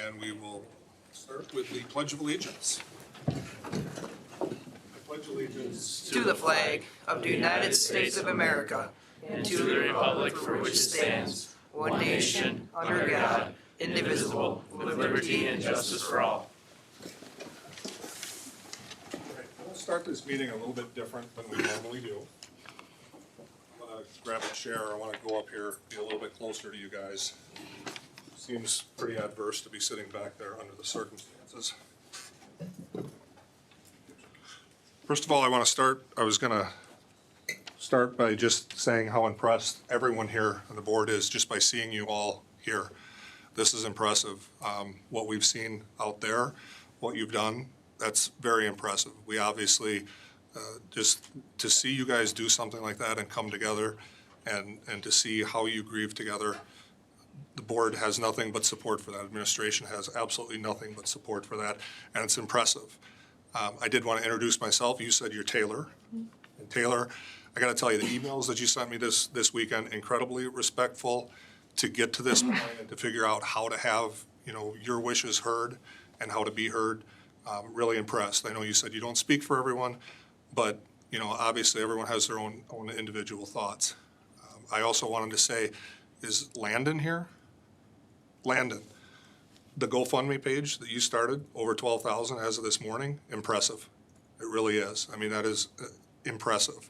And we will start with the Pledge of Allegiance. I pledge allegiance to the flag of the United States of America and to the republic for which it stands, one nation, under God, indivisible, with liberty and justice for all. We'll start this meeting a little bit different than we normally do. I'm going to grab a chair. I want to go up here, be a little bit closer to you guys. Seems pretty adverse to be sitting back there under the circumstances. First of all, I was going to start by just saying how impressed everyone here on the board is just by seeing you all here. This is impressive. What we've seen out there, what you've done, that's very impressive. We obviously, just to see you guys do something like that and come together and to see how you grieve together, the board has nothing but support for that. Administration has absolutely nothing but support for that, and it's impressive. I did want to introduce myself. You said you're Taylor. And Taylor, I got to tell you, the emails that you sent me this weekend, incredibly respectful to get to this point and to figure out how to have, your wishes heard and how to be heard. Really impressed. I know you said you don't speak for everyone, but, obviously everyone has their own individual thoughts. I also wanted to say, is Landon here? Landon, the GoFundMe page that you started, over 12,000 as of this morning, impressive. It really is. I mean, that is impressive.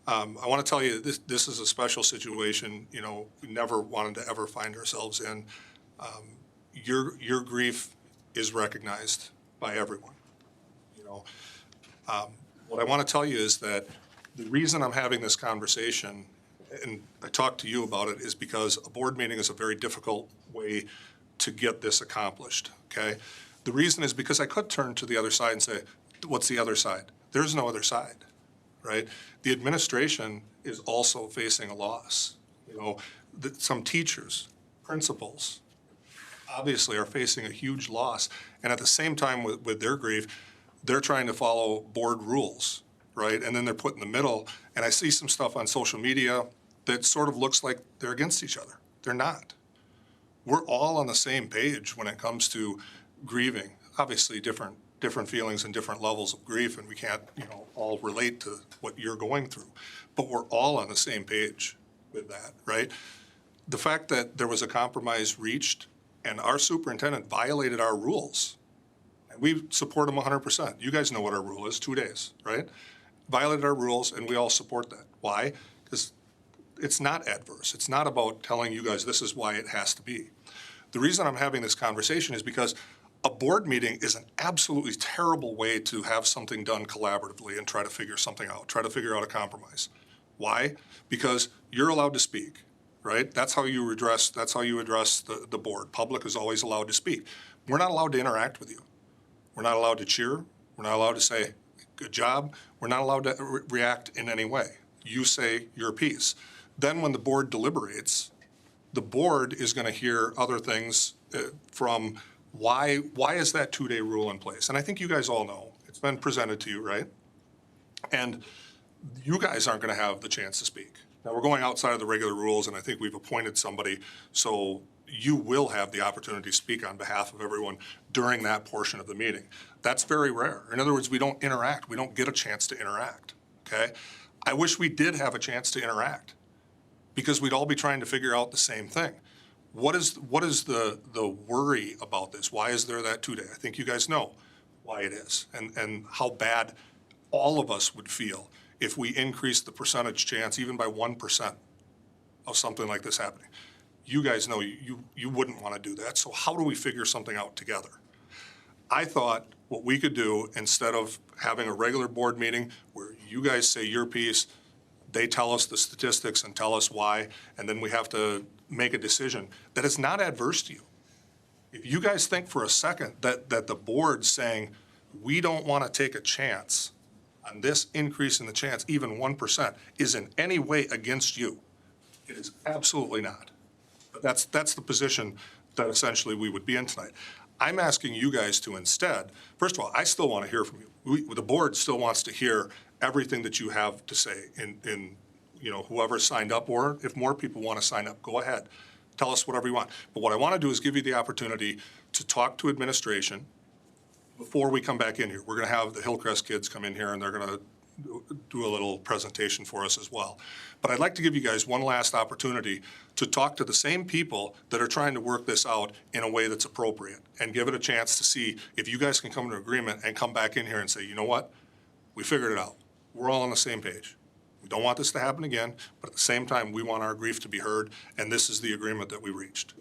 I want to tell you, this is a special situation, we never wanted to ever find ourselves in. Your grief is recognized by everyone. What I want to tell you is that the reason I'm having this conversation, and I talked to you about it, is because a board meeting is a very difficult way to get this accomplished, okay? The reason is because I could turn to the other side and say, what's the other side? There's no other side, right? The administration is also facing a loss. Some teachers, principals, obviously are facing a huge loss. And at the same time with their grief, they're trying to follow board rules, right? And then they're put in the middle. And I see some stuff on social media that sort of looks like they're against each other. They're not. We're all on the same page when it comes to grieving. Obviously different feelings and different levels of grief, and we can't, all relate to what you're going through. But we're all on the same page with that, right? The fact that there was a compromise reached and our superintendent violated our rules, and we support him 100%. You guys know what our rule is, 2 days, right? Violated our rules, and we all support that. Why? Because it's not adverse. It's not about telling you guys this is why it has to be. The reason I'm having this conversation is because a board meeting is an absolutely terrible way to have something done collaboratively and try to figure something out, try to figure out a compromise. Why? Because you're allowed to speak, right? That's how you address the board. Public is always allowed to speak. We're not allowed to interact with you. We're not allowed to cheer. We're not allowed to say, good job. We're not allowed to react in any way. You say your piece. Then when the board deliberates, the board is going to hear other things from why is that 2-day rule in place? And I think you guys all know. It's been presented to you, right? And you guys aren't going to have the chance to speak. Now, we're going outside of the regular rules, and I think we've appointed somebody, so you will have the opportunity to speak on behalf of everyone during that portion of the meeting. That's very rare. In other words, we don't interact. We don't get a chance to interact, okay? I wish we did have a chance to interact because we'd all be trying to figure out the same thing. What is the worry about this? Why is there that 2-day? I think you guys know why it is and how bad all of us would feel if we increased the percentage chance even by 1% of something like this happening. You guys know you wouldn't want to do that. So how do we figure something out together? I thought what we could do, instead of having a regular board meeting where you guys say your piece, they tell us the statistics and tell us why, and then we have to make a decision that is not adverse to you. If you guys think for a second that the board's saying, we don't want to take a chance on this increase in the chance, even 1%, is in any way against you, it is absolutely not. But that's the position that essentially we would be in tonight. I'm asking you guys to instead, first of all, I still want to hear from you. The board still wants to hear everything that you have to say in whoever signed up, or if more people want to sign up, go ahead. Tell us whatever you want. But what I want to do is give you the opportunity to talk to administration before we come back in here. We're going to have the Hillcrest kids come in here, and they're going to do a little presentation for us as well. But I'd like to give you guys one last opportunity to talk to the same people that are trying to work this out in a way that's appropriate, and give it a chance to see if you guys can come to an agreement and come back in here and say, you know what? We figured it out. We're all on the same page. We don't want this to happen again, but at the same time, we want our grief to be heard, and this is the agreement that we reached.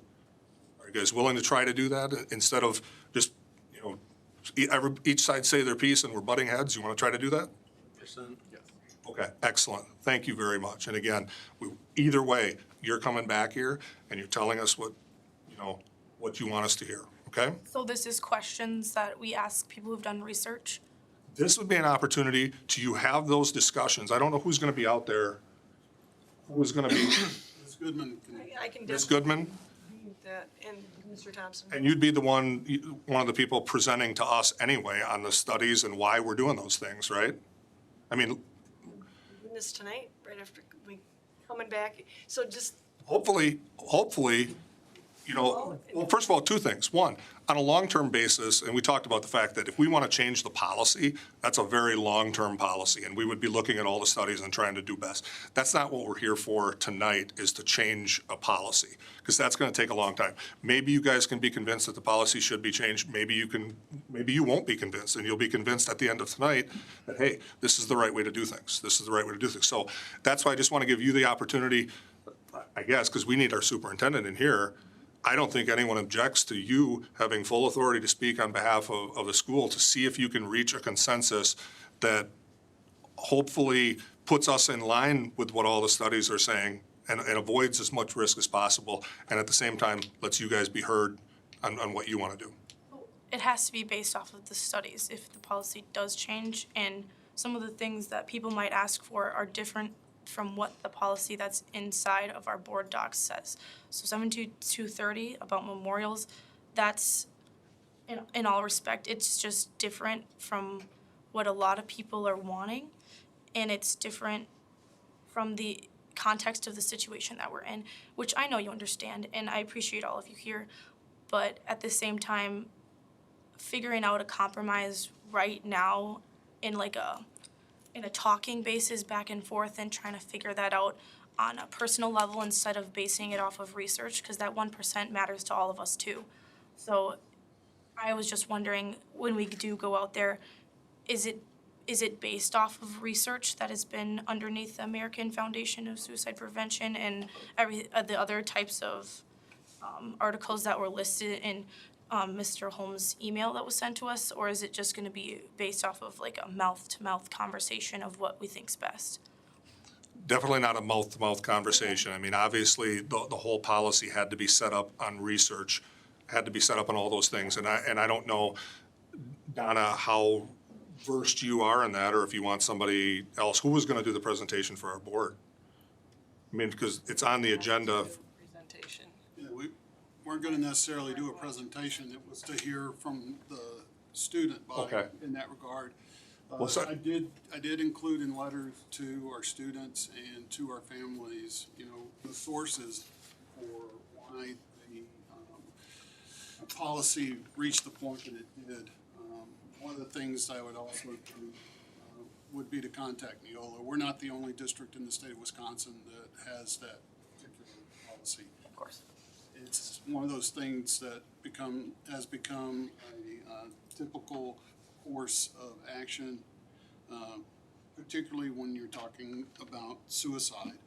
Are you guys willing to try to do that instead of just, each side say their piece and we're butting heads? You want to try to do that? Yes. Okay, excellent. Thank you very much. And again, either way, you're coming back here and you're telling us what you want us to hear, okay? So this is questions that we ask people who've done research? This would be an opportunity to have those discussions. I don't know who's going to be out there. Who's going to be? Ms. Goodman can. I can Ms. definitely Goodman? do that, and Mr. Thompson. And you'd be the one of the people presenting to us anyway on the studies and why we're doing those things, right? I mean, Doing this tonight, right after we coming back, so just, hopefully, well, first of all, two things. One, on a long-term basis, and we talked about the fact that if we want to change the policy, that's a very long-term policy, and we would be looking at all the studies and trying to do best. That's not what we're here for tonight, is to change a policy, because that's going to take a long time. Maybe you guys can be convinced that the policy should be changed. Maybe you won't be convinced, and you'll be convinced at the end of tonight that, hey, this is the right way to do things. This is the right way to do things. So that's why I just want to give you the opportunity, I guess, because we need our superintendent in here. I don't think anyone objects to you having full authority to speak on behalf of the school to see if you can reach a consensus that hopefully puts us in line with what all the studies are saying and avoids as much risk as possible, and at the same time lets you guys be heard on what you want to do. It has to be based off of the studies if the policy does change, and some of the things that people might ask for are different from what the policy that's inside of our board docs says. So 72230 about memorials, that's, in all respect, it's just different from what a lot of people are wanting, and it's different from the context of the situation that we're in, which I know you understand, and I appreciate all of you here, but at the same time, figuring out a compromise right now in a talking basis back and forth and trying to figure that out on a personal level instead of basing it off of research, because that 1% matters to all of us too. So I was just wondering, when we do go out there, is it based off of research that has been underneath the American Foundation of Suicide Prevention and the other types of articles that were listed in Mr. Holmes' email that was sent to us, or is it just going to be based off of like a mouth-to-mouth conversation of what we think's best? Definitely not a mouth-to-mouth conversation. I mean, obviously, the whole policy had to be set up on research, had to be set up on all those things. And I don't know, Donna, how versed you are in that, or if you want somebody else. Who was going to do the presentation for our board? I mean, because it's on the agenda. presentation. Yeah, we weren't going to necessarily do a presentation. It was to hear from the student body Okay. in that regard. Well, so- I did include in letters to our students and to our families, the sources for why the policy reached the point that it did. One of the things I would also do would be to contact Neola. We're not the only district in the state of Wisconsin that has that particular policy. Of course. It's one of those things that has become a typical course of action, particularly when you're talking about suicide.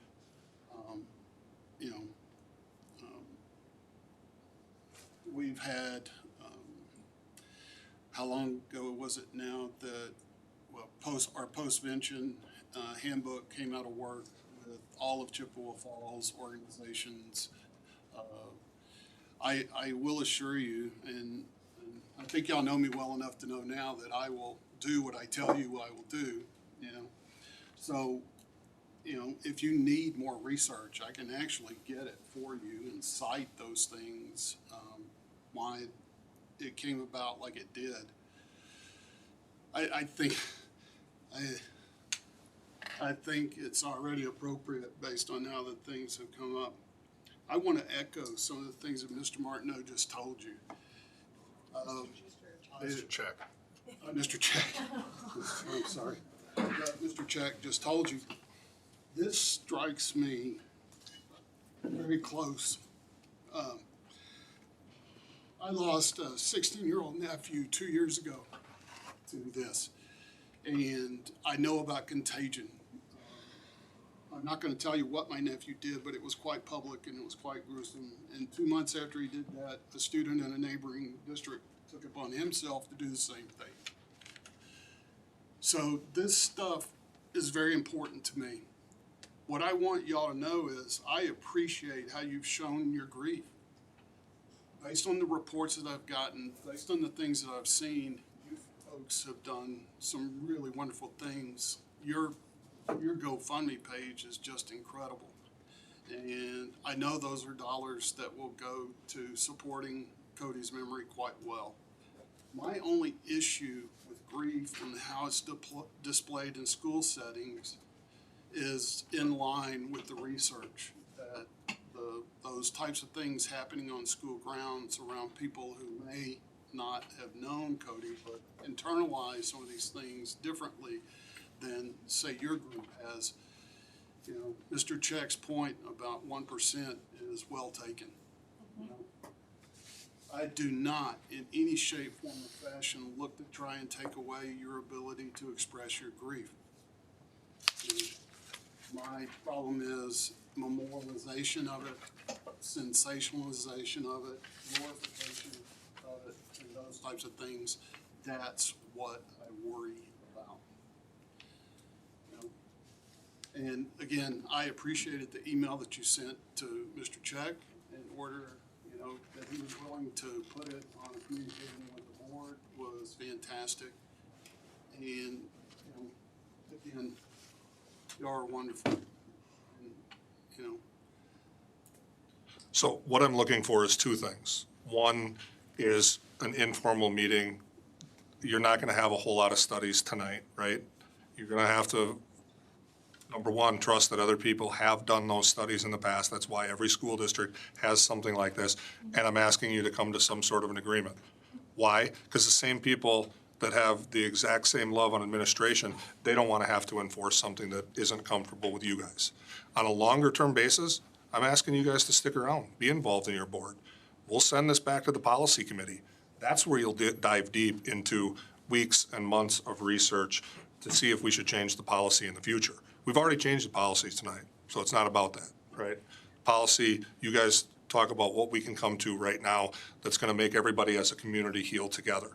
We've had, how long ago was it now that, our postvention handbook came out of work with all of Chippewa Falls organizations. I will assure you, and I think y'all know me well enough to know now that I will do what I tell you I will do, So, if you need more research, I can actually get it for you and cite those things, why it came about like it did. I think it's already appropriate based on how the things have come up. I want to echo some of the things that Mr. Martineau just told you. Mr. Check. Mr. Check, I'm sorry. Mr. Check just told you, this strikes me very close. I lost a 16-year-old nephew 2 years ago to this, and I know about contagion. I'm not going to tell you what my nephew did, but it was quite public and it was quite gruesome. And 2 months after he did that, a student in a neighboring district took it upon himself to do the same thing. So this stuff is very important to me. What I want y'all to know is I appreciate how you've shown your grief. Based on the reports that I've gotten, based on the things that I've seen, you folks have done some really wonderful things. Your GoFundMe page is just incredible. And I know those are dollars that will go to supporting Cody's memory quite well. My only issue with grief and how it's displayed in school settings is in line with the research that those types of things happening on school grounds around people who may not have known Cody, but internalize some of these things differently than, say, your group has. You know, Mr. Check's point about 1% is well taken. You know, I do not, in any shape, form, or fashion, look to try and take away your ability to express your grief. You know, my problem is memorialization of it, sensationalization of it, glorification of it, and those types of things. That's what I worry about. You know? And again, I appreciated the email that you sent to Mr. Check in order, you know, that he was willing to put it on a communication with the board was fantastic. And, you know, again, you are wonderful. And, you know, So what I'm looking for is two things. One is an informal meeting. You're not going to have a whole lot of studies tonight, right? You're going to have to, number one, trust that other people have done those studies in the past. That's why every school district has something like this. And I'm asking you to come to some sort of an agreement. Why? Because the same people that have the exact same love on administration, they don't want to have to enforce something that isn't comfortable with you guys. On a longer term basis, I'm asking you guys to stick around, be involved in your board. We'll send this back to the policy committee. That's where you'll dive deep into weeks and months of research to see if we should change the policy in the future. We've already changed the policy tonight, so it's not about that, right? Policy, you guys talk about what we can come to right now that's going to make everybody as a community heal together.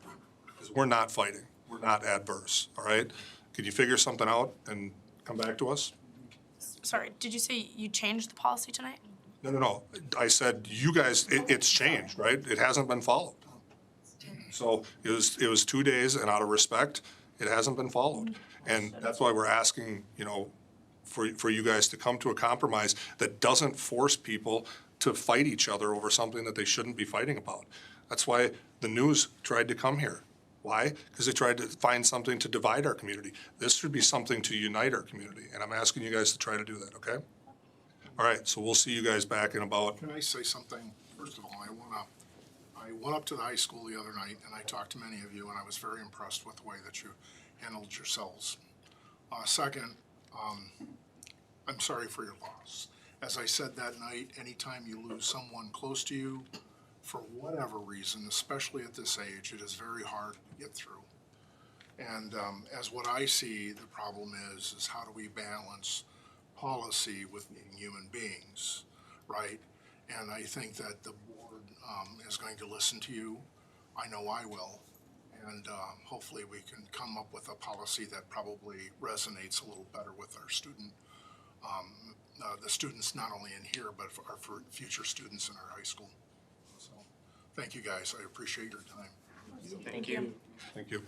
Because we're not fighting, we're not adverse, all right? Could you figure something out and come back to us? Sorry, did you say you changed the policy tonight? No. I said, you guys, it's changed, right? It hasn't been followed. So it was 2 days, and out of respect, it hasn't been followed. And that's why we're asking, you know, for you guys to come to a compromise that doesn't force people to fight each other over something that they shouldn't be fighting about. That's why the news tried to come here. Why? Because they tried to find something to divide our community. This should be something to unite our community, and I'm asking you guys to try to do that, okay? All right, so we'll see you guys back in about, Can I say something? First of all, I went up to the high school the other night and I talked to many of you and I was very impressed with the way that you handled yourselves. Second, I'm sorry for your loss. As I said that night, anytime you lose someone close to you, for whatever reason, especially at this age, it is very hard to get through. And as what I see, the problem is how do we balance policy with being human beings, right? And I think that the board is going to listen to you. I know I will. And hopefully we can come up with a policy that probably resonates a little better with our student, the students not only in here, but for future students in our high school. So thank you guys. I appreciate your time. Thank you. thank you.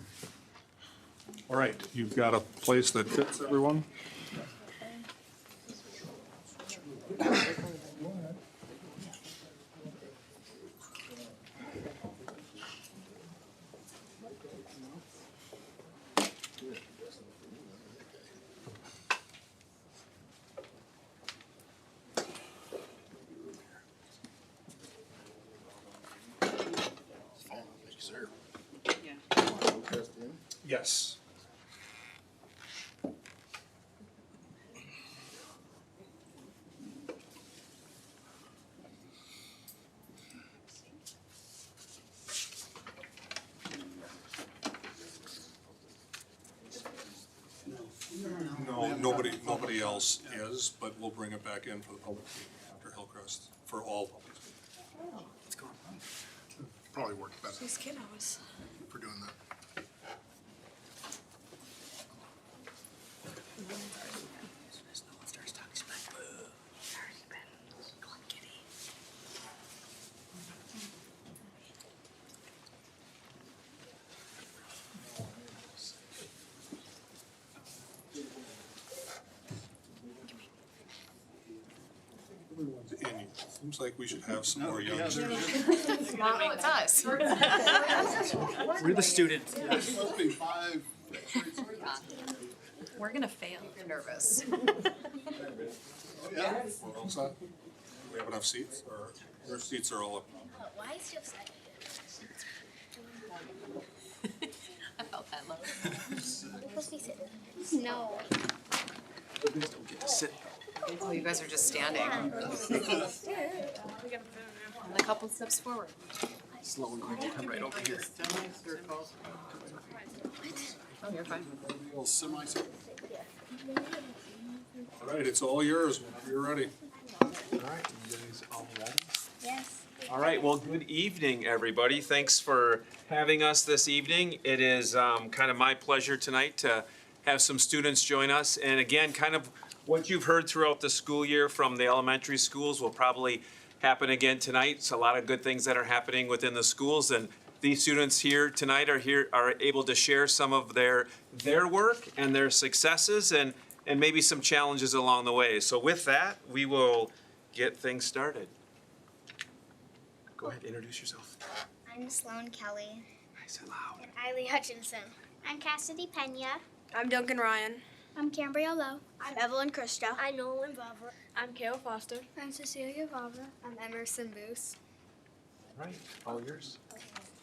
All right, you've got a place that fits everyone? Yes. No, nobody else is, but we'll bring it back in for the public meeting after Hillcrest, for all public. Probably worked better These kiddos. for doing that. Everyone's in. Seems like we should have some more Yeah, youngsters. No, it's us. We're the students. There's supposed to be 5. We're gonna fail. We're nervous. Yeah. What else? Do we have enough seats, or their seats are all up? Why is Jeff sad? I felt that love. Supposed to be sitting. No. Oh, you guys are just standing. And a couple steps forward. Come right over here. Oh, you're fine. Little semi-circle. All right, it's all yours. Whenever you're ready. All right, you guys all ready? Yes. All right, well, good evening, everybody. Thanks for having us this evening. It is kind of my pleasure tonight to have some students join us. And again, kind of what you've heard throughout the school year from the elementary schools will probably happen again tonight. It's a lot of good things that are happening within the schools, and these students here tonight are able to share some of their work and their successes and maybe some challenges along the way. So with that, we will get things started. Go ahead, introduce yourself. I'm Sloan Kelly. Nice and loud. And Eiley Hutchinson. I'm Cassidy Pena. I'm Duncan Ryan. I'm Cambria Lowe. I'm Evelyn Christo. I'm Nolan Vavra. I'm Kale Foster. I'm Cecilia Vavra. I'm Emerson Boos. All right, all yours.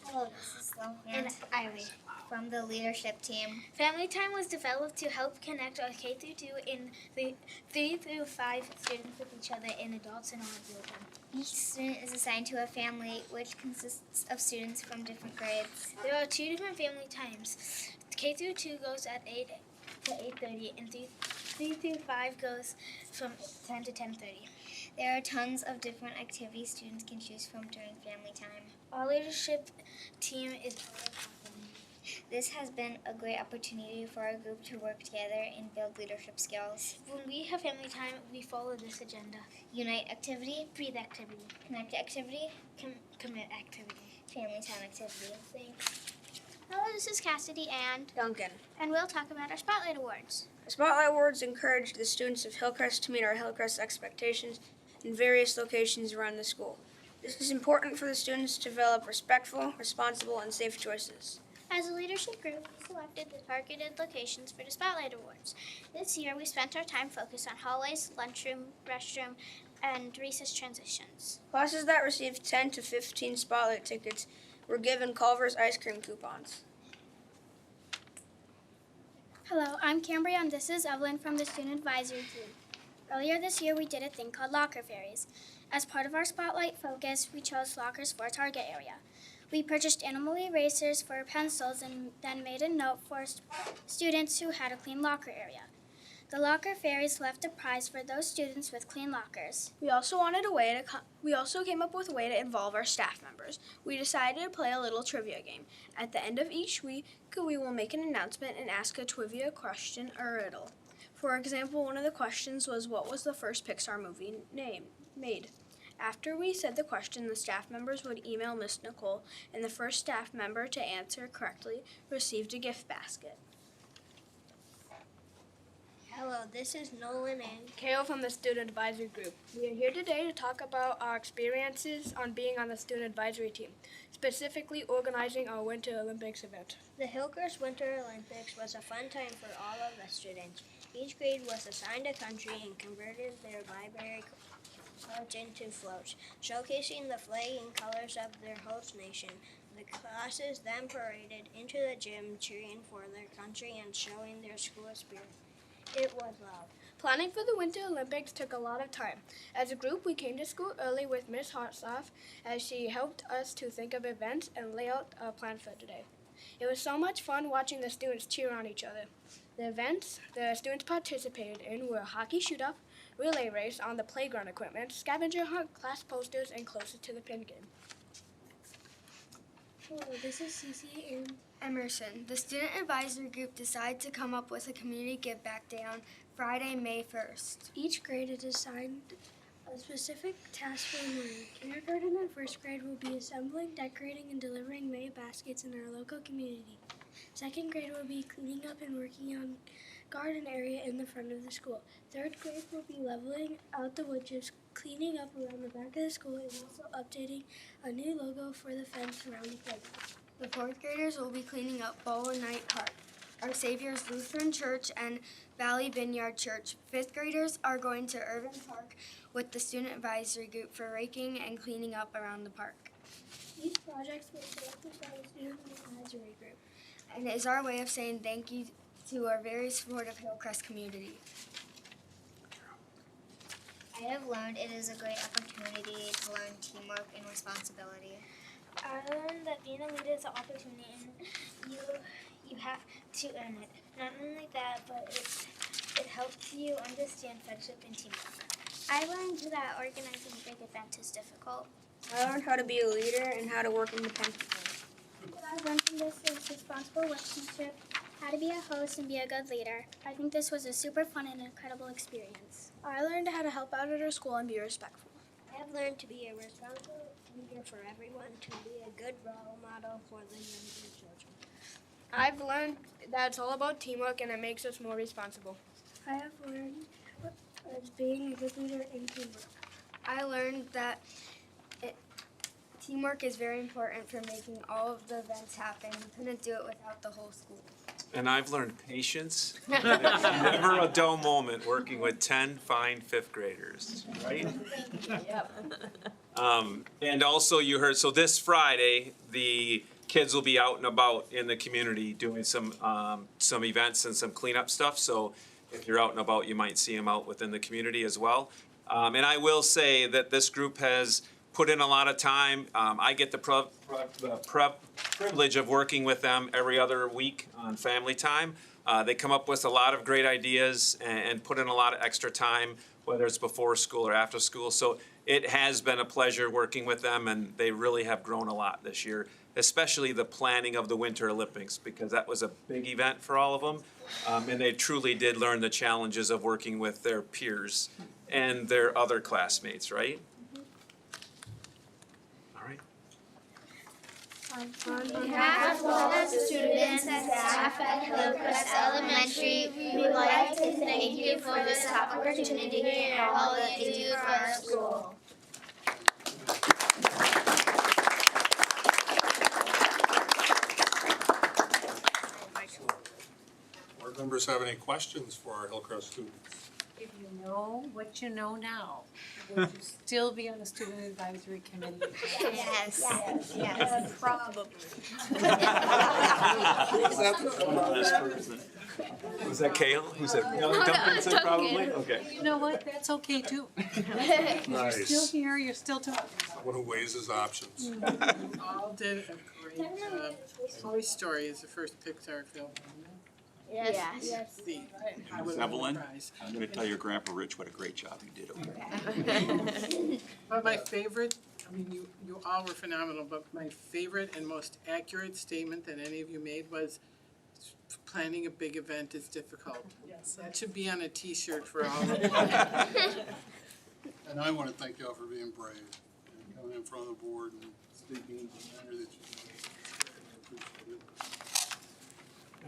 Hello, this is Sloan and Eiley from the leadership team. Family Time was developed to help connect our K-2 and 3 through 5 students with each other and adults in our building. Each student is assigned to a family which consists of students from different grades. There are 2 different family times. K-2 goes at 8 to 8:30 and 3 through 5 goes from 10 to 10:30. There are tons of different activities students can choose from during family time. Our leadership team is very confident. This has been a great opportunity for our group to work together and build leadership skills. When we have family time, we follow this agenda. Unite activity, breathe activity, connect activity, commit activity, family time activity. Thanks. Hello, this is Cassidy and Duncan. we'll talk about our Spotlight Awards. The Spotlight Awards encourage the students of Hillcrest to meet our Hillcrest expectations in various locations around the school. This is important for the students to develop respectful, responsible, and safe choices. As a leadership group, we selected the targeted locations for the Spotlight Awards. This year, we spent our time focused on hallways, lunchroom, restroom, and recess transitions. Classes that received 10 to 15 Spotlight tickets were given Culver's ice cream coupons. Hello, I'm Cambria, and this is Evelyn from the Student Advisory Team. Earlier this year, we did a thing called Locker Fairies. As part of our Spotlight focus, we chose lockers for our target area. We purchased animal erasers for pencils and then made a note for students who had a clean locker area. The Locker Fairies left a prize for those students with clean lockers. We also came up with a way to involve our staff members. We decided to play a little trivia game. At the end of each week, we will make an announcement and ask a trivia question or riddle. For example, one of the questions was, what was the first Pixar movie made? After we said the question, the staff members would email Miss Nicole, and the first staff member to answer correctly received a gift basket. Hello, this is Nolan and Kale from the Student Advisory Group. We are here today to talk about our experiences on being on the Student Advisory Team, specifically organizing our Winter Olympics event. The Hillcrest Winter Olympics was a fun time for all of the students. Each grade was assigned a country and converted their library cards into floats, showcasing the flag and colors of their host nation. The classes then paraded into the gym, cheering for their country and showing their school spirit. It was loud. Planning for the Winter Olympics took a lot of time. As a group, we came to school early with Miss Hotstaff as she helped us to think of events and lay out a plan for today. It was so much fun watching the students cheer on each other. The events the students participated in were a hockey shoot-off, relay race on the playground equipment, scavenger hunt, class posters, and closest to the pin game. Hello, this is Cece Emerson. The student advisory group decided to come up with a community give back day on Friday, May 1st. Each grade is assigned a specific task for the morning. Kindergarten and first grade will be assembling, decorating, and delivering May baskets in our local community. Second grade will be cleaning up and working on garden area in the front of the school. Third grade will be leveling out the wood chips, cleaning up around the back of the school, and also updating a new logo for the fence around the playground. The fourth graders will be cleaning up Bowl Night Park, Our Savior's Lutheran Church, and Valley Vineyard Church. Fifth graders are going to Irvin Park with the student advisory group for raking and cleaning up around the park. These projects were selected by the student advisory group and is our way of saying thank you to our very supportive Hillcrest community. I have learned it is a great opportunity to learn teamwork and responsibility. I learned that being a leader is an opportunity and you have to earn it. Not only that, but it helps you understand friendship and teamwork. I learned that organizing big events is difficult. I learned how to be a leader and how to work independently. What I learned from this is responsible workmanship, how to be a host and be a good leader. I think this was a super fun and incredible experience. I learned how to help out at our school and be respectful. I have learned to be a responsible leader for everyone, to be a good role model for the younger children. I've learned that it's all about teamwork and it makes us more responsible. I have learned being a good leader in teamwork. I learned that teamwork is very important for making all of the events happen. We couldn't do it without the whole school. And I've learned patience. Never a dull moment working with 10 fine fifth graders, right? And also you heard, so this Friday, the kids will be out and about in the community doing some events and some cleanup stuff. So if you're out and about, you might see them out within the community as well. And I will say that this group has put in a lot of time. I get the privilege of working with them every other week on family time. They come up with a lot of great ideas and put in a lot of extra time, whether it's before school or after school. So it has been a pleasure working with them, and they really have grown a lot this year, especially the planning of the Winter Olympics, because that was a big event for all of them. And they truly did learn the challenges of working with their peers and their other classmates, right? On behalf of all the students and staff at Hillcrest Elementary, we would like to thank you for this opportunity and all that you do for our school. Board members have any questions for our Hillcrest students? If you know what you know now, would you still be on the student advisory committee? Yes. Yes. Probably. Was that Kale? Who said? Duncan said probably? Okay. You know what, that's okay too. You're still Nice. here, you're still talking. Someone who weighs his options. All did a great job. Toy Story is the first Pixar film. Yes. I was Evelyn, surprised. I'm gonna tell your Grandpa Rich what a great job he did over there. But my favorite, I mean, you all were phenomenal, but my favorite and most accurate statement that any of you made was planning a big event is difficult. Yes. That should be on a T-shirt for all of you. And I want to thank y'all for being brave and coming in front of the board and speaking in the manner that you did. I appreciate it.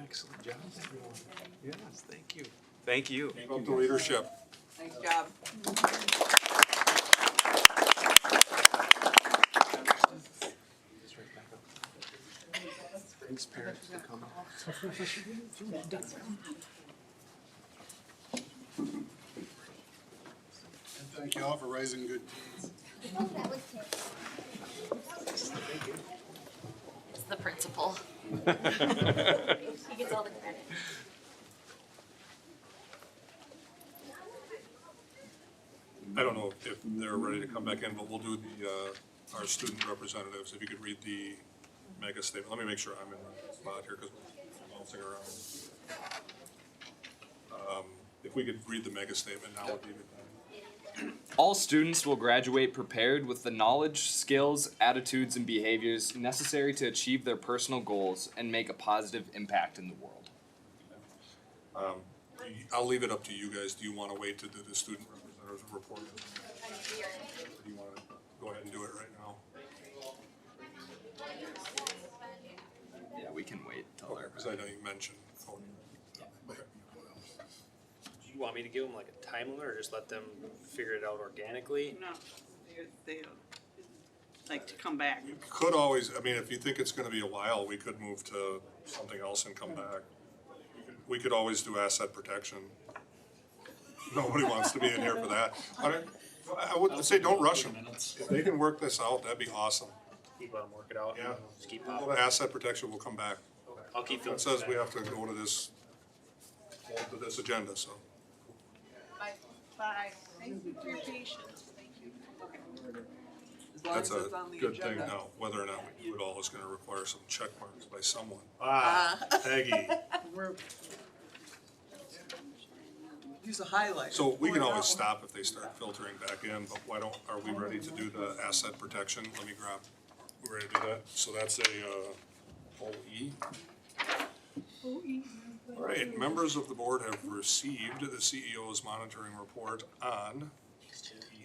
Excellent job, everyone. Yes, thank you. Thank you. Keep up the leadership. Nice job. Thanks, parents, for coming. And thank y'all for raising good kids. the principal. He gets all the credit. I don't know if they're ready to come back in, but we'll do our student representatives. If you could read the mega statement. Let me make sure I'm in the spot here because we're bouncing around. If we could read the mega statement now would be a good time. All students will graduate prepared with the knowledge, skills, attitudes, and behaviors necessary to achieve their personal goals and make a positive impact in the world. I'll leave it up to you guys. Do you want to wait to do the student representatives report? Or do you want to go ahead and do it right now? Yeah, we can wait till Okay, because I know you mentioned. Do you want me to give them like a time limit or just let them figure it out organically? No, they like to come back. You could always, I mean, if you think it's going to be a while, we could move to something else and come back. We could always do asset protection. Nobody wants to be in here for that. I would say don't rush them. If they can work this out, that'd be awesome. Keep let them work it out. Yeah. Just keep We'll popping. go to asset protection, we'll come back. Okay. I'll keep It says we have to go to this agenda, so. Bye. Thank you for your patience. Thank you. That's a good thing now. Whether or not we do it all is gonna require some check marks by someone. Ah, Peggy. We're Use a highlight. So we can always stop if they start filtering back in, but why don't, are we ready to do the asset protection? Let me grab, we're ready to do that. So that's a, OE. All right, members of the board have received the CEO's monitoring report on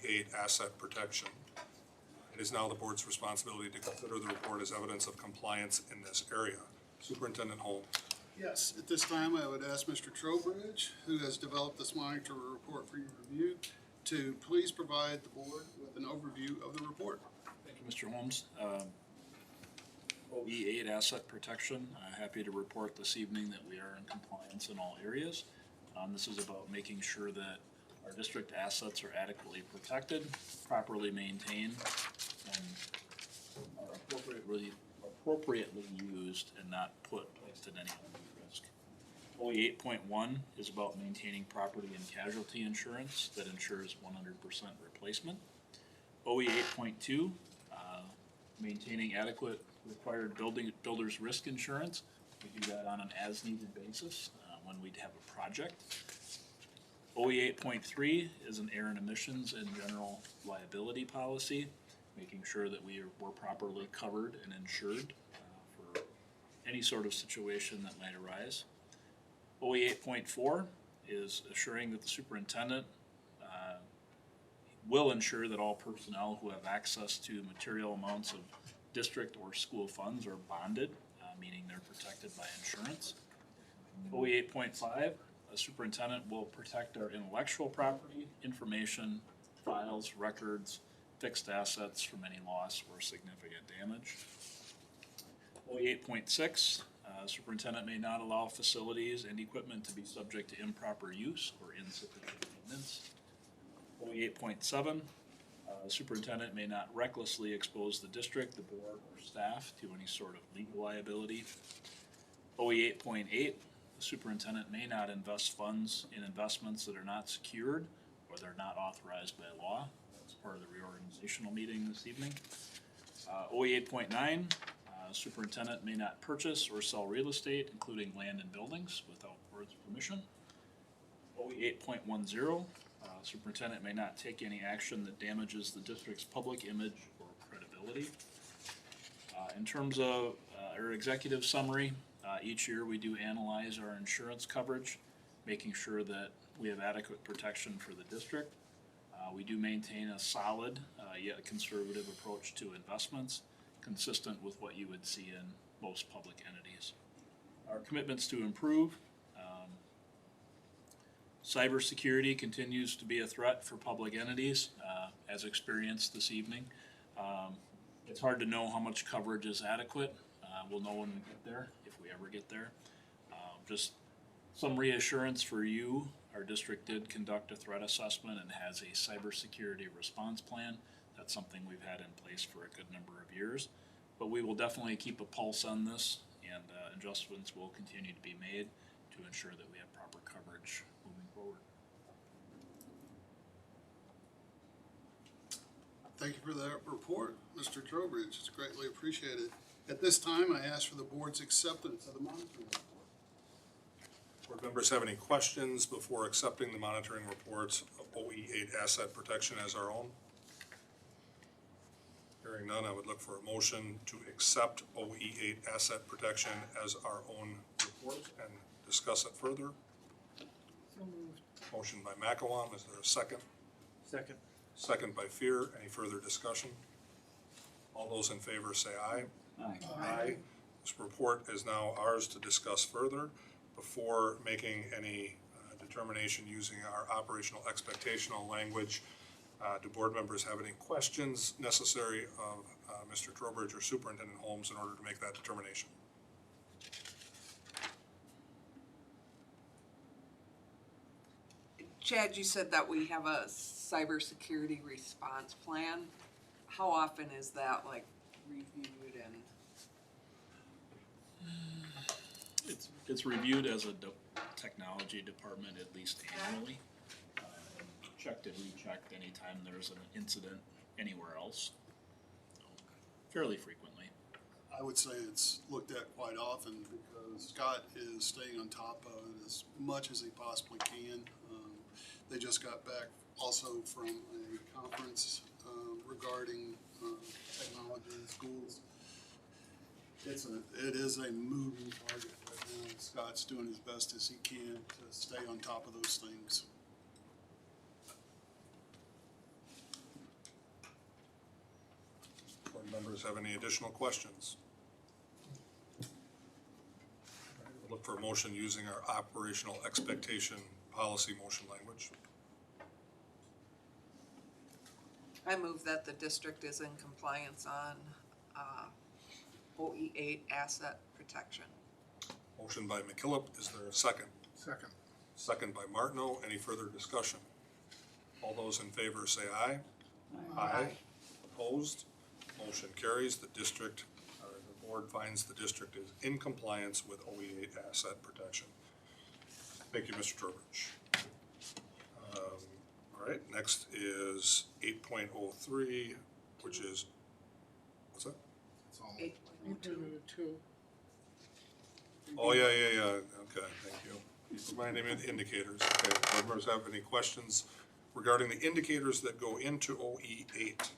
E8 asset protection. It is now the board's responsibility to consider the report as evidence of compliance in this area. Superintendent Holmes. Yes, at this time, I would ask Mr. Trowbridge, who has developed this monitor report for your review, to please provide the board with an overview of the report. Thank you, Mr. Holmes. OE8 asset protection, happy to report this evening that we are in compliance in all areas. This is about making sure that our district assets are adequately protected, properly maintained, and are appropriately used and not placed in any undue risk. OE 8.1 is about maintaining property and casualty insurance that ensures 100% replacement. OE 8.2, maintaining adequate required builder's risk insurance. We do that on an as-needed basis when we have a project. OE 8.3 is an air and emissions and general liability policy, making sure that we're properly covered and insured for any sort of situation that might arise. OE 8.4 is assuring that the superintendent will ensure that all personnel who have access to material amounts of district or school funds are bonded, meaning they're protected by insurance. OE 8.5, a superintendent will protect our intellectual property, information, files, records, fixed assets from any loss or significant damage. OE 8.6, superintendent may not allow facilities and equipment to be subject to improper use or insufficient maintenance. OE 8.7, superintendent may not recklessly expose the district, the board, or staff to any sort of legal liability. OE 8.8, the superintendent may not invest funds in investments that are not secured or they're not authorized by law. That's part of the reorganizational meeting this evening. OE 8.9, superintendent may not purchase or sell real estate, including land and buildings, without board's permission. OE 8.10, superintendent may not take any action that damages the district's public image or credibility. In terms of our executive summary, each year we do analyze our insurance coverage, making sure that we have adequate protection for the district. We do maintain a solid yet conservative approach to investments, consistent with what you would see in most public entities. Our commitments to improve. Cybersecurity continues to be a threat for public entities, as experienced this evening. It's hard to know how much coverage is adequate. We'll know when we get there, if we ever get there. Just some reassurance for you, our district did conduct a threat assessment and has a cybersecurity response plan. That's something we've had in place for a good number of years. But we will definitely keep a pulse on this, and adjustments will continue to be made to ensure that we have proper coverage moving forward. Thank you for that report, Mr. Trowbridge. It's greatly appreciated. At this time, I ask for the board's acceptance of the monitoring report. Board members have any questions before accepting the monitoring reports of OE8 asset protection as our own? Hearing none, I would look for a motion to accept OE8 asset protection as our own report and discuss it further. So moved. Motion by McElwain, is there a second? Second. Second by Fear, any further discussion? All those in favor say aye. Aye. Aye. This report is now ours to discuss further. Before making any determination using our operational expectational language, do board members have any questions necessary of Mr. Trowbridge or Superintendent Holmes in order to make that determination? Chad, you said that we have a cybersecurity response plan. How often is that like reviewed and? It's reviewed as a technology department at least annually. Checked and rechecked anytime there's an incident anywhere else. Fairly frequently. I would say it's looked at quite often because Scott is staying on top of it as much as he possibly can. They just got back also from a conference regarding technology in schools. It is a moving target right now. Scott's doing as best as he can to stay on top of those things. Board members have any additional questions? We'll look for a motion using our operational expectation policy motion language. I move that the district is in compliance on OE8 asset protection. Motion by McKillop, is there a second? Second. Second by Martineau, any further discussion? All those in favor say aye. Aye. Opposed? Motion carries. The district, the board finds the district is in compliance with OE8 asset protection. Thank you, Mr. Trowbridge. All right, next is 8.03, which is, what's that? It's all 8.2. Oh, yeah, okay, thank you. Reminding me of the indicators. Okay, board members have any questions regarding the indicators that go into OE8?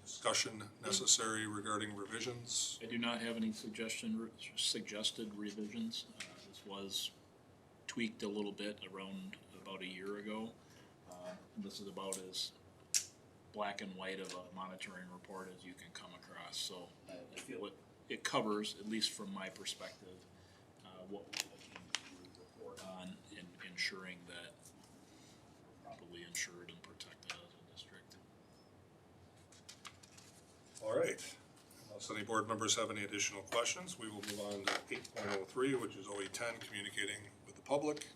Discussion necessary regarding revisions? I do not have any suggested revisions. This was tweaked a little bit around about a year ago. This is about as black and white of a monitoring report as you can come across. So I feel it covers, at least from my perspective, what we're looking to report on and ensuring that we're properly insured and protected as a district. All right. Unless any board members have any additional questions, we will move on to 8.03, which is OE10, communicating with the public.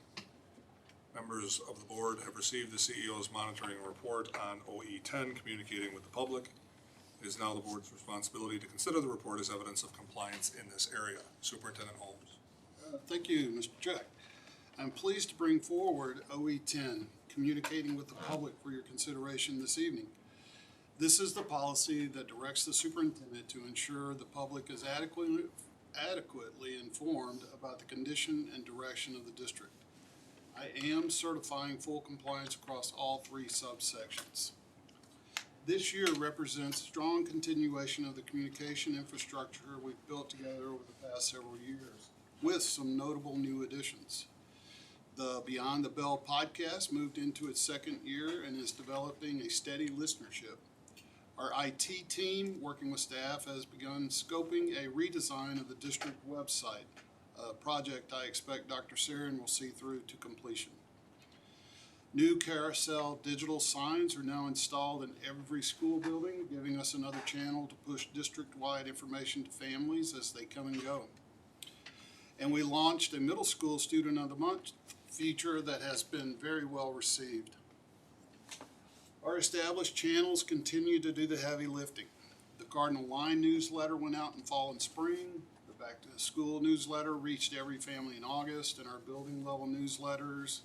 Members of the board have received the CEO's monitoring report on OE10, communicating with the public. It is now the board's responsibility to consider the report as evidence of compliance in this area. Superintendent Holmes. Thank you, Mr. Check. I'm pleased to bring forward OE10, communicating with the public, for your consideration this evening. This is the policy that directs the superintendent to ensure the public is adequately informed about the condition and direction of the district. I am certifying full compliance across all three subsections. This year represents a strong continuation of the communication infrastructure we've built together over the past several years, with some notable new additions. The Beyond the Bell podcast moved into its second year and is developing a steady listenership. Our IT team, working with staff, has begun scoping a redesign of the district website, a project I expect Dr. Sarin will see through to completion. New carousel digital signs are now installed in every school building, giving us another channel to push district-wide information to families as they come and go. And we launched a middle school student of the month feature that has been very well received. Our established channels continue to do the heavy lifting. The Cardinal Line newsletter went out in fall and spring. The Back to School newsletter reached every family in August, and our building level newsletters,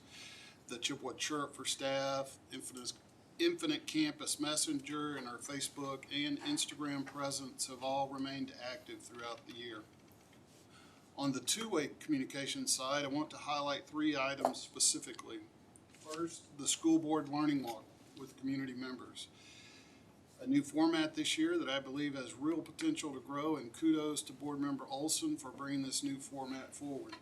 the Chippewa Chirp for staff, Infinite Campus Messenger, and our Facebook and Instagram presence have all remained active throughout the year. On the two-way communication side, I want to highlight 3 items specifically. First, the school board learning walk with community members. A new format this year that I believe has real potential to grow, and kudos to board member Olson for bringing this new format forward.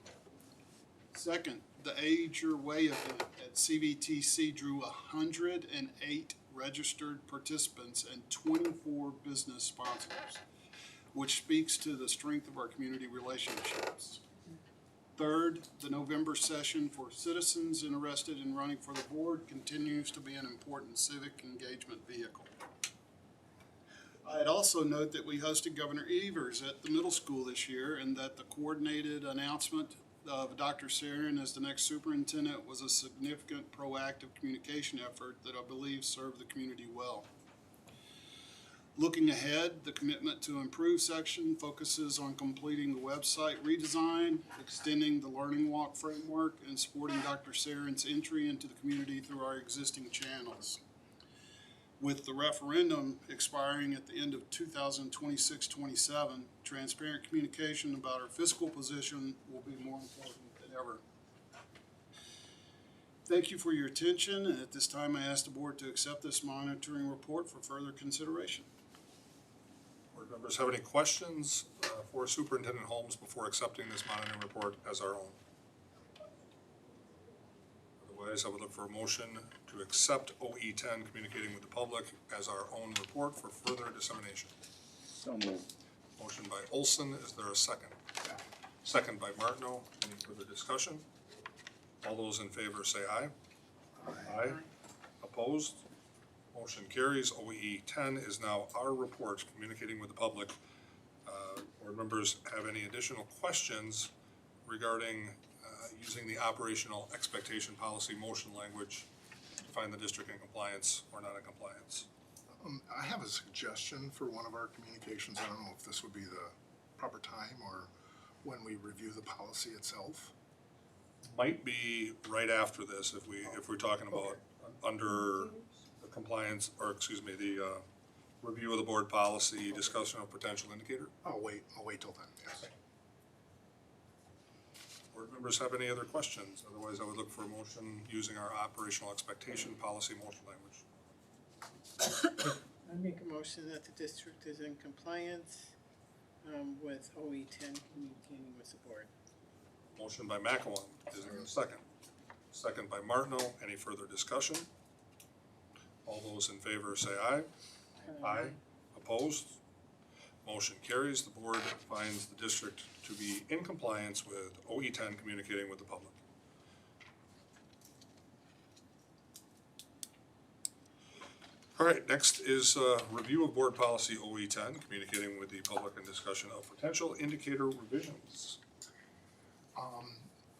Second, the Age Your Way event at CVTC drew 108 registered participants and 24 business sponsors, which speaks to the strength of our community relationships. Third, the November session for citizens interested in running for the board continues to be an important civic engagement vehicle. I'd also note that we hosted Governor Evers at the middle school this year, and that the coordinated announcement of Dr. Sarin as the next superintendent was a significant proactive communication effort that I believe served the community well. Looking ahead, the commitment to improve section focuses on completing the website redesign, extending the learning walk framework, and supporting Dr. Sarin's entry into the community through our existing channels. With the referendum expiring at the end of 2026-27, transparent communication about our fiscal position will be more important than ever. Thank you for your attention, and at this time I ask the board to accept this monitoring report for further consideration. Board members have any questions for Superintendent Holmes before accepting this monitoring report as our own? Otherwise, I would look for a motion to accept OE10, communicating with the public, as our own report for further dissemination. So moved. Motion by Olson. Is there a second? Second by Martineau. Any further discussion? All those in favor say aye. Aye. Opposed? Motion carries. OE 10 is now our report, communicating with the public. Board members have any additional questions regarding using the operational expectation policy motion language to find the district in compliance or not in compliance? I have a suggestion for one of our communications. I don't know if this would be the proper time or when we review the policy itself. Might be right after this if we're talking about under the compliance, or excuse me, the review of the board policy, discussion of potential indicator. I'll wait till then, yes. Board members have any other questions? Otherwise, I would look for a motion using our operational expectation policy motion language. I make a motion that the district is in compliance with OE10, communicating with the board. Motion by McElwain. Is there a second? Second by Martineau. Any further discussion? All those in favor say aye. Aye. Opposed? Motion carries. The board finds the district to be in compliance with OE10, communicating with the public. All right, next is review of board policy OE10, communicating with the public and discussion of potential indicator revisions.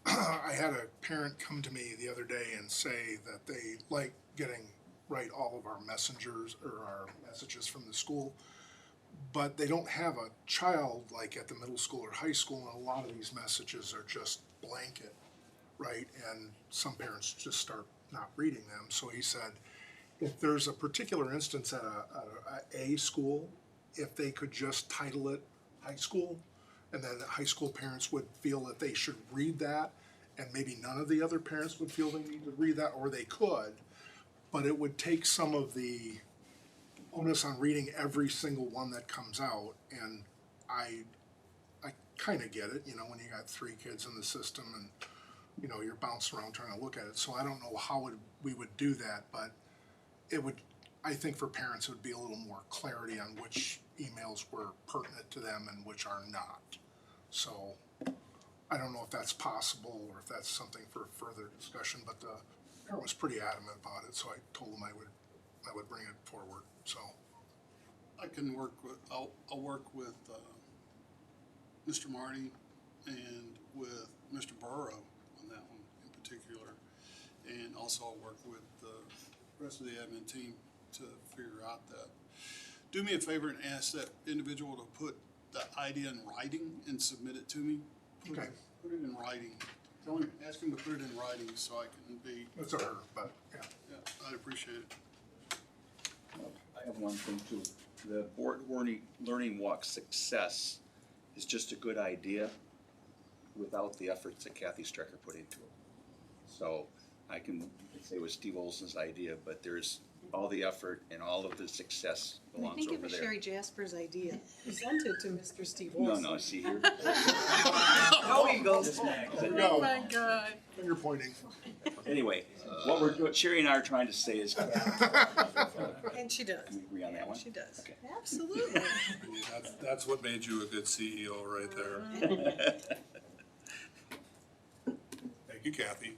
I had a parent come to me the other day and say that they like write all of our messengers or our messages from the school, but they don't have a child like at the middle school or high school, and a lot of these messages are just blanket, right? And some parents just start not reading them. So he said, if there's a particular instance at a school, if they could just title it high school, and then high school parents would feel that they should read that, and maybe none of the other parents would feel they need to read that, or they could, but it would take some of the onus on reading every single one that comes out. And I kind of get it, when you got 3 kids in the system and, you're bouncing around trying to look at it. So I don't know how we would do that, but I think for parents, it would be a little more clarity on which emails were pertinent to them and which are not. So I don't know if that's possible or if that's something for further discussion, but the parent was pretty adamant about it, so I told him I would bring it forward. So I can work with, I'll work with Mr. Marty and with Mr. Burrow on that one in particular. And also I'll work with the rest of the admin team to figure out that. Do me a favor and ask that individual to put the idea in writing and submit it to me. Put Okay. Put it in writing. Tell him, ask him to put it in writing so I can be, That's a her, but, yeah. yeah, I'd appreciate it. I have one thing too. The board learning walk success is just a good idea without the efforts that Kathy Strecker put into it. So I can say it was Steve Olson's idea, but there's all the effort and all of the success I belongs think it over was there. Sherry Jasper's idea, presented to Mr. Steve No, Olson. no, see here. Now he goes. Oh my God. Finger pointing. Anyway, what Sherry and I are trying to say is, can And she does. we agree on that one? She does. Okay. Absolutely. That's what made you a good CEO right there. Thank you, Kathy.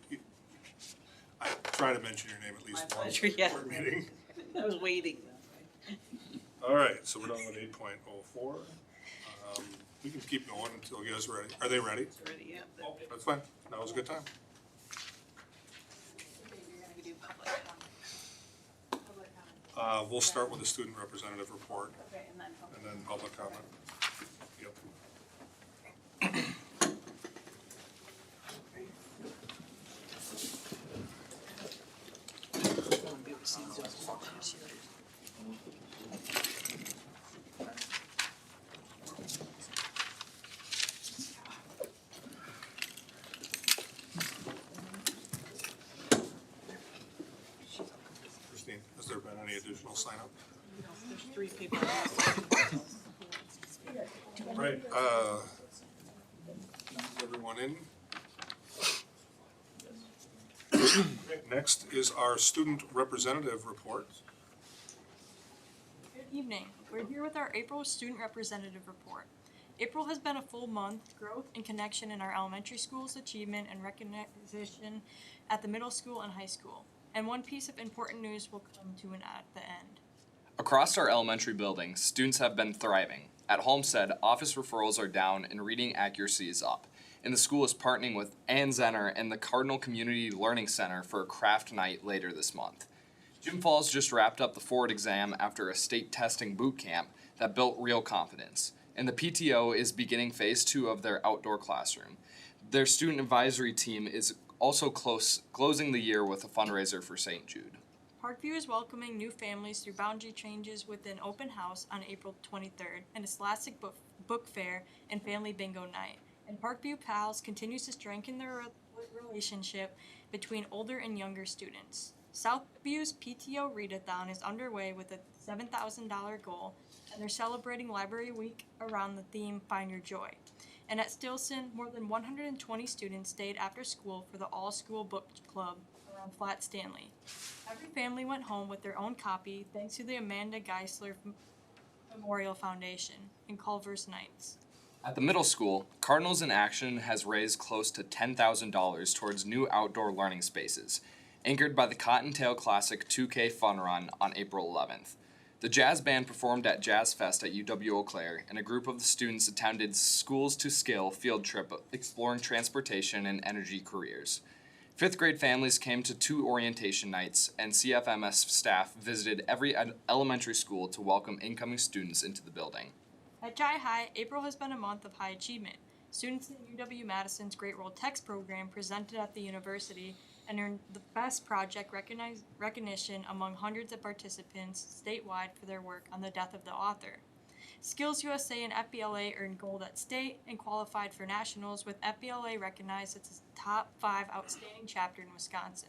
I try to mention your name at least My once pleasure, in the yeah. board meeting. I was waiting. All right, so we're done with 8.04. We can keep going until you guys are ready. Are they ready? Ready, yeah. Oh, that's fine. That was a good time. We'll start with the student representative report and then public comment. Yep. Christine, has there been any additional sign up? There's 3 people. Right, is everyone in? Okay, next is our student representative report. Good evening. We're here with our April Student Representative Report. April has been a full month, growth and connection in our elementary schools, achievement and recognition at the middle school and high school. And one piece of important news will come to an at the end. Across our elementary buildings, students have been thriving. At Homestead, office referrals are down and reading accuracy is up. And the school is partnering with Ann Zenner and the Cardinal Community Learning Center for a craft night later this month. Jim Falls just wrapped up the Ford exam after a state testing boot camp that built real confidence. And the PTO is beginning phase 2 of their outdoor classroom. Their student advisory team is also closing the year with a fundraiser for St. Jude. Parkview is welcoming new families through boundary changes with an open house on April 23rd and a Scholastic book fair and family bingo night. And Parkview Pals continues to strengthen their relationship between older and younger students. Southview's PTO Readathon is underway with a $7,000 goal, and they're celebrating Library Week around the theme Find Your Joy. And at Stilson, more than 120 students stayed after school for the all-school book club around Flat Stanley. Every family went home with their own copy thanks to the Amanda Geisler Memorial Foundation and Culver's Nights. At the middle school, Cardinals in Action has raised close to $10,000 towards new outdoor learning spaces, anchored by the Cottontail Classic 2K Fun Run on April 11th. The jazz band performed at Jazz Fest at UW Eau Claire, and a group of the students attended Schools to Skill field trip exploring transportation and energy careers. 5th grade families came to 2 orientation nights, and CFMS staff visited every elementary school to welcome incoming students into the building. At Jai High, April has been a month of high achievement. Students in UW-Madison's Great World Text program presented at the university and earned the Best Project recognition among hundreds of participants statewide for their work on the death of the author. Skills USA and FBLA earned gold at state and qualified for nationals, with FBLA recognized as a top 5 outstanding chapter in Wisconsin.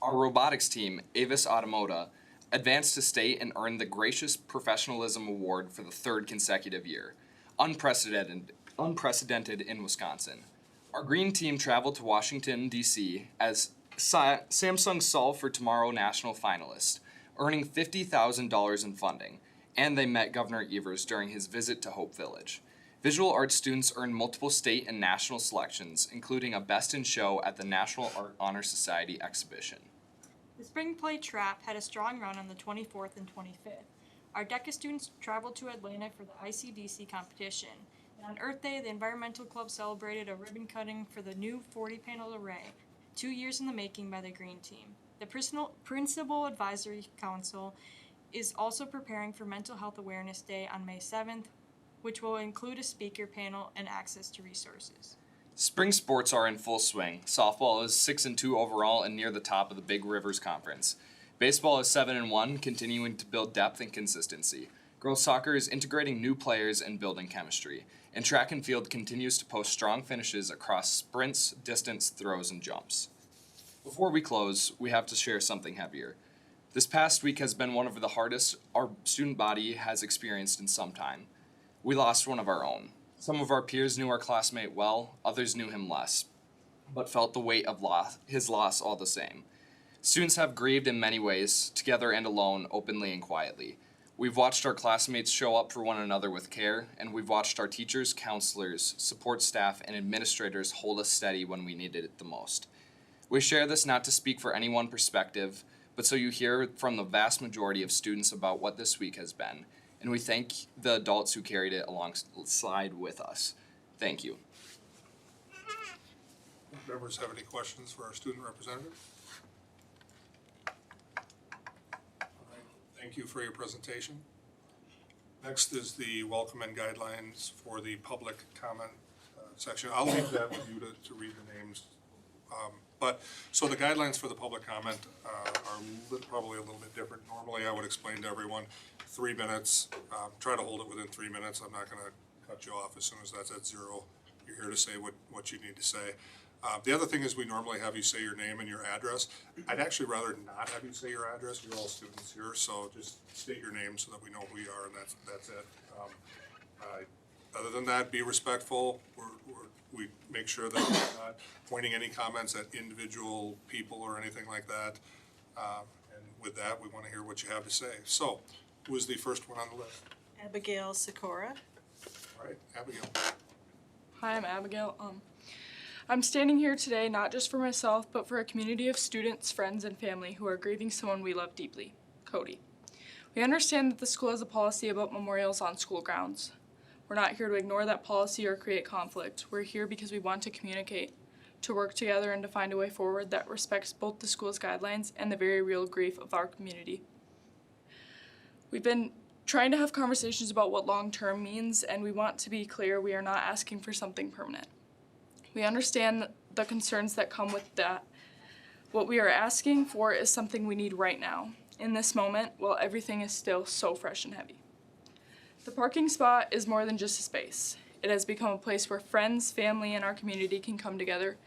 Our robotics team, Avis Automoda, advanced to state and earned the Gracious Professionalism Award for the 3rd consecutive year, unprecedented in Wisconsin. Our green team traveled to Washington, D.C. as Samsung Solve for Tomorrow national finalist, earning $50,000 in funding, and they met Governor Evers during his visit to Hope Village. Visual arts students earned multiple state and national selections, including a Best in Show at the National Art Honor Society exhibition. The Spring Play Trap had a strong run on the 24th and 25th. Our DECA students traveled to Atlanta for the ICDC competition. And on Earth Day, the Environmental Club celebrated a ribbon cutting for the new 40-panel array, 2 years in the making by the Green Team. The Principal Advisory Council is also preparing for Mental Health Awareness Day on May 7th, which will include a speaker panel and access to resources. Spring sports are in full swing. Softball is 6-2 overall and near the top of the Big Rivers Conference. Baseball is 7-1, continuing to build depth and consistency. Girls soccer is integrating new players and building chemistry. And track and field continues to post strong finishes across sprints, distance, throws, and jumps. Before we close, we have to share something heavier. This past week has been one of the hardest our student body has experienced in some time. We lost one of our own. Some of our peers knew our classmate well, others knew him less, but felt the weight of his loss all the same. Students have grieved in many ways, together and alone, openly and quietly. We've watched our classmates show up for one another with care, and we've watched our teachers, counselors, support staff, and administrators hold us steady when we needed it the most. We share this not to speak for any one perspective, but so you hear from the vast majority of students about what this week has been, and we thank the adults who carried it alongside with us. Thank you. Members have any questions for our student representative? Thank you for your presentation. Next is the welcome and guidelines for the public comment section. I'll leave that with you to read the names. So the guidelines for the public comment are probably a little bit different. Normally I would explain to everyone 3 minutes, try to hold it within 3 minutes. I'm not gonna cut you off as soon as that's at 0. You're here to say what you need to say. The other thing is we normally have you say your name and your address. I'd actually rather not have you say your address. You're all students here, so just state your name so that we know who you are, and that's it. Other than that, be respectful. We make sure that we're not pointing any comments at individual people or anything like that. And with that, we want to hear what you have to say. So, who is the first one on the list? Abigail Sikora. All right, Abigail. Hi, I'm Abigail. I'm standing here today not just for myself, but for a community of students, friends, and family who are grieving someone we love deeply, Cody. We understand that the school has a policy about memorials on school grounds. We're not here to ignore that policy or create conflict. We're here because we want to communicate, to work together, and to find a way forward that respects both the school's guidelines and the very real grief of our community. We've been trying to have conversations about what long-term means, and we want to be clear we are not asking for something permanent. We understand the concerns that come with that. What we are asking for is something we need right now, in this moment, while everything is still so fresh and heavy. The parking spot is more than just a space. It has become a place where friends, family, and our community can come together,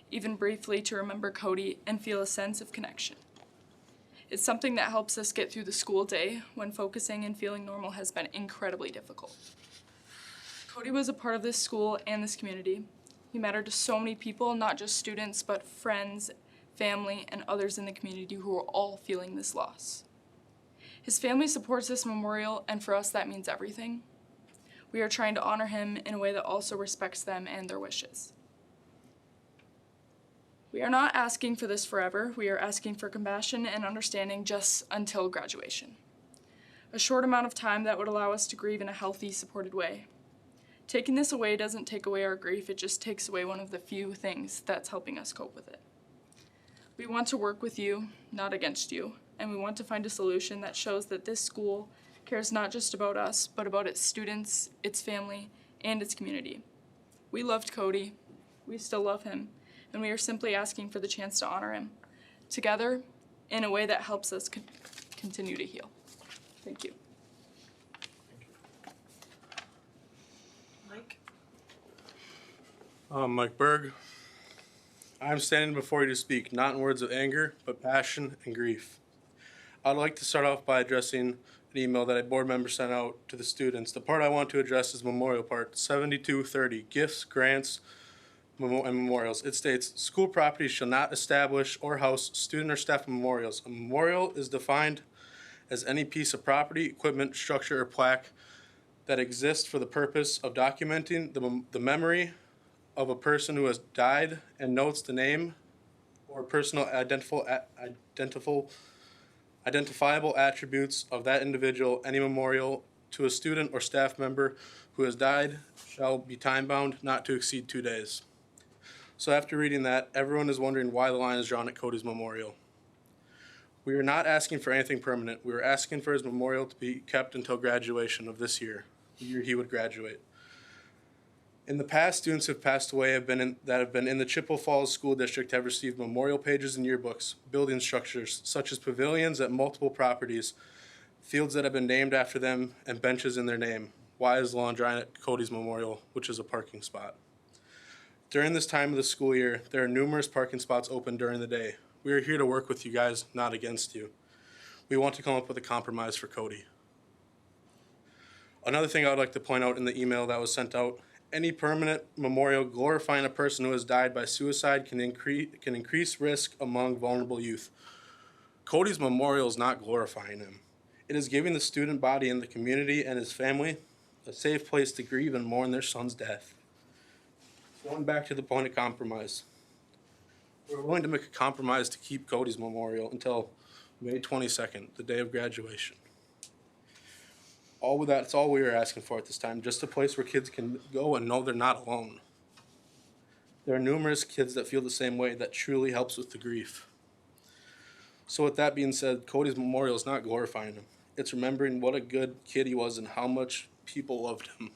even briefly, to remember Cody and feel a sense of connection. It's something that helps us get through the school day when focusing and feeling normal has been incredibly difficult. Cody was a part of this school and this community. He mattered to so many people, not just students, but friends, family, and others in the community who are all feeling this loss. His family supports this memorial, and for us that means everything. We are trying to honor him in a way that also respects them and their wishes. We are not asking for this forever. We are asking for compassion and understanding just until graduation. A short amount of time that would allow us to grieve in a healthy, supported way. Taking this away doesn't take away our grief, it just takes away one of the few things that's helping us cope with it. We want to work with you, not against you, and we want to find a solution that shows that this school cares not just about us, but about its students, its family, and its community. We loved Cody, we still love him, and we are simply asking for the chance to honor him, together, in a way that helps us continue to heal. Thank you. Mike Berg. I'm standing before you to speak, not in words of anger, but passion and grief. I'd like to start off by addressing an email that a board member sent out to the students. The part I want to address is memorial part, 7230, gifts, grants, and memorials. It states, school property shall not establish or house student or staff memorials. A memorial is defined as any piece of property, equipment, structure, or plaque that exists for the purpose of documenting the memory of a person who has died and notes the name or personal identifiable attributes of that individual. Any memorial to a student or staff member who has died shall be time-bound, not to exceed 2 days. So after reading that, everyone is wondering why the line is drawn at Cody's memorial. We are not asking for anything permanent. We are asking for his memorial to be kept until graduation of this year, the year he would graduate. In the past, students who have passed away that have been in the Chippewa Falls School District have received memorial pages and yearbooks, building structures such as pavilions at multiple properties, fields that have been named after them, and benches in their name. Wise Lawn Drying at Cody's Memorial, which is a parking spot. During this time of the school year, there are numerous parking spots open during the day. We are here to work with you guys, not against you. We want to come up with a compromise for Cody. Another thing I would like to point out in the email that was sent out, any permanent memorial glorifying a person who has died by suicide can increase risk among vulnerable youth. Cody's memorial is not glorifying him. It is giving the student body and the community and his family a safe place to grieve and mourn their son's death. Going back to the point of compromise. We're willing to make a compromise to keep Cody's memorial until May 22nd, the day of graduation. That's all we are asking for at this time, just a place where kids can go and know they're not alone. There are numerous kids that feel the same way that truly helps with the grief. So with that being said, Cody's memorial is not glorifying him. It's remembering what a good kid he was and how much people loved him.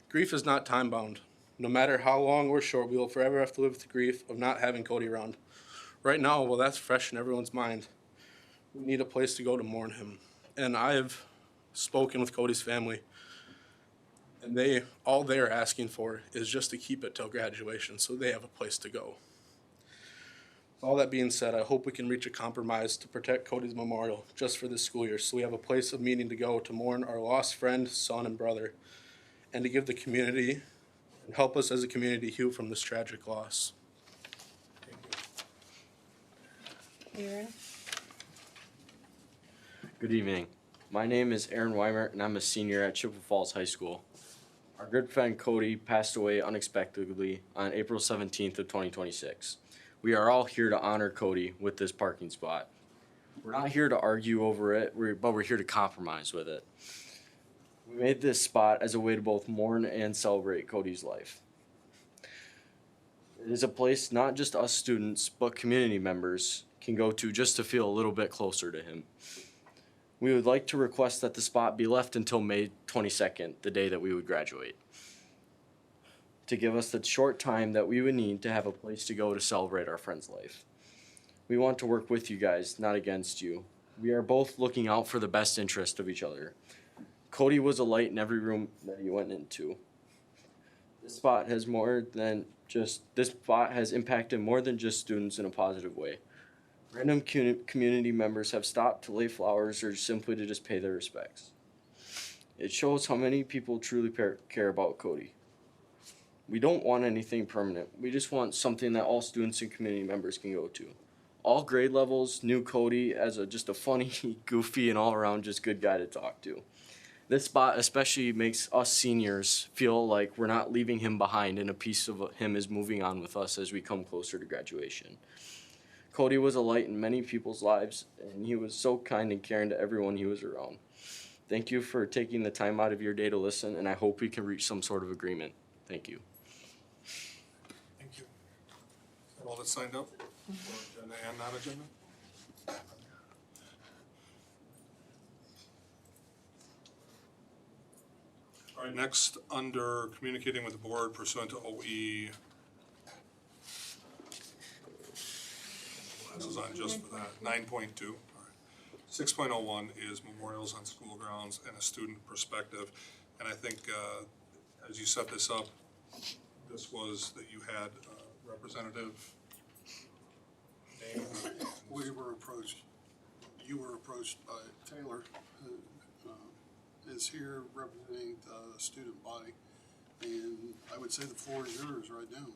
Grief is not time-bound. No matter how long or short, we will forever have to live with the grief of not having Cody around. Right now, well, that's fresh in everyone's mind. We need a place to go to mourn him. And I have spoken with Cody's family, and all they're asking for is just to keep it till graduation so they have a place to go. All that being said, I hope we can reach a compromise to protect Cody's memorial just for this school year so we have a place of meeting to go to mourn our lost friend, son, and brother, and to give the community and help us as a community heal from this tragic loss. Aaron? Good evening. My name is Aaron Weimer, and I'm a senior at Chippewa Falls High School. Our good friend Cody passed away unexpectedly on April 17th of 2026. We are all here to honor Cody with this parking spot. We're not here to argue over it, but we're here to compromise with it. We made this spot as a way to both mourn and celebrate Cody's life. It is a place not just us students, but community members can go to just to feel a little bit closer to him. We would like to request that the spot be left until May 22nd, the day that we would graduate, to give us the short time that we would need to have a place to go to celebrate our friend's life. We want to work with you guys, not against you. We are both looking out for the best interest of each other. Cody was a light in every room that he went into. This spot has impacted more than just students in a positive way. Random community members have stopped to lay flowers or simply to just pay their respects. It shows how many people truly care about Cody. We don't want anything permanent. We just want something that all students and community members can go to. All grade levels knew Cody as just a funny, goofy, and all-around just good guy to talk to. This spot especially makes us seniors feel like we're not leaving him behind, and a piece of him is moving on with us as we come closer to graduation. Cody was a light in many people's lives, and he was so kind and caring to everyone he was around. Thank you for taking the time out of your day to listen, and I hope we can reach some sort of agreement. Thank you. Thank you. Is that all that's signed up? For agenda and non-agenda? All right, next, under communicating with the board pursuant to OE. This is on just for that, 9.2. All right. 6.01 is memorials on school grounds and a student perspective. And I think as you set this up, this was that you had representative name. You were approached by Taylor, who is here representing the student body. And I would say the floor is yours right now.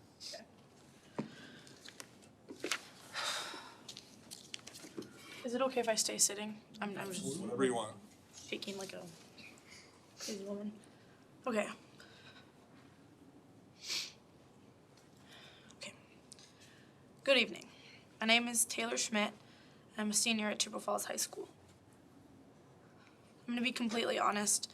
Is it okay if I stay sitting? I'm just Whatever you want. shaking like a crazy woman. Okay. Good evening. My name is Taylor Schmidt. I'm a senior at Chippewa Falls High School. I'm going to be completely honest.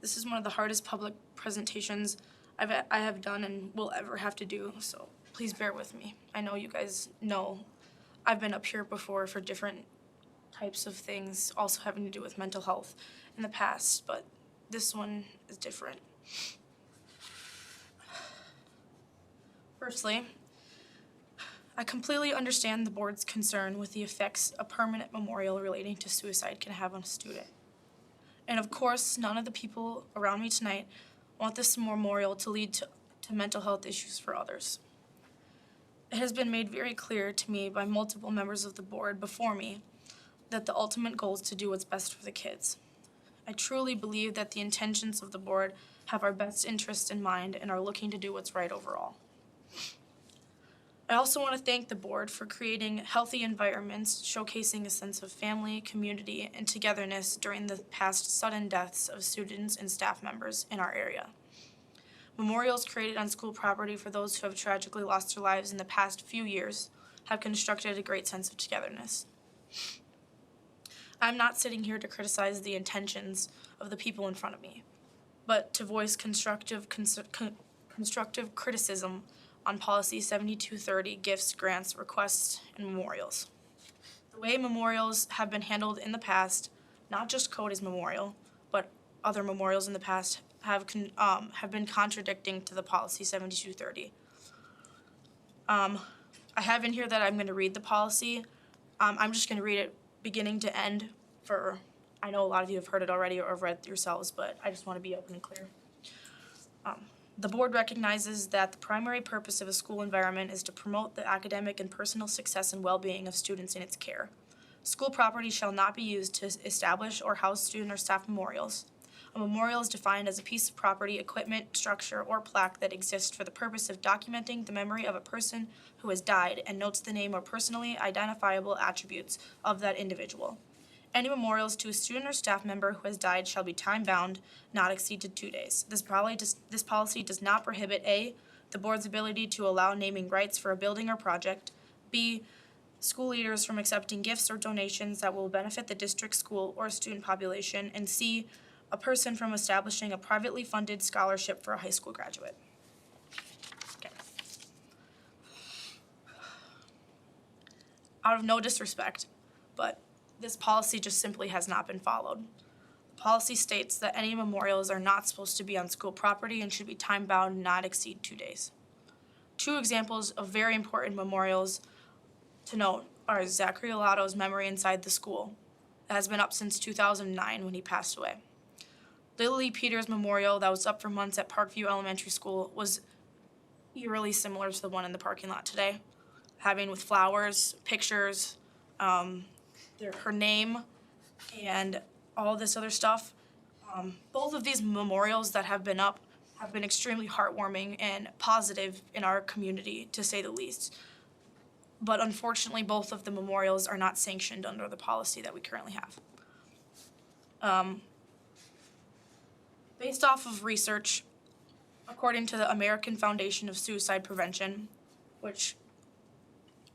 This is one of the hardest public presentations I have done and will ever have to do, so please bear with me. I know you guys know I've been up here before for different types of things, also having to do with mental health in the past, but this one is different. Firstly, I completely understand the board's concern with the effects a permanent memorial relating to suicide can have on a student. And of course, none of the people around me tonight want this memorial to lead to mental health issues for others. It has been made very clear to me by multiple members of the board before me that the ultimate goal is to do what's best for the kids. I truly believe that the intentions of the board have our best interests in mind and are looking to do what's right overall. I also want to thank the board for creating healthy environments showcasing a sense of family, community, and togetherness during the past sudden deaths of students and staff members in our area. Memorials created on school property for those who have tragically lost their lives in the past few years have constructed a great sense of togetherness. I'm not sitting here to criticize the intentions of the people in front of me, but to voice constructive criticism on Policy 7230, gifts, grants, requests, and memorials. The way memorials have been handled in the past, not just Cody's memorial, but other memorials in the past, have been contradicting to the Policy 7230. I have in here that I'm going to read the policy. I'm just going to read it beginning to end I know a lot of you have heard it already or have read it yourselves, but I just want to be open and clear. The board recognizes that the primary purpose of a school environment is to promote the academic and personal success and well-being of students in its care. School property shall not be used to establish or house student or staff memorials. A memorial is defined as a piece of property, equipment, structure, or plaque that exists for the purpose of documenting the memory of a person who has died and notes the name or personally identifiable attributes of that individual. Any memorials to a student or staff member who has died shall be time-bound, not exceed 2 days. This policy does not prohibit A, the board's ability to allow naming rights for a building or project, B, school leaders from accepting gifts or donations that will benefit the district school or student population, and C, a person from establishing a privately funded scholarship for a high school graduate. Okay. Out of no disrespect, but this policy just simply has not been followed. The policy states that any memorials are not supposed to be on school property and should be time-bound and not exceed 2 days. 2 examples of very important memorials to note are Zachary Alato's memory inside the school. That has been up since 2009 when he passed away. Lily Peters' memorial that was up for months at Parkview Elementary School was eerily similar to the one in the parking lot today, having with flowers, pictures, her name, and all this other stuff. Both of these memorials that have been up have been extremely heartwarming and positive in our community, to say the least. But unfortunately, both of the memorials are not sanctioned under the policy that we currently have. Based off of research, according to the American Foundation of Suicide Prevention, which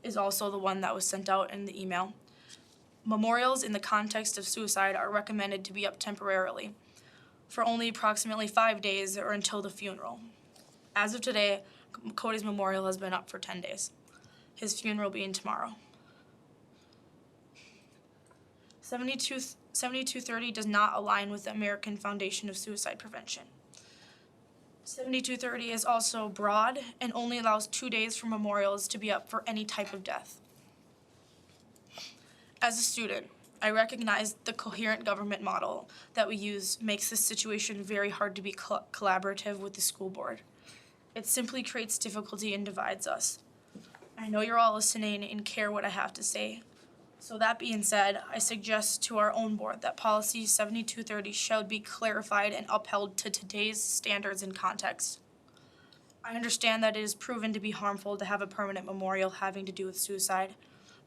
is also the one that was sent out in the email, memorials in the context of suicide are recommended to be up temporarily for only approximately 5 days or until the funeral. As of today, Cody's memorial has been up for 10 days, his funeral being tomorrow. 7230 does not align with the American Foundation of Suicide Prevention. 7230 is also broad and only allows 2 days for memorials to be up for any type of death. As a student, I recognize the coherent government model that we use makes this situation very hard to be collaborative with the school board. It simply creates difficulty and divides us. I know you're all listening and care what I have to say. So that being said, I suggest to our own board that Policy 7230 shall be clarified and upheld to today's standards and context. I understand that it is proven to be harmful to have a permanent memorial having to do with suicide,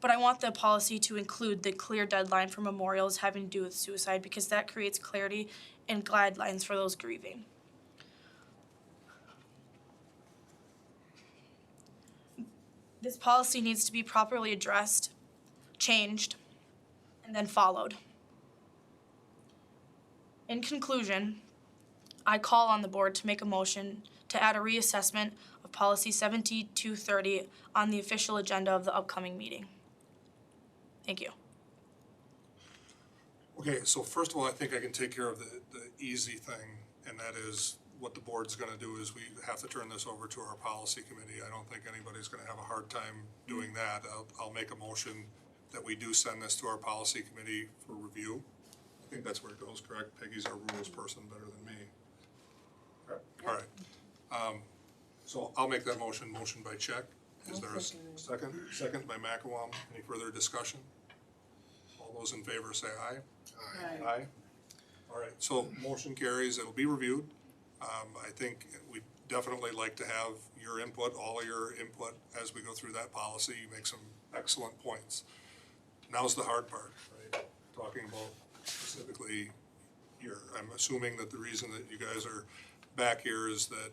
but I want the policy to include the clear deadline for memorials having to do with suicide because that creates clarity and guidelines for those grieving. This policy needs to be properly addressed, changed, and then followed. In conclusion, I call on the board to make a motion to add a reassessment of Policy 7230 on the official agenda of the upcoming meeting. Thank you. Okay, so first of all, I think I can take care of the easy thing, and that is what the board's gonna do is we have to turn this over to our policy committee. I don't think anybody's gonna have a hard time doing that. I'll make a motion that we do send this to our policy committee for review. I think that's where it goes, correct? Peggy's our rules person better than me. All right. So I'll make that motion by Check. Is there a second? Second by McElwain. Any further discussion? All those in favor say aye. Aye. Aye. All right, so motion carries. It'll be reviewed. I think we'd definitely like to have your input, all of your input as we go through that policy. You make some excellent points. Now's the hard part, right? Talking about specifically here. I'm assuming that the reason that you guys are back here is that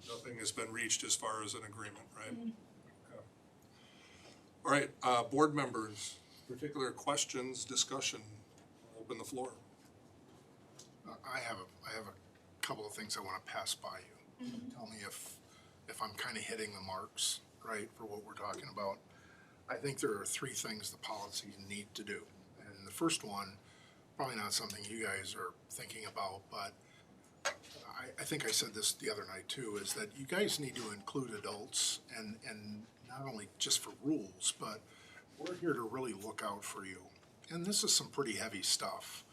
nothing has been reached as far as an agreement, right? Okay. All right, board members, particular questions, discussion, open the floor. I have a couple of things I want to pass by you. Tell me if I'm kind of hitting the marks, right, for what we're talking about. I think there are three things the policies need to do. And the first one, probably not something you guys are thinking about, but I think I said this the other night too, is that you guys need to include adults and not only just for rules, but we're here to really look out for you. And this is some pretty heavy stuff.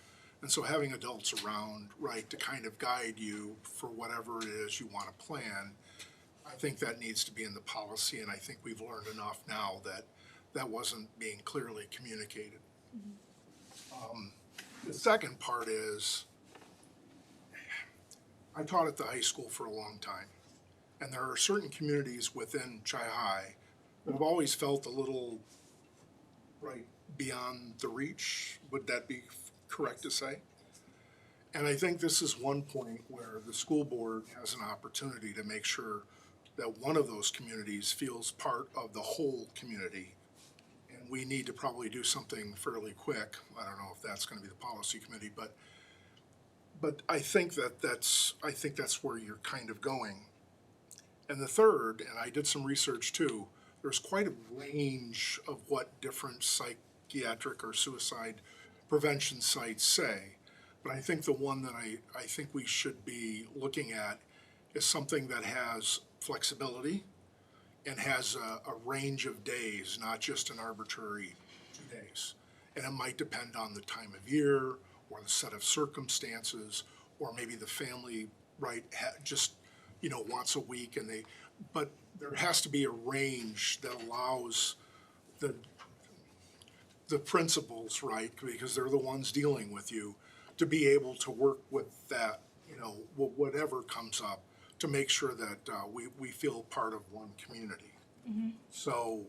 And so having adults around, right, to kind of guide you for whatever it is you want to plan, I think that needs to be in the policy, and I think we've learned enough now that that wasn't being clearly communicated. The second part is, I taught at the high school for a long time, and there are certain communities within Chi-High that have always felt a little, right, beyond the reach. Would that be correct to say? And I think this is one point where the school board has an opportunity to make sure that one of those communities feels part of the whole community. And we need to probably do something fairly quick. I don't know if that's going to be the policy committee, but I think that's where you're kind of going. And the third, and I did some research too, there's quite a range of what different psychiatric or suicide prevention sites say. But I think the one that I think we should be looking at is something that has flexibility and has a range of days, not just an arbitrary 2 days. And it might depend on the time of year or the set of circumstances, or maybe the family, right, just, once a week but there has to be a range that allows the principals, right, because they're the ones dealing with you, to be able to work with that, whatever comes up, to make sure that we feel part of one community. So,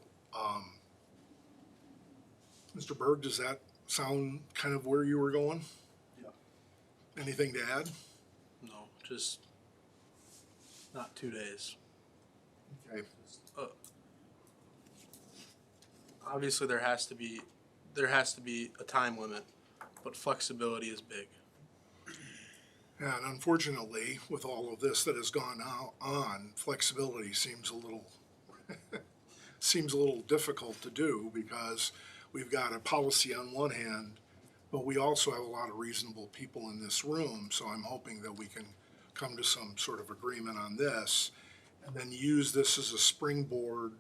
Mr. Berg, does that sound kind of where you were going? Yeah. Anything to add? No, just not 2 days. Okay. Obviously, there has to be a time limit, but flexibility is big. And unfortunately, with all of this that has gone on, flexibility seems a little difficult to do, because we've got a policy on one hand, but we also have a lot of reasonable people in this room. So I'm hoping that we can come to some sort of agreement on this, and then use this as a springboard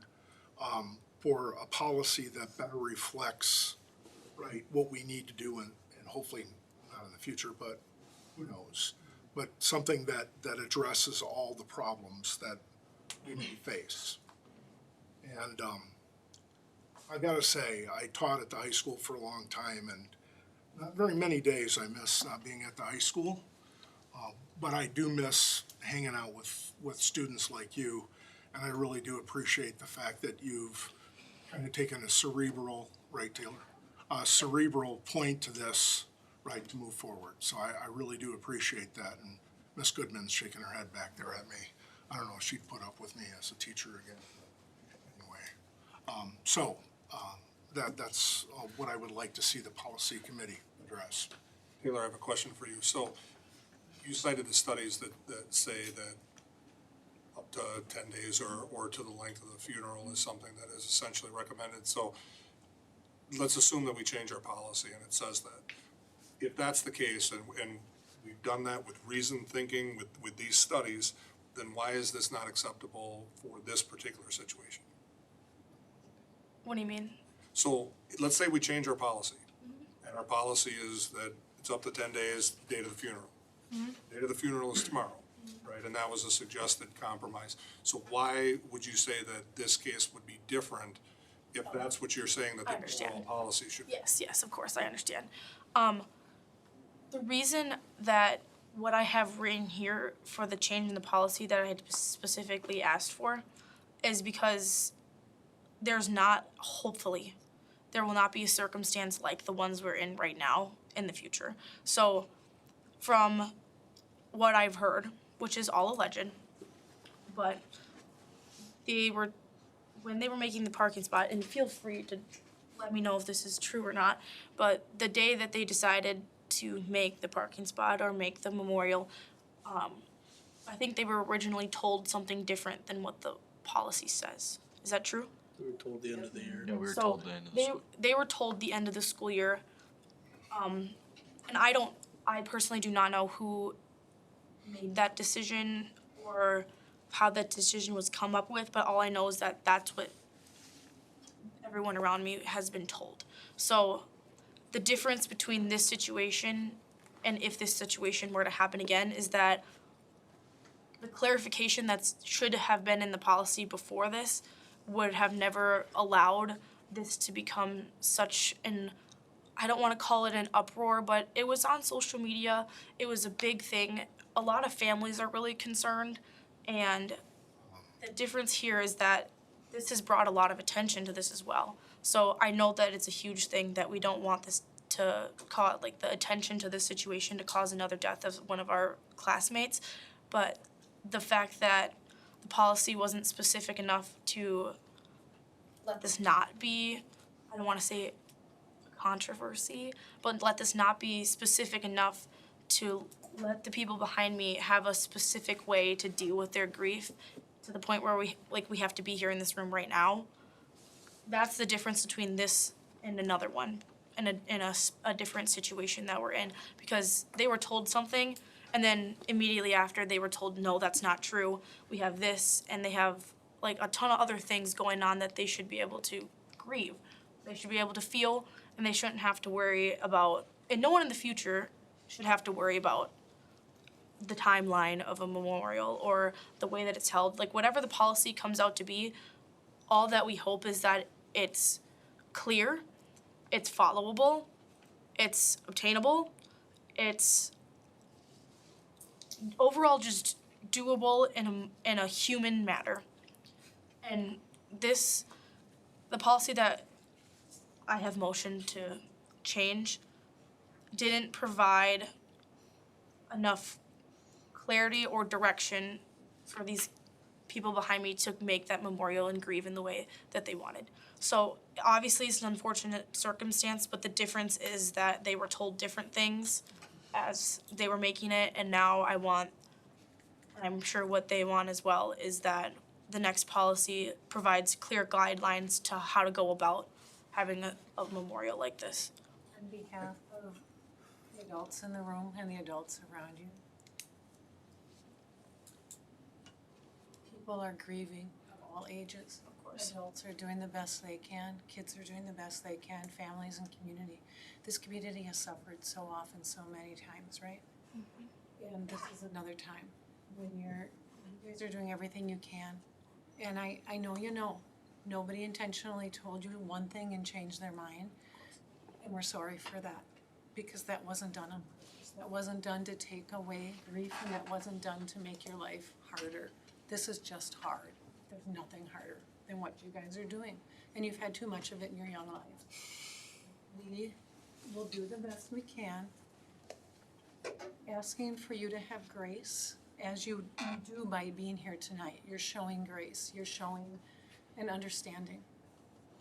for a policy that better reflects, right, what we need to do, and hopefully not in the future, but who knows, but something that addresses all the problems that we may face. And I gotta say, I taught at the high school for a long time, and not very many days I miss not being at the high school, but I do miss hanging out with students like you, and I really do appreciate the fact that you've kind of taken a cerebral, right, Taylor? A cerebral point to this, right, to move forward. So I really do appreciate that. And Miss Goodman's shaking her head back there at me. I don't know if she'd put up with me as a teacher again. Anyway, that's what I would like to see the policy committee address. Taylor, I have a question for you. So you cited the studies that say that up to 10 days or to the length of the funeral is something that is essentially recommended. So let's assume that we change our policy and it says that. If that's the case, and we've done that with reasoned thinking, with these studies, then why is this not acceptable for this particular situation? What do you mean? So let's say we change our policy, and our policy is that it's up to 10 days, date of the funeral. Date of the funeral is tomorrow, right? And that was a suggested compromise. So why would you say that this case would be different if that's what you're saying that I the understand. overall policy should be? Yes, of course, I understand. The reason that what I have written here for the change in the policy that I had specifically asked for is because there's not, hopefully, there will not be a circumstance like the ones we're in right now in the future. So from what I've heard, which is all alleged, but when they were making the parking spot, and feel free to let me know if this is true or not, but the day that they decided to make the parking spot or make the memorial, I think they were originally told something different than what the policy says. Is that true? We were told the end of the year. Yeah, we were So told the end of the school. they were told the end of the school year, and I personally do not know who made that decision or how that decision was come up with, but all I know is that that's what everyone around me has been told. So the difference between this situation and if this situation were to happen again is that the clarification that should have been in the policy before this would have never allowed this to become such an, I don't want to call it an uproar, but it was on social media. It was a big thing. A lot of families are really concerned, and the difference here is that this has brought a lot of attention to this as well. So I know that it's a huge thing that we don't want this to cause, like the attention to this situation to cause another death of one of our classmates, but the fact that the policy wasn't specific enough to let this not be, I don't want to say controversy, but let this not be specific enough to let the people behind me have a specific way to deal with their grief to the point where we have to be here in this room right now. That's the difference between this and another one, in a different situation that we're in, because they were told something and then immediately after they were told, no, that's not true. We have this, and they have like a ton of other things going on that they should be able to grieve. They should be able to feel, and they shouldn't have to worry about, and no one in the future should have to worry about the timeline of a memorial or the way that it's held. Like whatever the policy comes out to be, all that we hope is that it's clear, it's followable, it's obtainable, it's overall just doable in a human matter. And the policy that I have motioned to change didn't provide enough clarity or direction for these people behind me to make that memorial and grieve in the way that they wanted. So obviously it's an unfortunate circumstance, but the difference is that they were told different things as they were making it, and now I want, and I'm sure what they want as well, is that the next policy provides clear guidelines to how to go about having a memorial like this. On behalf of the adults in the room and the adults around you, people are grieving of all ages. Of course. Adults are doing the best they can, kids are doing the best they can, families and community. This community has suffered so often, so many times, right? Mm-hmm. And this is another time when you guys are doing everything you can. And I know you know. Nobody intentionally told you one thing and changed their mind. And we're sorry for that, because that wasn't done on purpose. That wasn't done to take away grief, and that wasn't done to make your life harder. This is just hard. There's nothing harder than what you guys are doing. And you've had too much of it in your young lives. We will do the best we can, asking for you to have grace as you do by being here tonight. You're showing grace. You're showing an understanding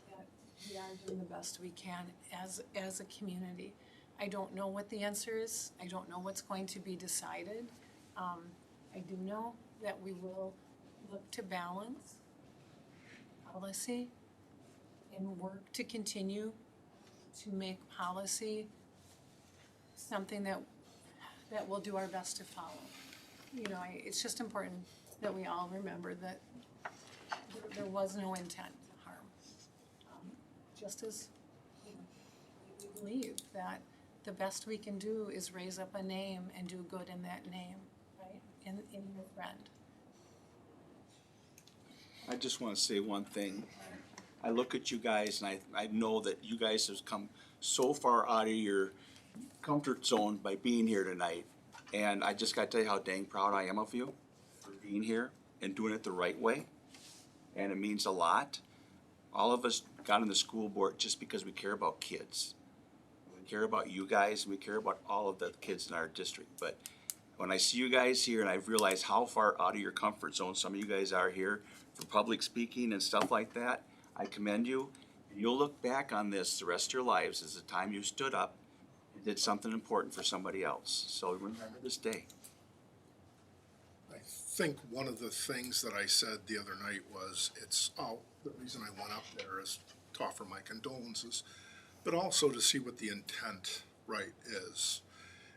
that we are doing the best we can as a community. I don't know what the answer is. I don't know what's going to be decided. I do know that we will look to balance policy and work to continue to make policy something that we'll do our best to follow. You know, it's just important that we all remember that there was no intent to harm. Just as, you know, we believe that the best we can do is raise up a name and do good in that name, right, in your friend. I just want to say one thing. I look at you guys and I know that you guys have come so far out of your comfort zone by being here tonight. And I just got to tell you how dang proud I am of you for being here and doing it the right way. And it means a lot. All of us got on the school board just because we care about kids. We care about you guys and we care about all of the kids in our district. But when I see you guys here and I realize how far out of your comfort zone some of you guys are here for public speaking and stuff like that, I commend you. You'll look back on this the rest of your lives as the time you stood up and did something important for somebody else. So remember this day. I think one of the things that I said the other night was the reason I went up there is to offer my condolences, but also to see what the intent, right, is.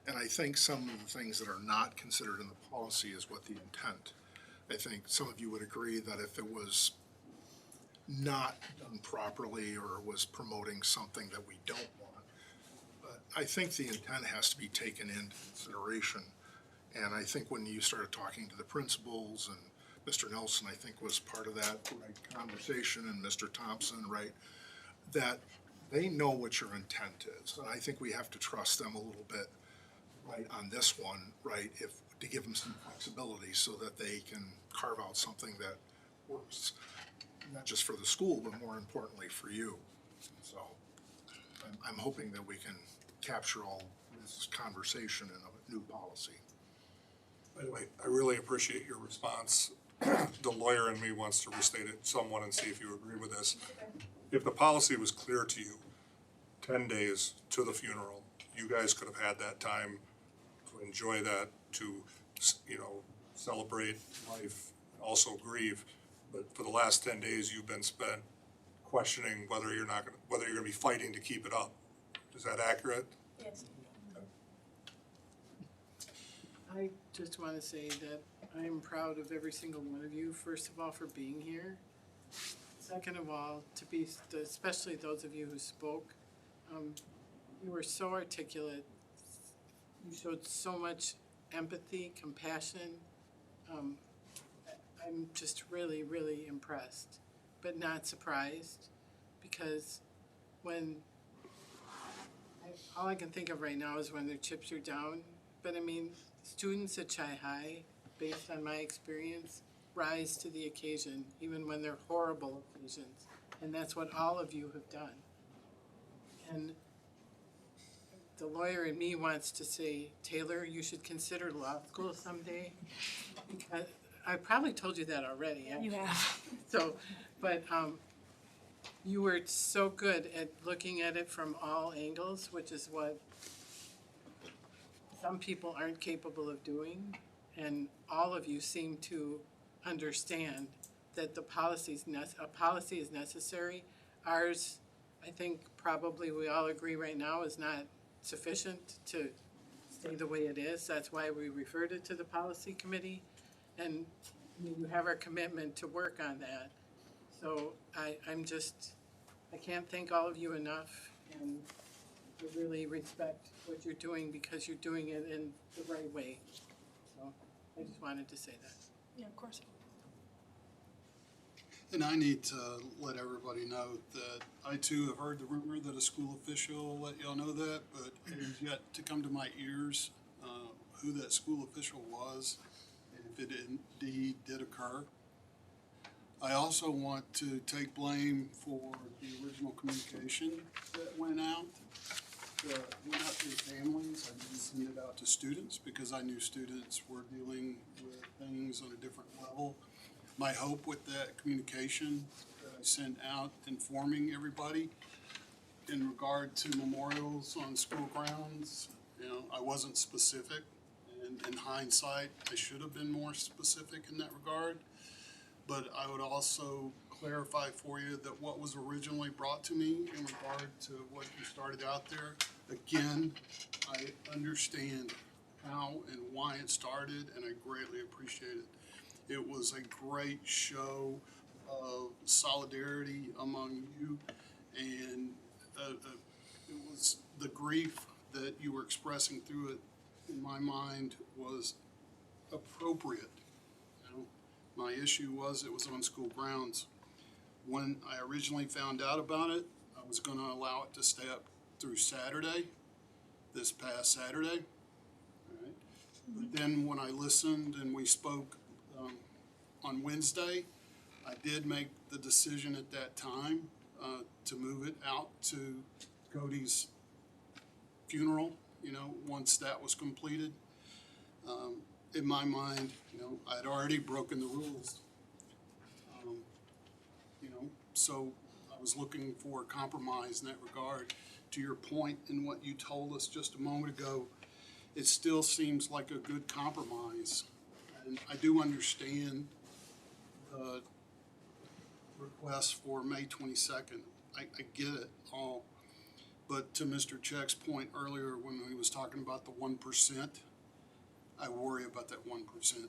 And I think some of the things that are not considered in the policy is what the intent. I think some of you would agree that if it was not done properly or was promoting something that we don't want, but I think the intent has to be taken into consideration. And I think when you started talking to the principals and Mr. Nelson, I think was part of that conversation, and Mr. Thompson, right, that they know what your intent is. And I think we have to trust them a little bit, right, on this one, right, to give them some flexibility so that they can carve out something that works, not just for the school, but more importantly for you. So I'm hoping that we can capture all this conversation in a new policy. By the way, I really appreciate your response. The lawyer in me wants to restate it somewhat and see if you agree with this. If the policy was clear to you, 10 days to the funeral, you guys could have had that time to enjoy that, to, you know, celebrate life, also grieve. But for the last 10 days, you've been spent questioning whether you're going to be fighting to keep it up. Is that accurate? Yes. I just want to say that I am proud of every single one of you, first of all, for being here. Second of all, especially those of you who spoke, you were so articulate. You showed so much empathy, compassion. I'm just really, really impressed, but not surprised, because all I can think of right now is when their chips are down. But I mean, students at Chi-High, based on my experience, rise to the occasion, even when they're horrible occasions. And that's what all of you have done. And the lawyer in me wants to say, Taylor, you should consider law school someday. Because I probably told you that already. You have. So, but you were so good at looking at it from all angles, which is what some people aren't capable of doing. And all of you seem to understand that a policy is necessary. Ours, I think probably we all agree right now, is not sufficient to stay the way it is. That's why we referred it to the policy committee. And you have our commitment to work on that. So I can't thank all of you enough, and I really respect what you're doing because you're doing it in the right way. So I just wanted to say that. Yeah, of course. And I need to let everybody know that I too have heard the rumor that a school official let y'all know that, but it has yet to come to my ears who that school official was, and if it indeed did occur. I also want to take blame for the original communication that went out. That went out to the families. I didn't send it out to students because I knew students were dealing with things on a different level. My hope with that communication that I sent out informing everybody in regard to memorials on school grounds, I wasn't specific. And in hindsight, I should have been more specific in that regard. but I would also clarify for you that what was originally brought to me in regard to what you started out there, again, I understand how and why it started, and I greatly appreciate it. It was a great show of solidarity among you, and it was the grief that you were expressing through it, in my mind, was appropriate. You know, my issue was it was on school grounds. When I originally found out about it, I was going to allow it to stay up through Saturday, this past Saturday. All right. But then when I listened and we spoke on Wednesday, I did make the decision at that time to move it out to Cody's funeral, you know, once that was completed. In my mind, you know, I'd already broken the rules. You know, so I was looking for a compromise in that regard. To your point in what you told us just a moment ago, it still seems like a good compromise. And I do understand the request for May 22nd. I get it all. But to Mr. Check's point earlier when he was talking about the 1%, I worry about that 1%. You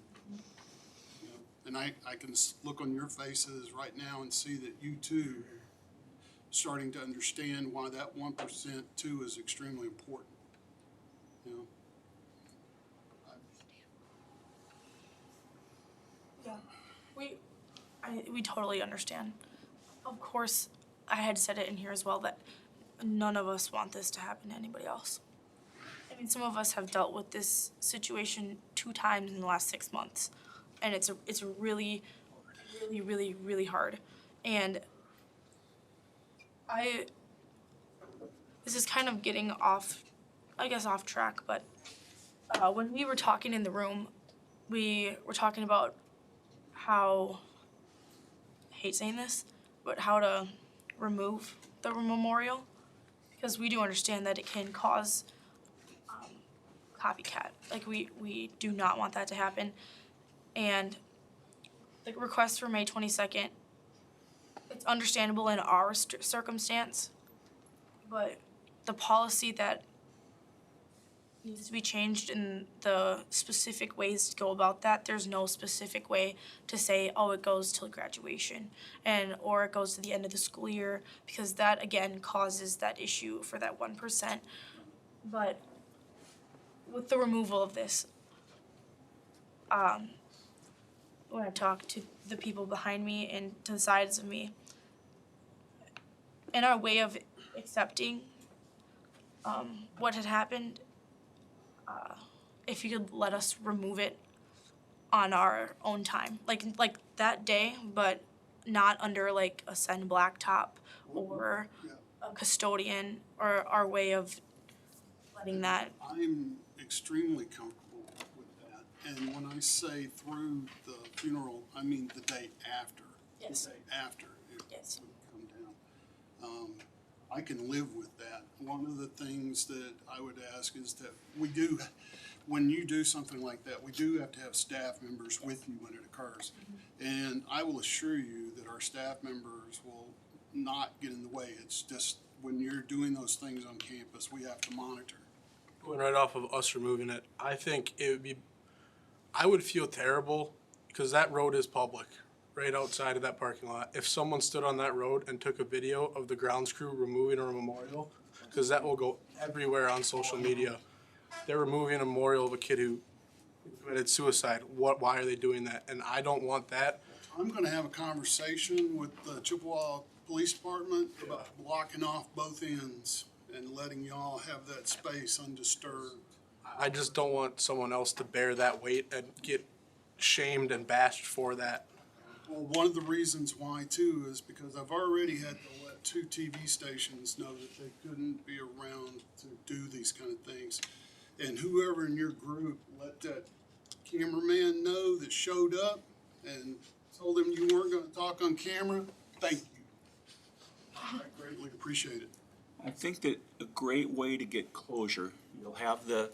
know, and I can look on your faces right now and see that you too are starting to understand why that 1% too is extremely important. You know? We totally understand. Of course, I had said it in here as well that none of us want this to happen to anybody else. I mean, some of us have dealt with this situation 2 times in the last 6 months, and it's really, really, really, really hard. And this is kind of getting off track, but when we were talking in the room, we were talking about how, I hate saying this, but how to remove the memorial, because we do understand that it can cause copycat. Like, we do not want that to happen. And the request for May 22nd, it's understandable in our circumstance, but the policy that needs to be changed in the specific ways to go about that, there's no specific way to say, oh, it goes till graduation or it goes to the end of the school year, because that again causes that issue for that 1%. But with the removal of this, when I talk to the people behind me and to the sides of me, in our way of accepting what had happened, if you could let us remove it on our own time, like that day, but not under like a send blacktop or a custodian, or our way of letting that. I'm extremely comfortable with that. And when I say through the funeral, I mean the day after. Yes. The day after it would come down. I can live with that. One of the things that I would ask is that when you do something like that, we do have to have staff members with you when it occurs. And I will assure you that our staff members will not get in the way. It's just when you're doing those things on campus, we have to monitor. Going right off of us removing it, I think I would feel terrible because that road is public, right outside of that parking lot. If someone stood on that road and took a video of the grounds crew removing a memorial, because that will go everywhere on social media. They're removing a memorial of a kid who committed suicide. Why are they doing that? And I don't want that. I'm going to have a conversation with the Chippewa Police Department about blocking off both ends and letting y'all have that space undisturbed. I just don't want someone else to bear that weight and get shamed and bashed for that. Well, one of the reasons why too is because I've already had to let 2 TV stations know that they couldn't be around to do these kind of things. And whoever in your group let that cameraman know that showed up and told him you weren't going to talk on camera, thank you. I greatly appreciate it. I think that a great way to get closure, you'll have the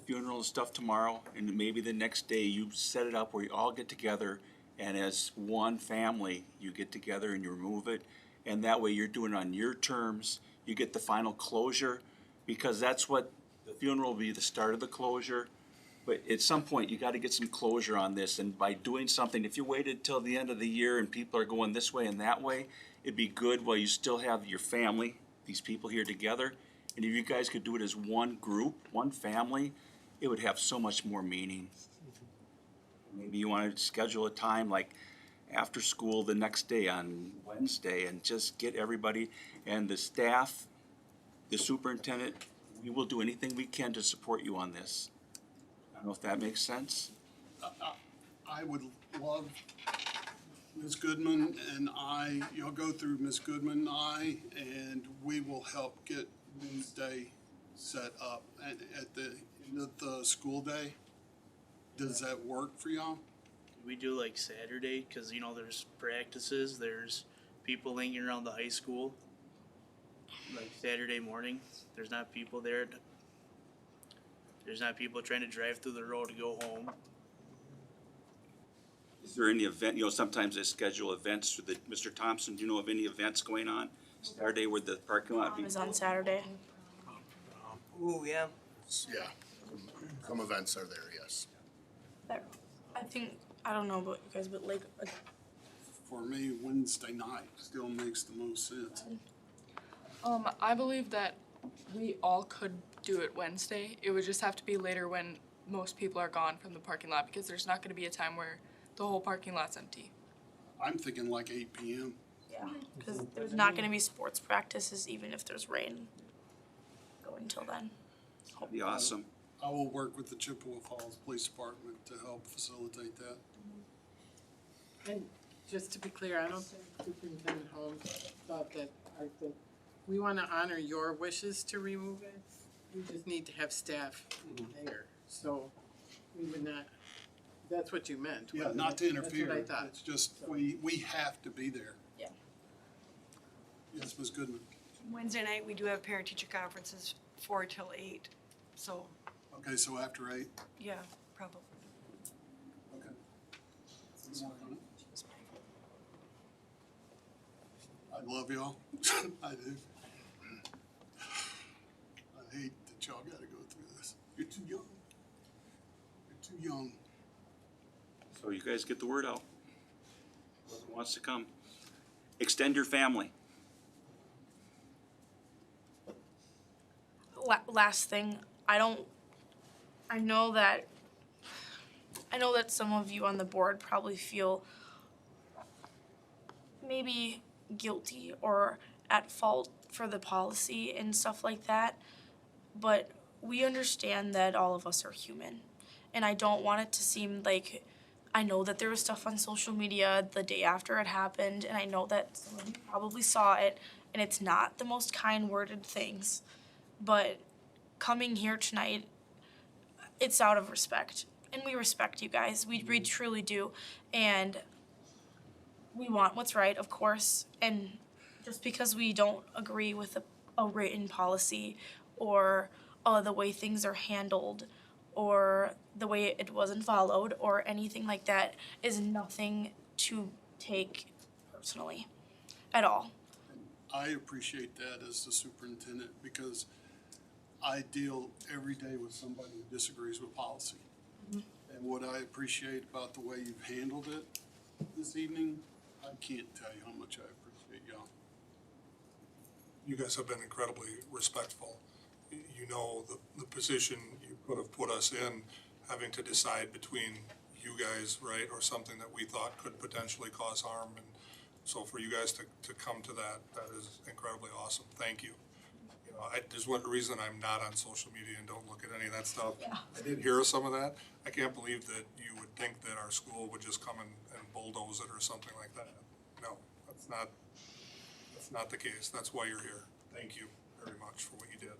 funeral and stuff tomorrow, and maybe the next day you set it up where you all get together And as one family, you get together and you remove it. And that way you're doing it on your terms. You get the final closure, because that's what, the funeral will be the start of the closure. But at some point, you gotta get some closure on this, and by doing something, if you waited till the end of the year and people are going this way and that way, it'd be good while you still have your family, these people here together. And if you guys could do it as one group, one family, it would have so much more meaning. Maybe you wanna schedule a time like after school the next day on Wednesday, and just get everybody and the staff, the superintendent, we will do anything we can to support you on this. I don't know if that makes sense. I would love Ms. Goodman and I, you'll go through Ms. Goodman and I, and we will help get Wednesday set up at the end of the school day. Does that work for y'all? We do like Saturday, cause you know, there's practices, there's people hanging around the high school. Like Saturday morning, there's not people there. There's not people trying to drive through the road to go home. Is there any event, you know, sometimes they schedule events through the, Mr. Thompson, do you know of any events going on Saturday where the parking lot be? Is on Saturday. Ooh, yeah. Yeah, some events are there, yes. I think, I don't know about you guys, but like, For me, Wednesday night still makes the most sense. I believe that we all could do it Wednesday. It would just have to be later when most people are gone from the parking lot, because there's not gonna be a time where the whole parking lot's empty. I'm thinking like 8 p.m. yeah, because there's not gonna be sports practices even if there's rain going till then. That'd be awesome. I will work with the Chippewa Falls Police Department to help facilitate that. And just to be clear, I don't think Superintendent Holmes thought that, I think, we wanna honor your wishes to remove it. We just need to have staff there, so we would not, that's what you meant. Yeah, wasn't not it? to interfere. That's what I thought. It's just, we have to be there. Yeah. Yes, Ms. Goodman. Wednesday night, we do have parent-teacher conferences 4 till 8, so, Okay, so after 8? yeah, probably. Okay. I love y'all. I do. I hate that y'all gotta go through this. You're too young. You're too young. So you guys get the word out. Whoever wants to come. Extend your family. Last thing, I know that some of you on the board probably feel maybe guilty or at fault for the policy and stuff like that, but we understand that all of us are human, and I don't want it to seem like, I know that there was stuff on social media the day after it happened, and I know that some of you probably saw it, and it's not the most kind worded things, but coming here tonight, it's out of respect, and we respect you guys, we truly do, and we want what's right, of course, and just because we don't agree with a written policy or the way things are handled or the way it wasn't followed or anything like that is nothing to take personally at all. I appreciate that as the superintendent, because I deal every day with somebody who disagrees with policy. And what I appreciate about the way you've handled it this evening, I can't tell you how much I appreciate y'all. You guys have been incredibly respectful. You know the position you could have put us in, having to decide between you guys, right, or something that we thought could potentially cause harm. And so for you guys to come to that is incredibly awesome. Thank you. You know, there's one reason I'm not on social media and don't look at any of that stuff. Yeah. I did hear some of that. I can't believe that you would think that our school would just come and bulldoze it or something like that. No, that's not the case. That's why you're here. Thank you very much for what you did.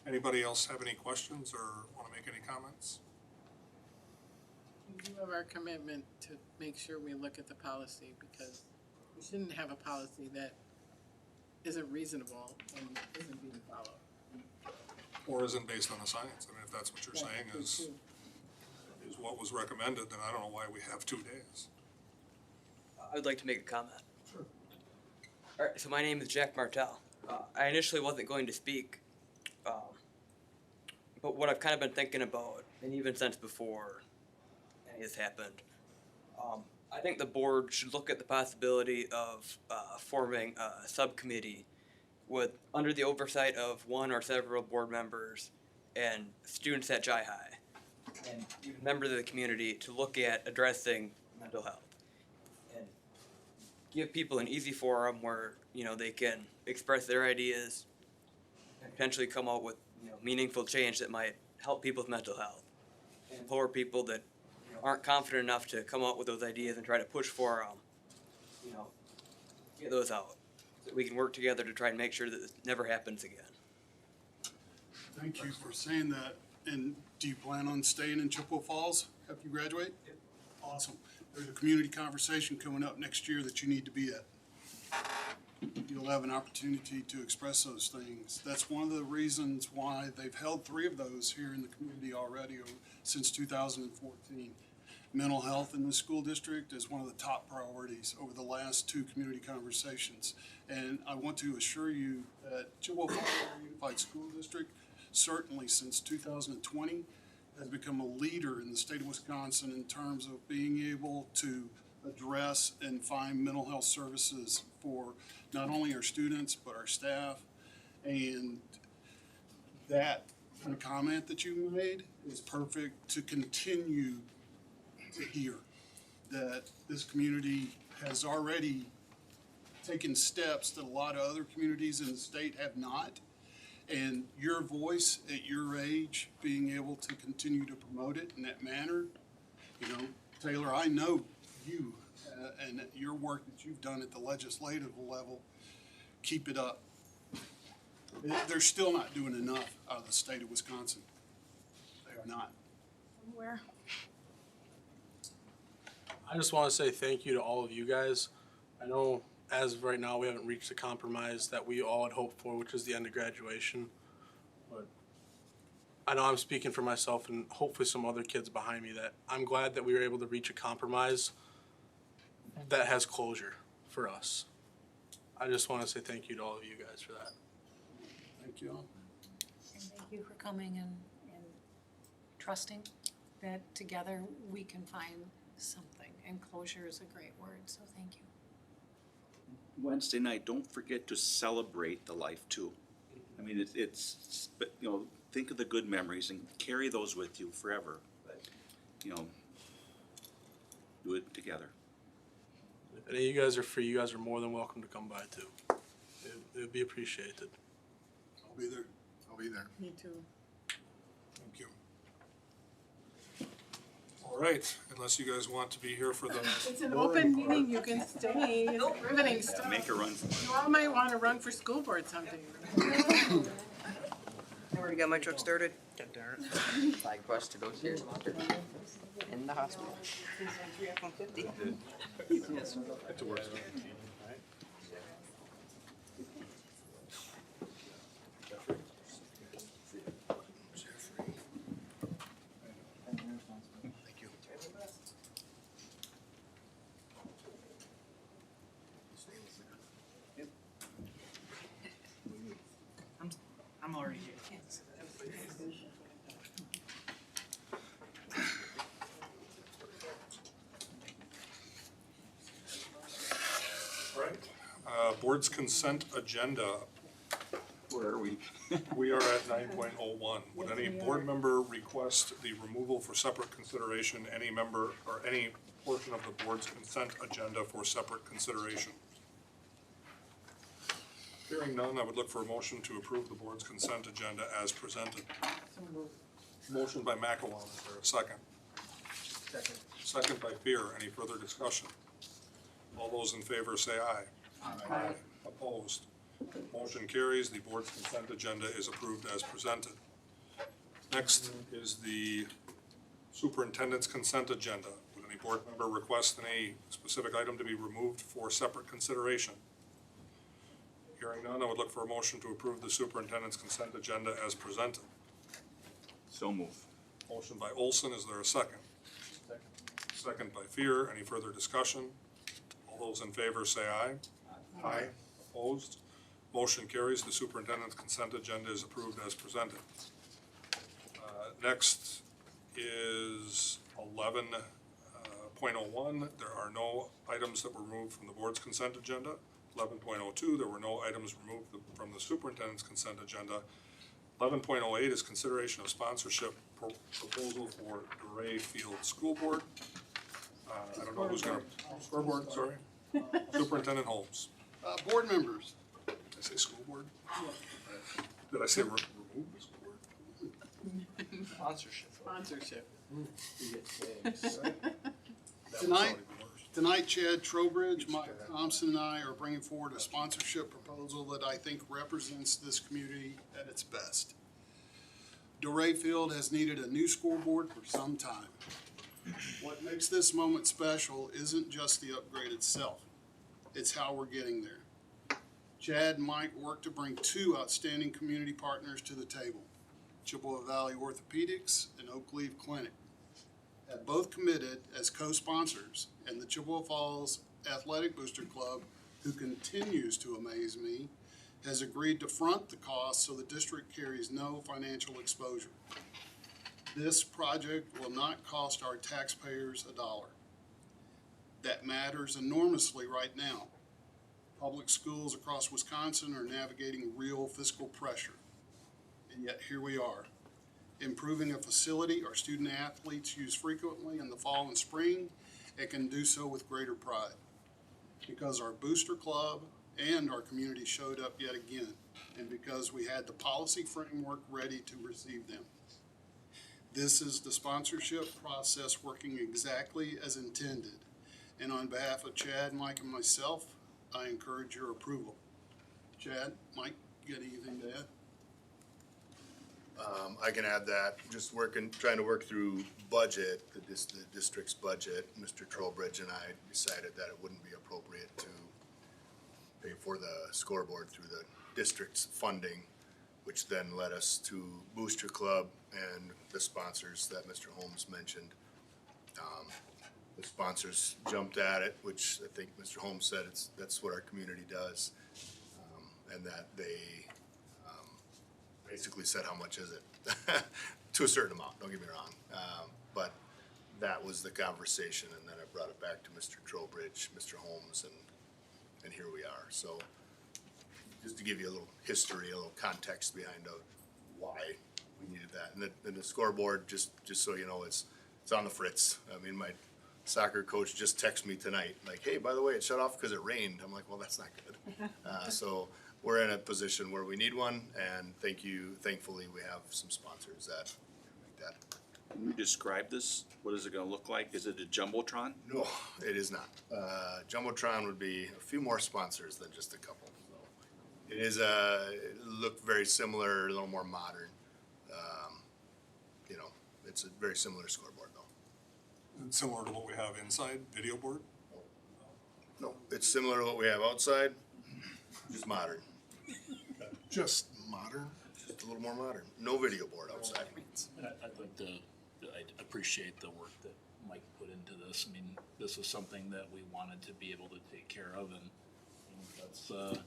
Anybody else have any questions or want to make any comments? We do have our commitment to make sure we look at the policy, because we shouldn't have a policy that isn't reasonable and isn't being followed. Or isn't based on the science? I mean, if that's what you're saying is is what was recommended, then I don't know why we have 2 days. I would like to make a comment. All right, so my name is Jack Martell. I initially wasn't going to speak, but what I've kind of been thinking about, and even since before any of this happened, I think the board should look at the possibility of forming a subcommittee with under the oversight of one or several board members and students at Jai High and even members of the community to look at addressing mental health. Give people an easy forum where, you know, they can express their ideas and potentially come out with, you know, meaningful change that might help people's mental health. And empower people that, you know, aren't confident enough to come out with those ideas and try to push for them, you know, get those out. So we can work together to try and make sure that this never happens again. Thank you for saying that. And do you plan on staying in Chippewa Falls after you graduate? Awesome. There's a community conversation coming up next year that you need to be at. You'll have an opportunity to express those things. That's one of the reasons why they've held 3 of those here in the community already since 2014. Mental health in the school district is one of the top priorities over the last 2 community conversations. And I want to assure you that Chippewa Falls Unified School District, certainly since 2020, has become a leader in the state of Wisconsin in terms of being able to address and find mental health services for not only our students, but our staff. And that kind of comment that you made is perfect to continue to hear that this community has already taken steps that a lot of other communities in the state have not. And your voice at your age, being able to continue to promote it in that manner, you know, Taylor, I know you and your work that you've done at the legislative level, keep it up. They're still not doing enough out of the state of Wisconsin. They are not. Where? I just want to say thank you to all of you guys. I know as of right now, we haven't reached the compromise that we all had hoped for, which is the end of graduation. But I know I'm speaking for myself and hopefully some other kids behind me that I'm glad that we were able to reach a compromise that has closure for us. I just want to say thank you to all of you guys for that. Thank you all. And thank you for coming and trusting that together we can find something. And closure is a great word, so thank you. Wednesday night, don't forget to celebrate the life too. I mean, it's you know, think of the good memories and carry those with you forever. But, you know, do it together. If any of you guys are free, you guys are more than welcome to come by too. It would be appreciated. I'll be there. I'll be there. Me too. Thank you. All right, unless you guys want to be here for the. It's an open meeting, you can stay, it's riveting stuff. Make a run for it. You all might wanna run for school board someday. I already got my truck started. Flag quest to go to in the hospital. I'm already here. All right, board's consent agenda. Where are we? We are at 9.01. Would any board member request the removal for separate consideration, any member or any portion of the board's consent agenda for separate consideration? Hearing none, I would look for a motion to approve the board's consent agenda as presented. Motion by McElwain, is there a second? Second. Second by Fear. Any further discussion? All those in favor say aye. Aye. Opposed? Motion carries. The board's consent agenda is approved as presented. Next is the superintendent's consent agenda. Would any board member request any specific item to be removed for separate consideration? Hearing none, I would look for a motion to approve the superintendent's consent agenda as presented. So move. Motion by Olson, is there a second? second by Fear. Any further discussion? All those in favor say aye. Aye. Opposed? Motion carries. The superintendent's consent agenda is approved as presented. Next is 11.01. There are no items that were removed from the board's consent agenda. 11.02, there were no items removed from the superintendent's consent agenda. 11.08 is consideration of sponsorship proposal for Duray Field School Board. I don't know who's going to, scoreboard, sorry. Superintendent Holmes. Board members, Did I say school board? Did I say remove the school board? Sponsorship. Tonight, Chad Trowbridge, Mike Thompson, and I are bringing forward a sponsorship proposal that I think represents this community at its best. Duray Field has needed a new scoreboard for some time. What makes this moment special isn't just the upgrade itself, it's how we're getting there. Chad and Mike worked to bring two outstanding community partners to the table, Chippewa Valley Orthopedics and Oak Leaf Clinic. Have both committed as co-sponsors, and the Chippewa Falls Athletic Booster Club, who continues to amaze me, has agreed to front the cost so the district carries no financial exposure. This project will not cost our taxpayers a dollar. That matters enormously right now. Public schools across Wisconsin are navigating real fiscal pressure, and yet here we are. Improving a facility our student athletes use frequently in the fall and spring, and can do so with greater pride. Because our booster club and our community showed up yet again, and because we had the policy framework ready to receive them. This is the sponsorship process working exactly as intended. And on behalf of Chad, Mike, and myself, I encourage your approval. Chad, Mike, you got anything to add? I can add that, just trying to work through budget, the district's budget. Mr. Trowbridge and I decided that it wouldn't be appropriate to pay for the scoreboard through the district's funding, which then led us to Booster Club and the sponsors that Mr. Holmes mentioned. The sponsors jumped at it, which I think Mr. Holmes said that's what our community does, and that they basically said, how much is it? To a certain amount, don't get me wrong. But that was the conversation, and then I brought it back to Mr. Trowbridge, Mr. Holmes, and here we are. So just to give you a little history, a little context behind why we needed that. And the scoreboard, just so you know, it's on the fritz. I mean, my soccer coach just texted me tonight, like, hey, by the way, it shut off because it rained. I'm like, well, that's not good. So we're in a position where we need one, and thankfully, we have some sponsors that make that. Can you describe this? What is it gonna look like? Is it a Jumbotron? No, it is not. Jumbotron would be a few more sponsors than just a couple. So it look very similar, a little more modern. It's a very similar scoreboard though. Similar to what we have inside, video board? No, it's similar to what we have outside, just modern. Just modern, just a little more modern. No video board outside. I'd like to, I appreciate the work that Mike put into this. I mean, this is something that we wanted to be able to take care of, and that's a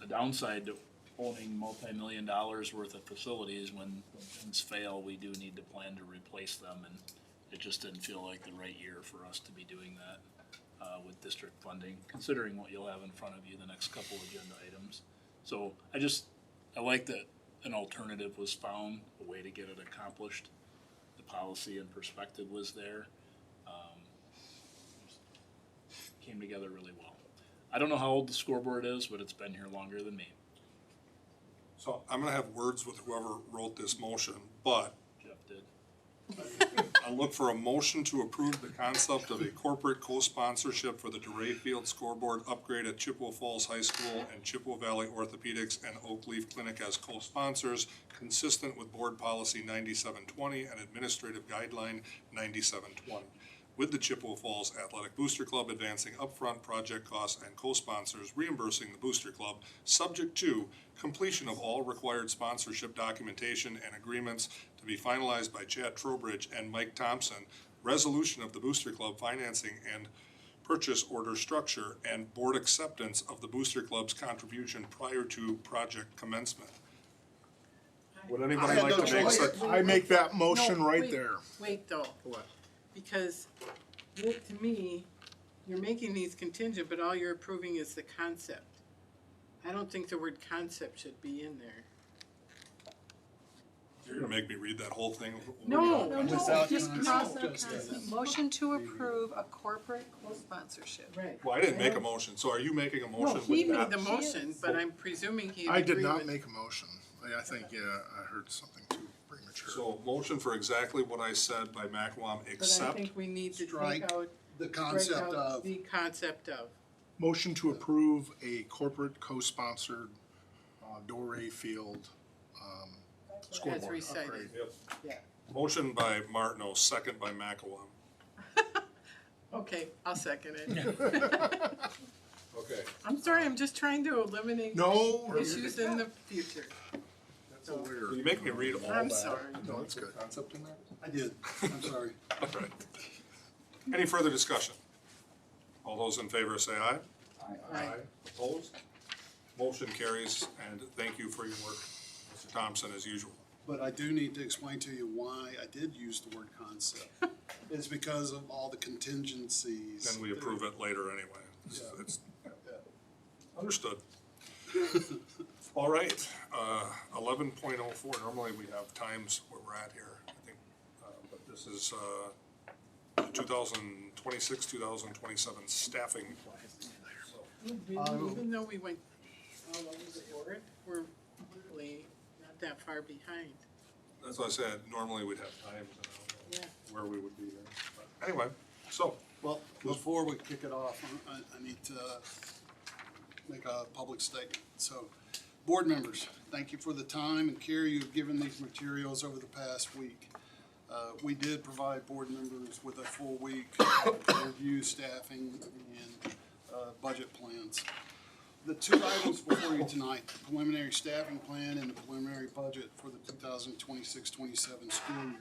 downside to owning multi-million dollars worth of facilities. When things fail, we do need to plan to replace them, and it just didn't feel like the right year for us to be doing that with district funding, considering what you'll have in front of you the next couple agenda items. So I like that an alternative was found, a way to get it accomplished. The policy and perspective was there. Came together really well. I don't know how old the scoreboard is, but it's been here longer than me. So I'm gonna have words with whoever wrote this motion, but Jeff did. I'll look for a motion to approve the concept of a corporate co-sponsorship for the Duray Field scoreboard upgrade at Chippewa Falls High School and Chippewa Valley Orthopedics and Oak Leaf Clinic as co-sponsors, consistent with Board Policy 9720 and Administrative Guideline 9720. With the Chippewa Falls Athletic Booster Club advancing upfront project costs and co-sponsors reimbursing the Booster Club, subject to completion of all required sponsorship documentation and agreements to be finalized by Chad Trowbridge and Mike Thompson, resolution of the Booster Club financing and purchase order structure, and board acceptance of the Booster Club's contribution prior to project commencement. Would anybody like to make such? I make that motion No, right wait, there. Wait, though. What? Because, to me, you're making these contingent, but all you're approving is the concept. I don't think the word concept should be in there. You're gonna make me read that whole thing? No, Without just cross out concept, concept. Motion to approve a corporate co-sponsorship. Right. Well, I didn't make a motion, so are you making a No, motion he with made that? the motion, but I'm presuming he I agreed did not with- make a motion. I think, yeah, I heard something too premature. So motion for exactly what I said by Macawam, But I except, think we need to Strike take out. the strike concept out of. The concept of. Motion to approve a corporate co-sponsored Doré Field scoreboard recited. upgrade. Yeah. motion by Martineau, second by Macawam. Okay, I'll second it. Okay. I'm sorry, I'm just trying to eliminate No. issues in the future. That's a weird. You make me read all that. I'm sorry. No, that's good. Concept in there? I did, I'm sorry. All right. Any further discussion? All those in favor say aye. Aye. Opposed? Motion carries, and thank you for your work, Mr. Thompson, as usual. But I do need to explain to you why I did use the word concept. It's because of all the contingencies. Then we approve it later anyway. It's understood. All right, 11.04, normally we have times where we're at here, I think, but this is, the 2026, 2027 staffing plan. So, Even though we went all over the board, we're really not that far behind. that's what I said, normally we'd have times, and I don't know Yeah. where we would be there. But anyway, so, Well, before we kick it off, I need to make a public statement. So, board members, thank you for the time and care you've given these materials over the past week. We did provide board members with a full week to review staffing and budget plans. The two items before you tonight, the preliminary staffing plan and the preliminary budget for the 2026-27 school year,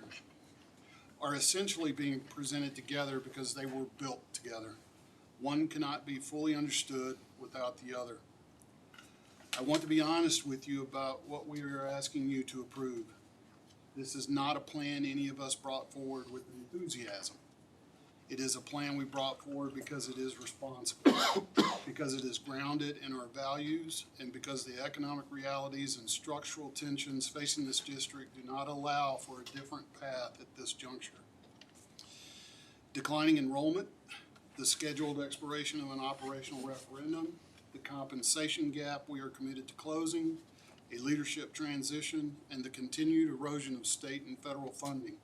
are essentially being presented together because they were built together. One cannot be fully understood without the other. I want to be honest with you about what we are asking you to approve. This is not a plan any of us brought forward with enthusiasm. It is a plan we brought forward because it is responsible, because it is grounded in our values, and because the economic realities and structural tensions facing this district do not allow for a different path at this juncture. Declining enrollment, the scheduled expiration of an operational referendum, the compensation gap we are committed to closing, a leadership transition, and the continued erosion of state and federal funding.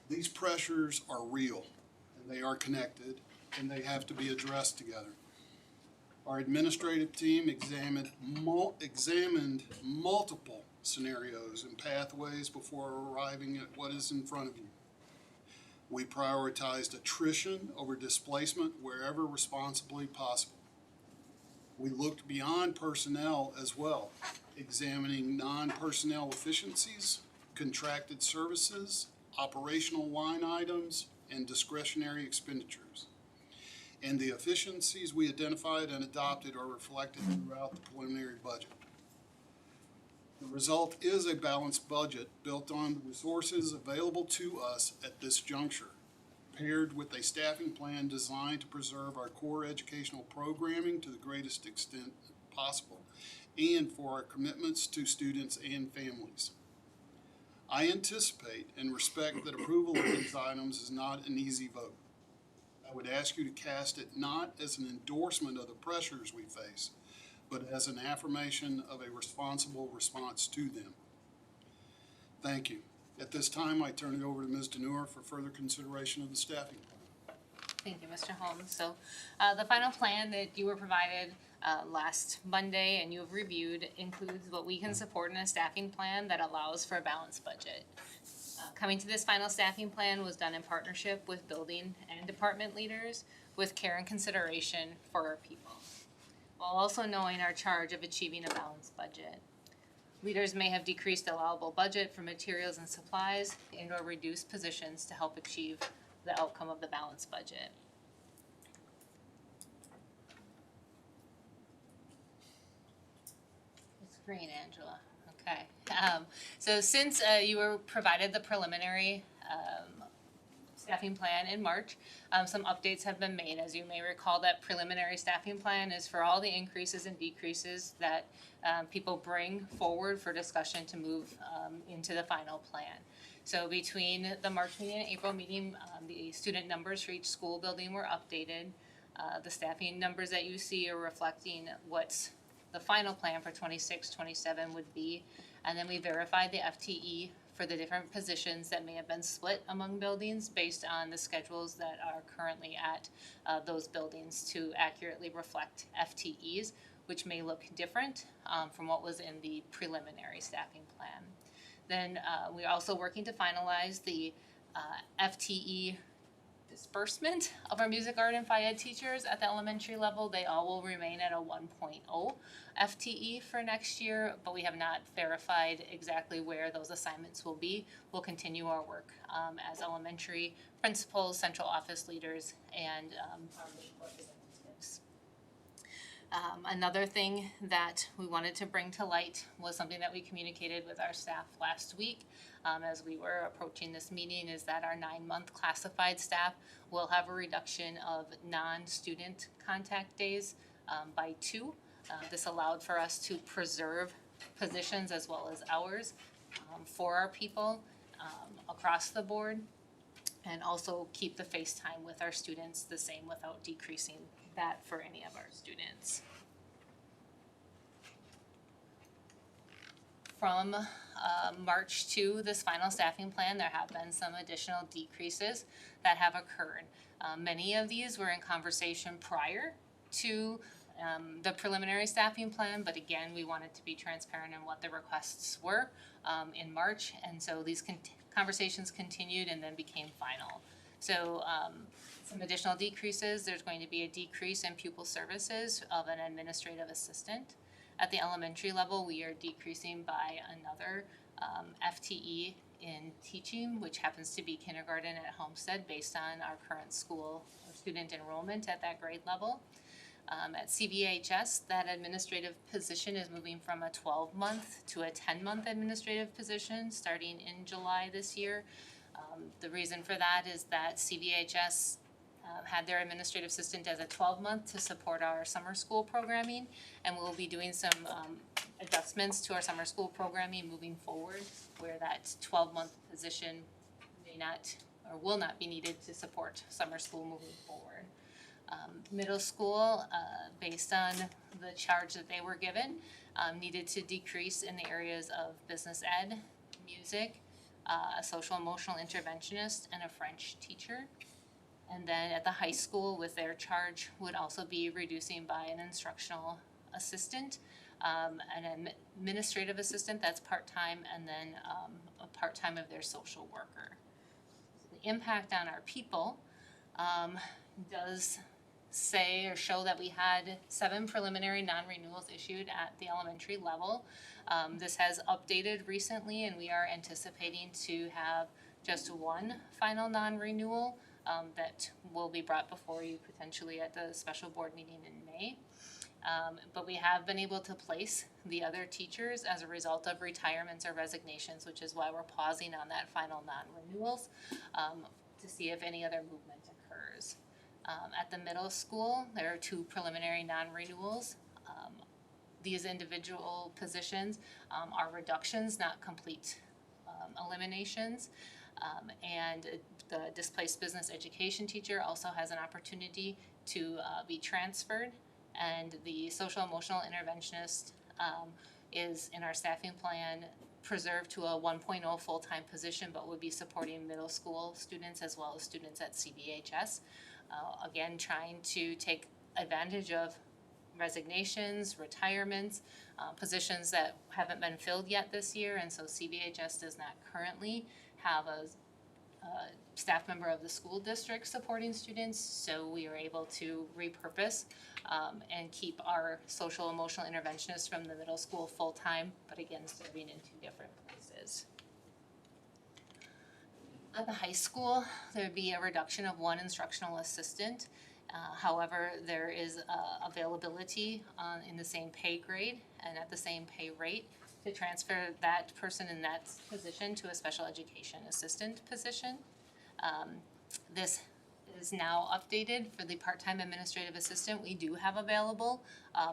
These pressures are real, and they are connected, and they have to be addressed together. Our administrative team examined multiple scenarios and pathways before arriving at what is in front of you. We prioritized attrition over displacement wherever responsibly possible. We looked beyond personnel as well, examining non-personnel efficiencies, contracted services, operational line items, and discretionary expenditures. And the efficiencies we identified and adopted are reflected throughout the preliminary budget. The result is a balanced budget built on the resources available to us at this juncture, paired with a staffing plan designed to preserve our core educational programming to the greatest extent possible, and for our commitments to students and families. I anticipate and respect that approval of these items is not an easy vote. I would ask you to cast it not as an endorsement of the pressures we face, but as an affirmation of a responsible response to them. Thank you. At this time, I turn it over to Ms. DeNuer for further consideration of the staffing plan. Thank you, Mr. Holmes. So the final plan that you were provided last Monday and you have reviewed includes what we can support in a staffing plan that allows for a balanced budget. Coming to this final staffing plan was done in partnership with building and department leaders with care and consideration for our people, while also knowing our charge of achieving a balanced budget. Leaders may have decreased allowable budget for materials and supplies and or reduced positions to help achieve the outcome of the balanced budget. It's green, Angela. Okay. So since you were provided the preliminary staffing plan in March, some updates have been made. As you may recall, that preliminary staffing plan is for all the increases and decreases that people bring forward for discussion to move into the final plan. So between the March meeting and April meeting, the student numbers for each school building were updated. The staffing numbers that you see are reflecting what's the final plan for 26-27 would be. And then we verified the FTE for the different positions that may have been split among buildings based on the schedules that are currently at those buildings to accurately reflect FTEs, which may look different from what was in the preliminary staffing plan. Then we're also working to finalize the FTE disbursement of our music, art, and phy ed teachers at the elementary level. They all will remain at a 1.0 FTE for next year, but we have not verified exactly where those assignments will be. We'll continue our work as elementary principals, central office leaders, and our representatives. Another thing that we wanted to bring to light was something that we communicated with our staff last week as we were approaching this meeting, is that our 9-month classified staff will have a reduction of non-student contact days by 2. This allowed for us to preserve positions as well as hours for our people across the board, and also keep the face time with our students the same without decreasing that for any of our students. From March to this final staffing plan, there have been some additional decreases that have occurred. Many of these were in conversation prior to the preliminary staffing plan, but again, we wanted to be transparent in what the requests were in March, and so these conversations continued and then became final. So some additional decreases. There's going to be a decrease in pupil services of an administrative assistant. At the elementary level, we are decreasing by another FTE in teaching, which happens to be kindergarten at Homestead based on our current school or student enrollment at that grade level. At CVHS, that administrative position is moving from a 12-month to a 10-month administrative position starting in July this year. The reason for that is that CVHS had their administrative assistant as a 12-month to support our summer school programming, and we'll be doing some adjustments to our summer school programming moving forward, where that 12-month position may not or will not be needed to support summer school moving forward. Middle school, based on the charge that they were given, needed to decrease in the areas of business ed, music, a social emotional interventionist, and a French teacher. And then at the high school, with their charge, would also be reducing by an instructional assistant, an administrative assistant that's part-time, and then a part-time of their social worker. So the impact on our people does say or show that we had 7 preliminary non-renewals issued at the elementary level. This has updated recently, and we are anticipating to have just 1 final non-renewal that will be brought before you potentially at the special board meeting in May. But we have been able to place the other teachers as a result of retirements or resignations, which is why we're pausing on that final non-renewals to see if any other movement occurs. At the middle school, there are 2 preliminary non-renewals. These individual positions are reductions, not complete eliminations. And the displaced business education teacher also has an opportunity to be transferred, and the social emotional interventionist is in our staffing plan preserved to a 1.0 full-time position, but would be supporting middle school students as well as students at CVHS. Again, trying to take advantage of resignations, retirements, positions that haven't been filled yet this year, and so CVHS does not currently have a staff member of the school district supporting students, so we are able to repurpose and keep our social emotional interventionists from the middle school full-time, but again, serving in 2 different places. At the high school, there'd be a reduction of 1 instructional assistant. However, there is availability in the same pay grade and at the same pay rate to transfer that person in that position to a special education assistant position. This is now updated for the part-time administrative assistant. We do have available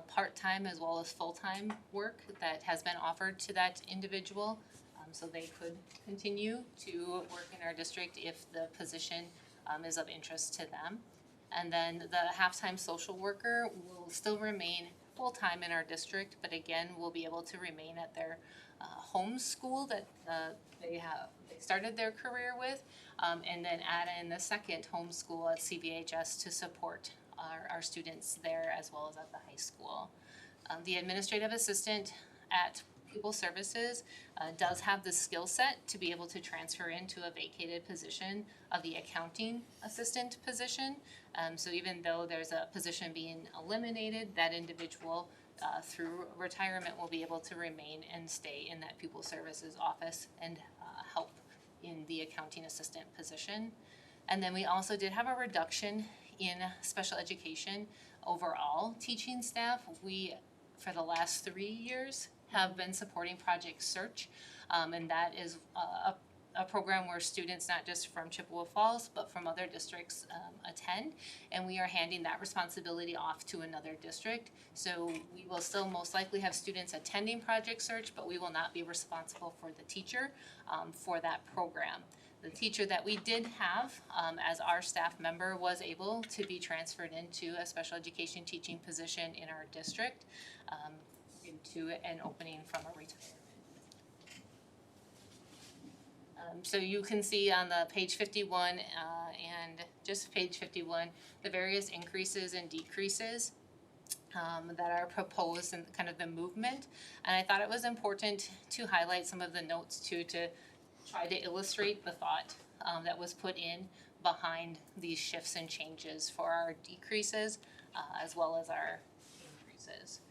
part-time as well as full-time work that has been offered to that individual. So they could continue to work in our district if the position is of interest to them. And then the half-time social worker will still remain full-time in our district, but again, will be able to remain at their home school that they started their career with, and then add in the second home school at CVHS to support our students there as well as at the high school. The administrative assistant at Pupil Services does have the skill set to be able to transfer into a vacated position of the accounting assistant position. So even though there's a position being eliminated, that individual through retirement will be able to remain and stay in that Pupil Services office and help in the accounting assistant position. And then we also did have a reduction in special education overall teaching staff. We, for the last 3 years, have been supporting Project Search, and that is a program where students not just from Chippewa Falls but from other districts attend, and we are handing that responsibility off to another district. So we will still most likely have students attending Project Search, but we will not be responsible for the teacher for that program. The teacher that we did have as our staff member was able to be transferred into a special education teaching position in our district into an opening from a retirement. So you can see on the page 51 and just page 51, the various increases and decreases that are proposed and kind of the movement. And I thought it was important to highlight some of the notes too, to try to illustrate the thought that was put in behind these shifts and changes for our decreases as well as our increases.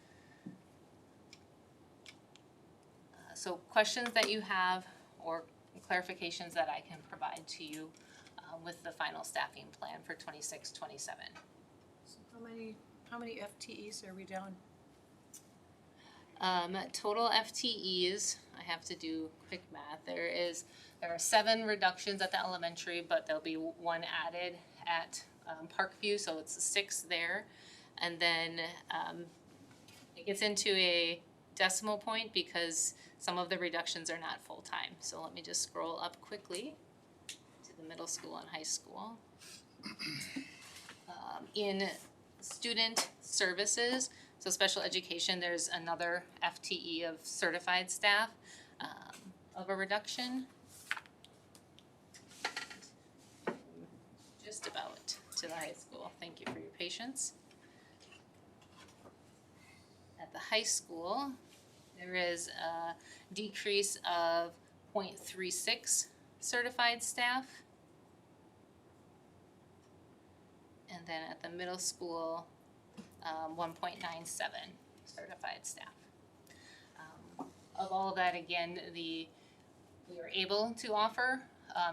So questions that you have or clarifications that I can provide to you with the final staffing plan for 26-27. So how many FTEs are we down? Total FTEs, I have to do quick math. There are 7 reductions at the elementary, but there'll be 1 added at Parkview, so it's 6 there. And then it gets into a decimal point because some of the reductions are not full-time. So let me just scroll up quickly to the middle school and high school. In student services, so special education, there's another FTE of certified staff of a reduction. Just about to the high school. Thank you for your patience. At the high school, there is a decrease of 0.36 certified staff. And then at the middle school, 1.97 certified staff. Of all of that, again, we are able to offer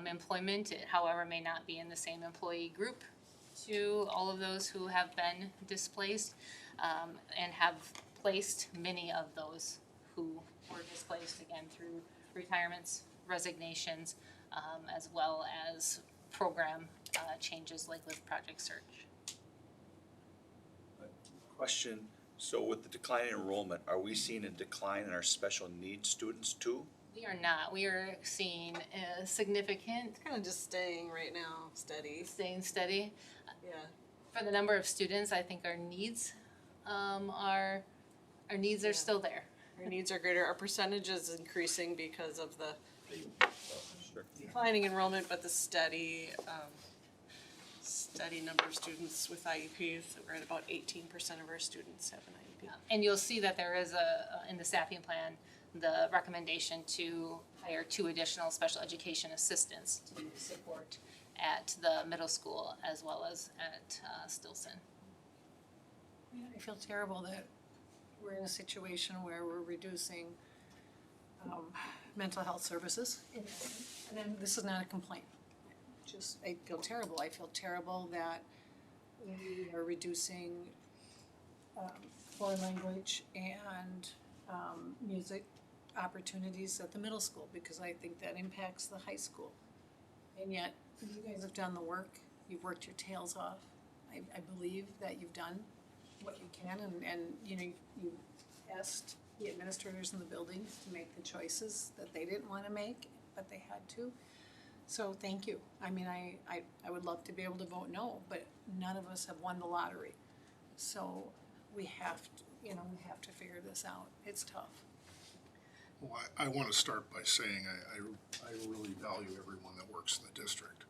employment, it, however, may not be in the same employee group to all of those who have been displaced and have placed many of those who were displaced, again, through retirements, resignations, as well as program changes like with Project Search. Question, so with the decline in enrollment, are we seeing a decline in our special needs students too? We are not. We are seeing a significant. It's kind of just staying right now, steady. Staying steady. Yeah. For the number of students, I think our needs are still there. Our needs are greater. Our percentage is increasing because of the declining enrollment, but the steady number of students with IEPs. We're at about 18% of our students have an IEP. And you'll see that there is in the staffing plan, the recommendation to hire 2 additional special education assistants to support at the middle school as well as at Stilson. I feel terrible that we're in a situation where we're reducing mental health services. And then this is not a complaint. Just, I feel terrible. I feel terrible that we are reducing foreign language and music opportunities at the middle school, because I think that impacts the high school. And yet, you guys have done the work. You've worked your tails off. I believe that you've done what you can, and you know, you asked the administrators in the building to make the choices that they didn't want to make, but they had to. So thank you. I mean, I would love to be able to vote no, but none of us have won the lottery. So we have to, you know, we have to figure this out. It's tough. Well, I want to start by saying I really value everyone that works in the district.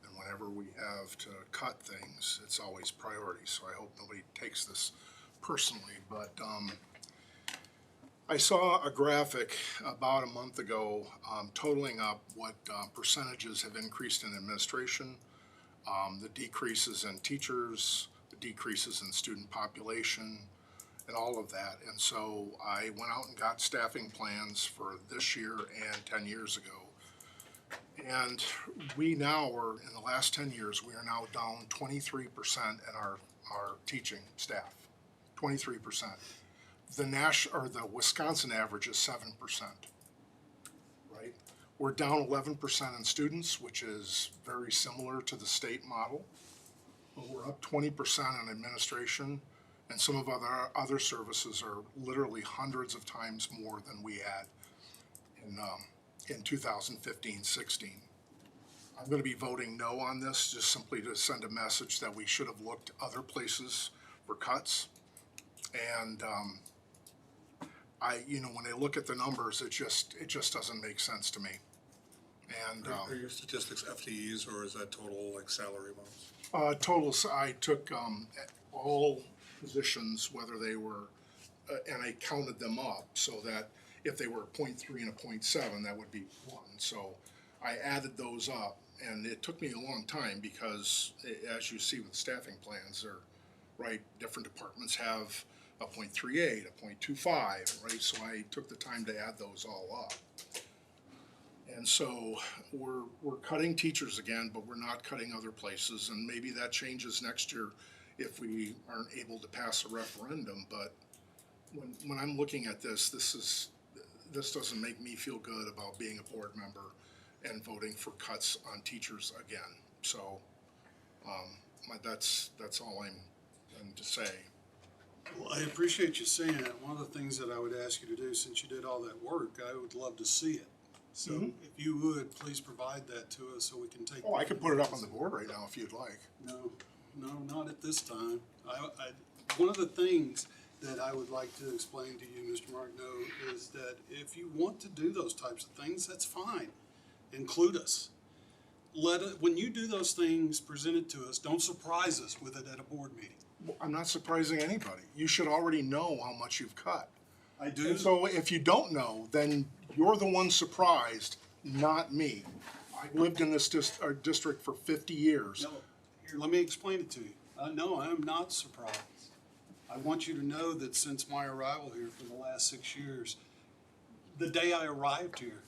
And whenever we have to cut things, it's always priority. So I hope nobody takes this personally. But I saw a graphic about a month ago totaling up what percentages have increased in administration, the decreases in teachers, the decreases in student population, and all of that. And so I went out and got staffing plans for this year and 10 years ago. And we now are, in the last 10 years, we are now down 23% in our teaching staff, 23%. The Wisconsin average is 7%, right? We're down 11% in students, which is very similar to the state model. But we're up 20% in administration, and some of other services are literally hundreds of times more than we had in 2015-16. I'm going to be voting no on this, just simply to send a message that we should have looked other places for cuts. And when I look at the numbers, it just doesn't make sense to me. And Are your statistics FTEs, or is that total, like, salary amounts? total, I took all positions, whether they were, and I counted them up so that if they were 0.3 and a 0.7, that would be 1. So I added those up, and it took me a long time because, as you see with staffing plans, different departments have a 0.38, a 0.25, right? So I took the time to add those all up. And so we're cutting teachers again, but we're not cutting other places, and maybe that changes next year if we aren't able to pass a referendum. But when I'm looking at this doesn't make me feel good about being a board member and voting for cuts on teachers again. So that's all I'm going to say. Well, I appreciate you saying that. One of the things that I would ask you to do, since you did all that work, I would love to see it. So if you would, please provide that to us so we can take. Oh, I could put it up on the board right now if you'd like. No, not at this time. One of the things that I would like to explain to you, Mr. Martineau, is that if you want to do those types of things, that's fine. Include us. When you do those things, present it to us. Don't surprise us with it at a board meeting. Well, I'm not surprising anybody. You should already know how much you've cut. I do. And so if you don't know, then you're the one surprised, not me. I've lived in this district for 50 years. No, here, let me explain it to you. No, I am not surprised. I want you to know that since my arrival here for the last 6 years, the day I arrived here,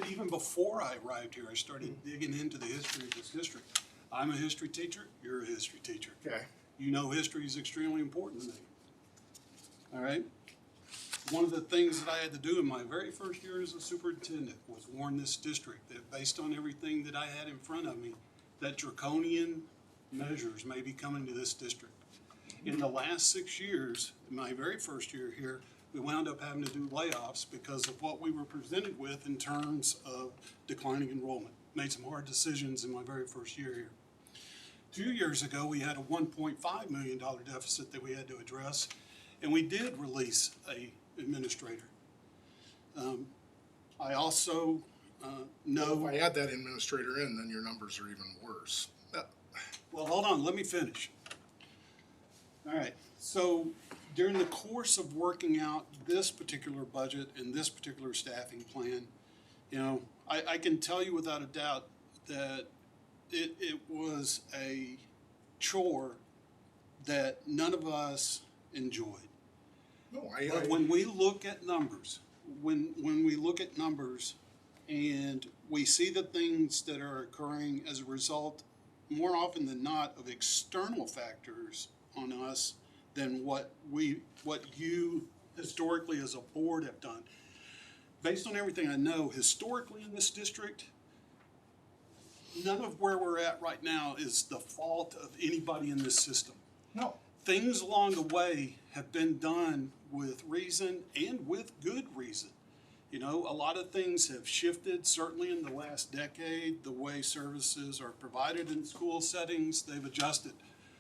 even before I arrived here, I started digging into the history of this district. I'm a history teacher, you're a history teacher. Okay. You know history is extremely important to me. All right? One of the things that I had to do in my very first year as a superintendent was warn this district that based on everything that I had in front of me, that draconian measures may be coming to this district. In the last 6 years, in my very first year here, we wound up having to do layoffs because of what we were presented with in terms of declining enrollment. Made some hard decisions in my very first year here. 2 years ago, we had a $1.5 million deficit that we had to address, and we did release a administrator. I also know... If I add that administrator in, then your numbers are even worse. Well, hold on, let me finish. All right, so during the course of working out this particular budget and this particular staffing plan, I can tell you without a doubt that it was a chore that none of us enjoyed. No, But when we look at numbers, when we look at numbers and we see the things that are occurring as a result, more often than not, of external factors on us than what you historically as a board have done. Based on everything I know, historically in this district, none of where we're at right now is the fault of anybody in this system. No. Things along the way have been done with reason and with good reason. You know, a lot of things have shifted, certainly in the last decade. The way services are provided in school settings, they've adjusted.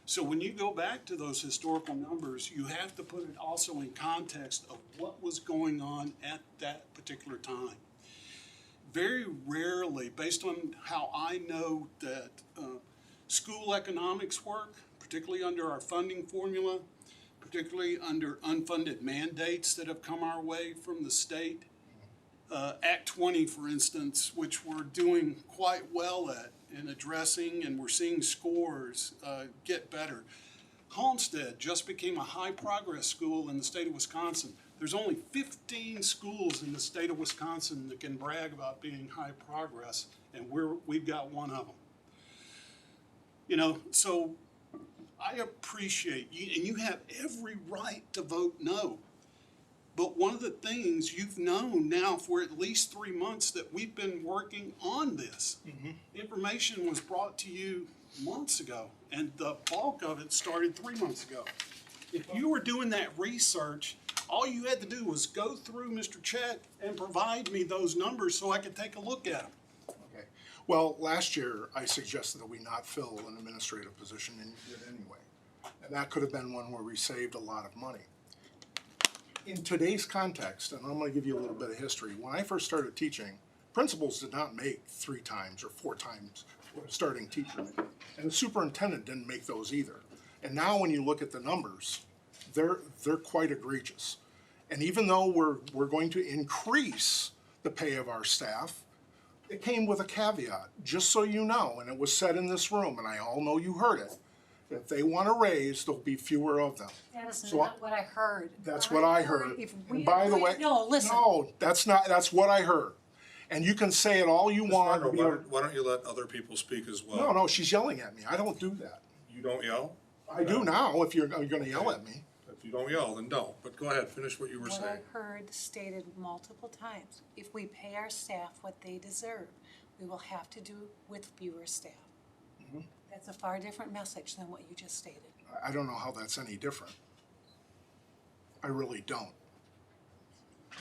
So when you go back to those historical numbers, you have to put it also in context of what was going on at that particular time. Very rarely, based on how I know that school economics work, particularly under our funding formula, particularly under unfunded mandates that have come our way from the state. Act 20, for instance, which we're doing quite well at in addressing, and we're seeing scores get better. Homestead just became a high progress school in the state of Wisconsin. There's only 15 schools in the state of Wisconsin that can brag about being high progress, and we've got one of them. You know, so I appreciate you, and you have every right to vote no. But one of the things you've known now for at least 3 months that we've been working on this. Information was brought to you months ago, and the bulk of it started 3 months ago. If you were doing that research, all you had to do was go through Mr. Chet and provide me those numbers so I could take a look at them. Okay. Well, last year, I suggested that we not fill an administrative position, and you did anyway. And that could have been one where we saved a lot of money. In today's context, and I'm going to give you a little bit of history, when I first started teaching, principals did not make 3 times or 4 times what a starting teacher made. And the superintendent didn't make those either. And now when you look at the numbers, they're quite egregious. And even though we're going to increase the pay of our staff, it came with a caveat, just so you know, and it was said in this room, and I all know you heard it. If they want to raise, there'll be fewer of them. That's So not what I heard. That's what I heard. If we And by the agree- way, No, listen. no, that's what I heard. And you can say it all you want. Margo, why don't you let other people speak as well? No, she's yelling at me. I don't do that. You don't yell? I do now, if you're going to yell at me. If you don't yell, then don't. But go ahead, finish what you were What saying. I heard stated multiple times, if we pay our staff what they deserve, we will have to do with fewer staff. That's a far different message than what you just stated. I don't know how that's any different. I really don't.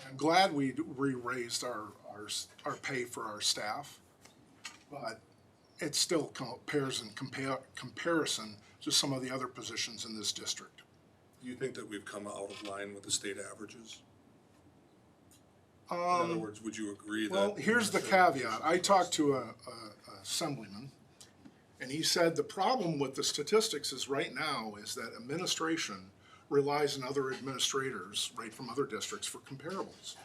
I'm glad we raised our pay for our staff, but it still compares in comparison to some of the other positions in this district. Do you think that we've come out of line with the state averages? In other words, would you agree that? Well, here's the caveat. I talked to a assemblyman, and he said the problem with the statistics is right now is that administration relies on other administrators, right, from other districts for comparables.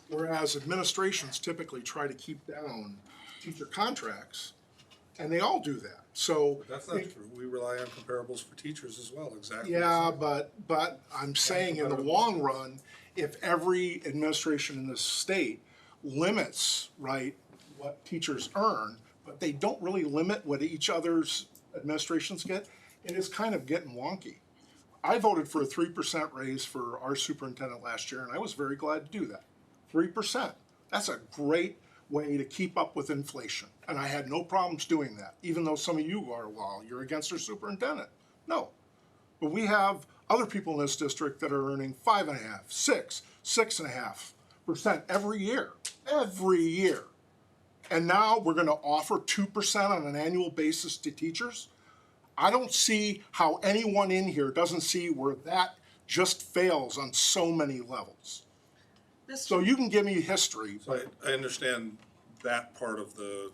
Whereas administrations typically try to keep down teacher contracts, and they all do that. So That's not true. We rely on comparables for teachers as well, exactly. yeah, but I'm saying in the long run, if every administration in this state limits, right, what teachers earn, but they don't really limit what each other's administrations get, it is kind of getting wonky. I voted for a 3% raise for our superintendent last year, and I was very glad to do that. 3%. That's a great way to keep up with inflation. And I had no problems doing that, even though some of you are, well, you're against our superintendent. No. But we have other people in this district that are earning 5.5%, 6%, 6.5% every year. Every year. And now we're going to offer 2% on an annual basis to teachers? I don't see how anyone in here doesn't see where that just fails on so many levels. So you can give me history. So I understand that part of the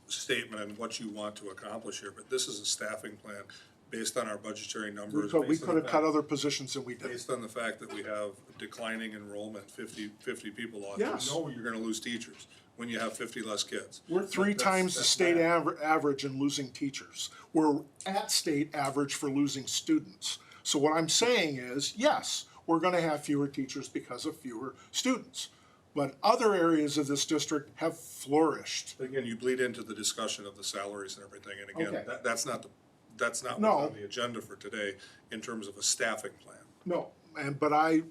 statement and what you want to accomplish here, but this is a staffing plan. based on our budgetary numbers. We based on could the have cut fact- other positions than we did. Based on the fact that we have declining enrollment, 50 people lost. Yes. You know you're gonna lose teachers when you have 50 less kids. We're three That's- times the that's state bad. average in losing teachers. We're at state average for losing students. So what I'm saying is, yes, we're gonna have fewer teachers because of fewer students. But other areas of this district have flourished. Again, you bleed into the discussion of the salaries and everything, and again, Okay. that's not what's No. on the agenda for today in terms of a staffing plan. No,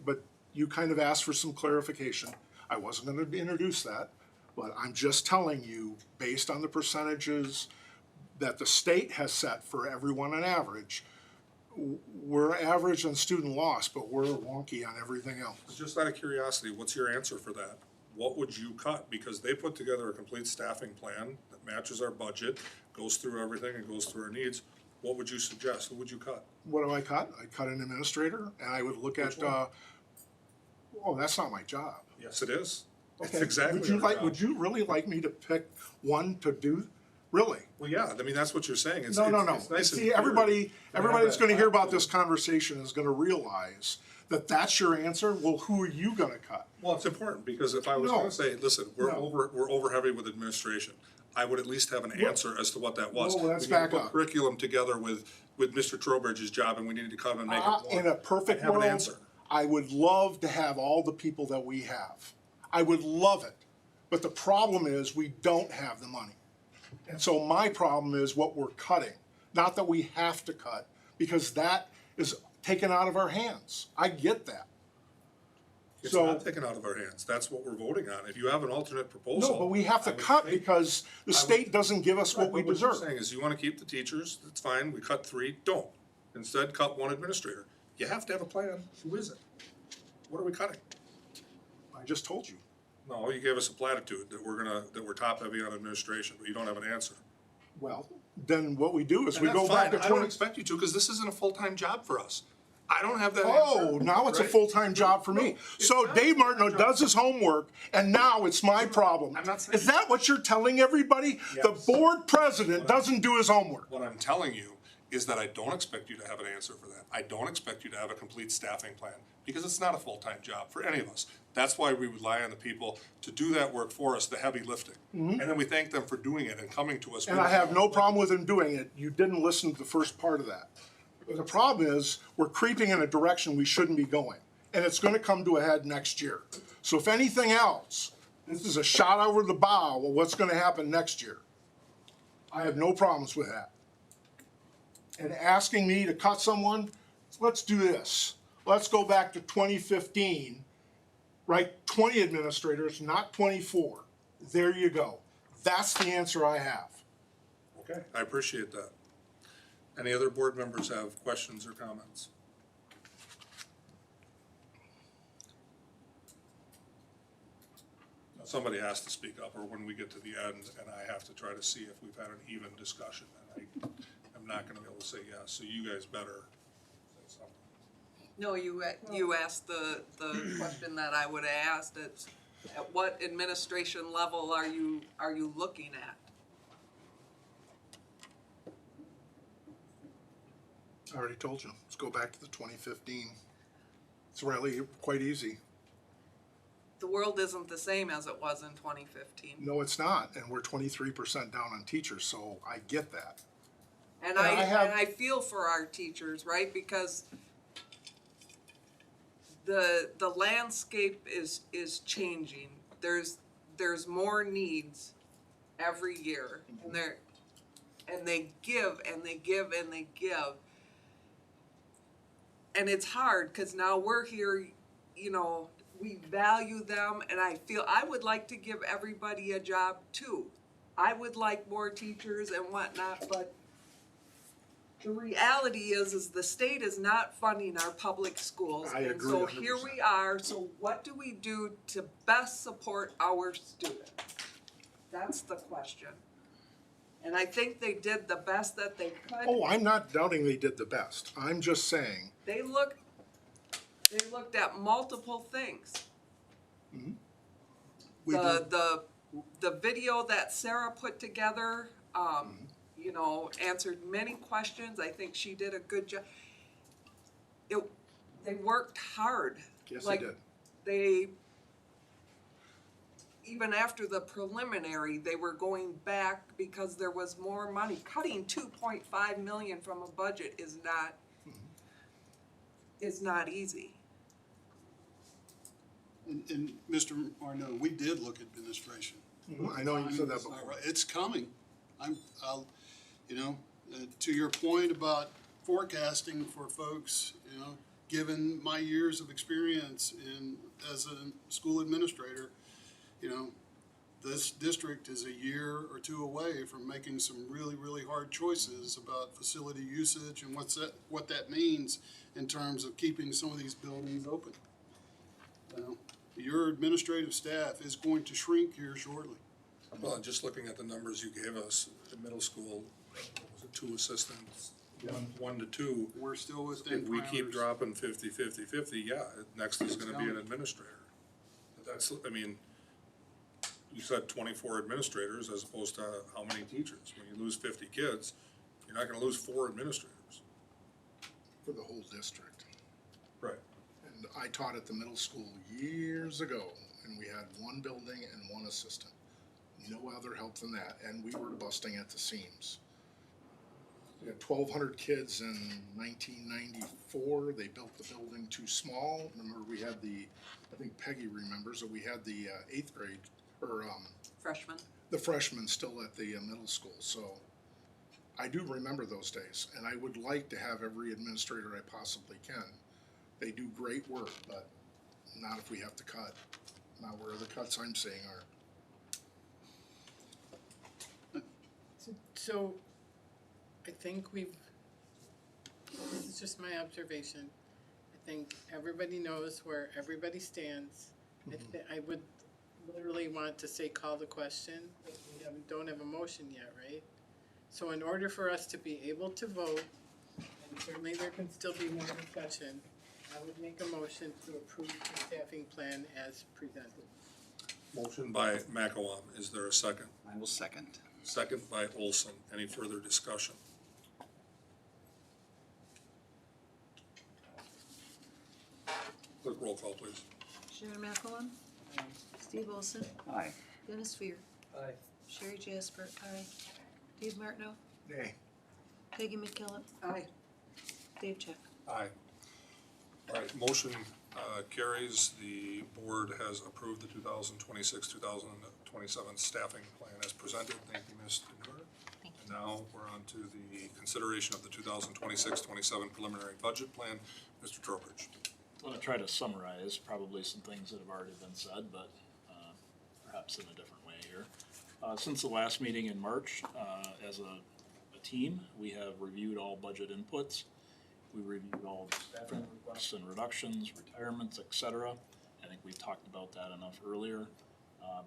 but you kind of asked for some clarification. I wasn't gonna introduce that, but I'm just telling you, based on the percentages that the state has set for everyone on average, we're average on student loss, but we're wonky on everything else. Just out of curiosity, what's your answer for that? What would you cut? Because they put together a complete staffing plan that matches our budget, goes through everything and goes through our needs. What would you suggest? What would you cut? What do I cut? I cut an administrator, and I would look at, Which one? oh, that's not my job. Yes, it is. It's Okay, exactly Would you our like, job. would you really like me to pick one to do? Really? Well, yeah, I mean, that's what you're saying. It's- No, no, it's- no. it's nice in See, theory everybody, to have everybody's that gonna hear about platform. this conversation is gonna realize that that's your answer. Well, who are you gonna cut? Well, it's important, because if I was No. gonna say, listen, we're No. over heavy with administration, I would at least have an answer as to what that was. Well, let's We need to back put up. Curriculum together with Mr. Trowbridge's job, and we needed to come and make it more. In a perfect I have an world, answer. I would love to have all the people that we have. I would love it. But the problem is, we don't have the money. And so my problem is what we're cutting. Not that we have to cut, because that is taken out of our hands. I get that. It's So- not taken out of our hands. That's what we're voting on. If you have an alternate proposal. No, but we have I to would cut think- because the state doesn't give us what Right, we but what you're deserve. saying is you wanna keep the teachers, that's fine, we cut 3, don't. Instead, cut 1 administrator. You have to have a plan. Who is it? What are we cutting? I just told you. No, you gave us a platitude that we're top heavy on administration, but you don't have an answer. Well, then what we do is And we that's go back fine. to I don't 20. expect you to, because this isn't a full-time job for us. I don't have that Oh, answer. now it's a right? full-time job for me. So not Dave a Martineau full-time does his homework, and now it's my problem. I'm not saying- Is that what you're telling everybody? The Yes. board president doesn't do his homework. What I'm telling you is that I don't expect you to have an answer for that. I don't expect you to have a complete staffing plan, because it's not a full-time job for any of us. That's why we rely on the people to do that work for us, the heavy lifting. And then we thank them for doing it and coming to us. Mm-hmm. And with I have it. no problem with him doing it. You didn't listen to the first part of that. The problem is, we're creeping in a direction we shouldn't be going. And it's gonna come to a head next year. So if anything else, this is a shot over the bow of what's gonna happen next year. I have no problems with that. And asking me to cut someone, let's do this. Let's go back to 2015, right? 20 administrators, not 24. There you go. That's the answer I have. Okay, I appreciate that. Any other board members have questions or comments? Somebody has to speak up, or when we get to the end, and I have to try to see if we've had an even discussion, and I'm not gonna be able to say yes, so you guys better say something. No, you asked the question that I would have asked, it's, at what administration level are you looking at? I already told you. Let's go back to the 2015. It's really quite easy. The world isn't the same as it was in 2015. No, it's not, and we're 23% down on teachers, so I get that. And And I feel for our teachers, right? Because the landscape is changing. There's more needs every year, and they give and they give and they give. And it's hard because now we're here, you know, we value them, and I feel I would like to give everybody a job too. I would like more teachers and whatnot, but the reality is the state is not funding our public schools. I And agree so 100%. here we are, so what do we do to best support our students? That's the question. And I think they did the best that they could. Oh, I'm not doubting they did the best. I'm just saying, They looked at multiple things. we did, The video that Sarah put together, you know, answered many questions. I think she did a good job. They worked hard. Yes, they Like, did. They, even after the preliminary, they were going back because there was more money. Cutting 2.5 million from a budget is not easy. And Mr. Arno, we did look at administration. I know you said that before. It's coming. You know, to your point about forecasting for folks, you know, given my years of experience as a school administrator, you know, this district is a year or two away from making some really, really hard choices about facility usage and what that means in terms of keeping some of these buildings open. You know, your administrative staff is going to shrink here shortly. Well, just looking at the numbers you gave us, in middle school, was it 2 assistants, 1 to 2? We're still within If we keep parameters. dropping 50, 50, 50, yeah, next is gonna be an coming. administrator. But that's, I mean, you said 24 administrators as opposed to how many teachers? When you lose 50 kids, you're not gonna lose 4 administrators. For the whole district. Right. And I taught at the middle school years ago, and we had 1 building and 1 assistant. No other help than that, and we were busting at the seams. We had 1,200 kids in 1994. They built the building too small. Remember, we had I think Peggy remembers that we had the 8th grade, or Freshmen. the freshmen still at the middle school. So I do remember those days, and I would like to have every administrator I possibly can. They do great work, but not if we have to cut. Not where the cuts I'm seeing are. So, I think this is just my observation. I think everybody knows where everybody stands. I would literally want to say call the question, but we don't have a motion yet, right? So in order for us to be able to vote, and certainly there can still be more discussion, I would make a motion to approve the staffing plan as presented. Motion by McElwain, is there a second? I will second. Second by Olson, any further discussion? Clerk, roll call, please. Sharon McElwain. Steve Olson. Aye. Dennis Fear. Aye. Sherry Jasper. Aye. Dave Martineau. Nay. Peggy McKillop. Aye. Dave Check. Aye. All right, motion carries. The board has approved the 2026, 2027 staffing plan as presented. Thank you, Ms. Deneur. And now we're on to the consideration of the 2026-27 preliminary budget plan. Mr. Trowbridge. I'm gonna try to summarize probably some things that have already been said, but perhaps in a different way here. Since the last meeting in March, as a team, we have reviewed all budget inputs. We reviewed all the staffing requests and reductions, retirements, et cetera. I think we've talked about that enough earlier,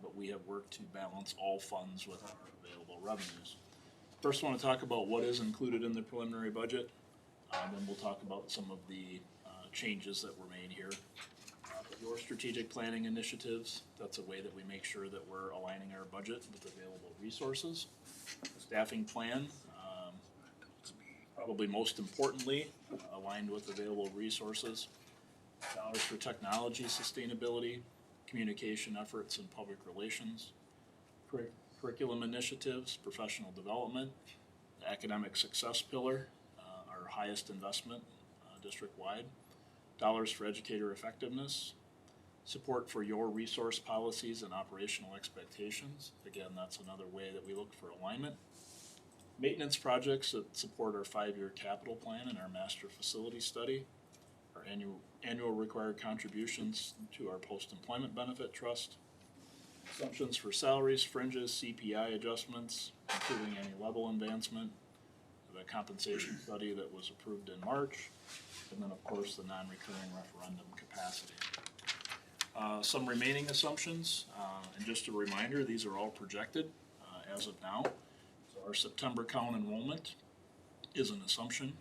but we have worked to balance all funds with our available revenues. First, I want to talk about what is included in the preliminary budget. Then we'll talk about some of the changes that were made here. Your strategic planning initiatives, that's a way that we make sure that we're aligning our budget with available resources. The staffing plan, probably most importantly, aligned with available resources. Dollars for technology, sustainability, communication efforts and public relations, curriculum initiatives, professional development, the academic success pillar, our highest investment district-wide. Dollars for educator effectiveness, support for your resource policies and operational expectations. Again, that's another way that we look for alignment. Maintenance projects that support our 5-year capital plan and our master facility study. Our annual required contributions to our post-employment benefit trust. Assumptions for salaries, fringes, CPI adjustments, including any level advancement. The compensation study that was approved in March. And then, of course, the non-recurring referendum capacity. Some remaining assumptions, and just a reminder, these are all projected as of now. So our September count enrollment is an assumption.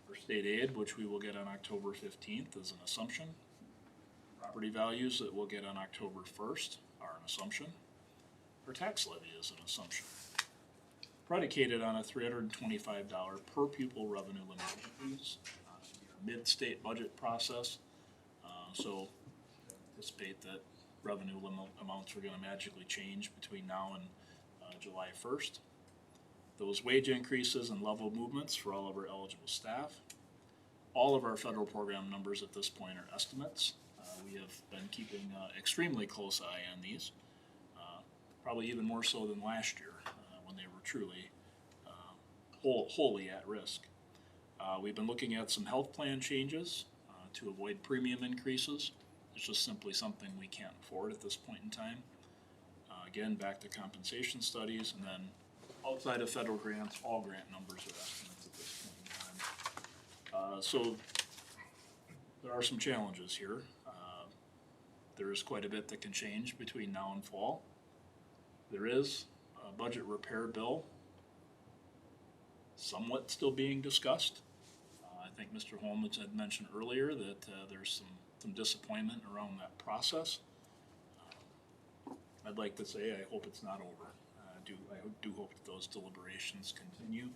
For state aid, which we will get on October 15th, is an assumption. Property values that we'll get on October 1st are an assumption. Our tax levy is an assumption. predicated on a $325 per pupil revenue limit increase, mid-state budget process. So anticipate that revenue limit amounts are gonna magically change between now and July 1st. Those wage increases and level movements for all of our eligible staff. All of our federal program numbers at this point are estimates. We have been keeping extremely close eye on these, probably even more so than last year when they were truly wholly at risk. We've been looking at some health plan changes to avoid premium increases. It's just simply something we can't afford at this point in time. Again, back to compensation studies, and then outside of federal grants, all grant numbers are estimates at this point in time. So there are some challenges here. There is quite a bit that can change between now and fall. There is a budget repair bill somewhat still being discussed. I think Mr. Holmes had mentioned earlier that there's some disappointment around that process. I'd like to say I hope it's not over. I do hope that those deliberations continue.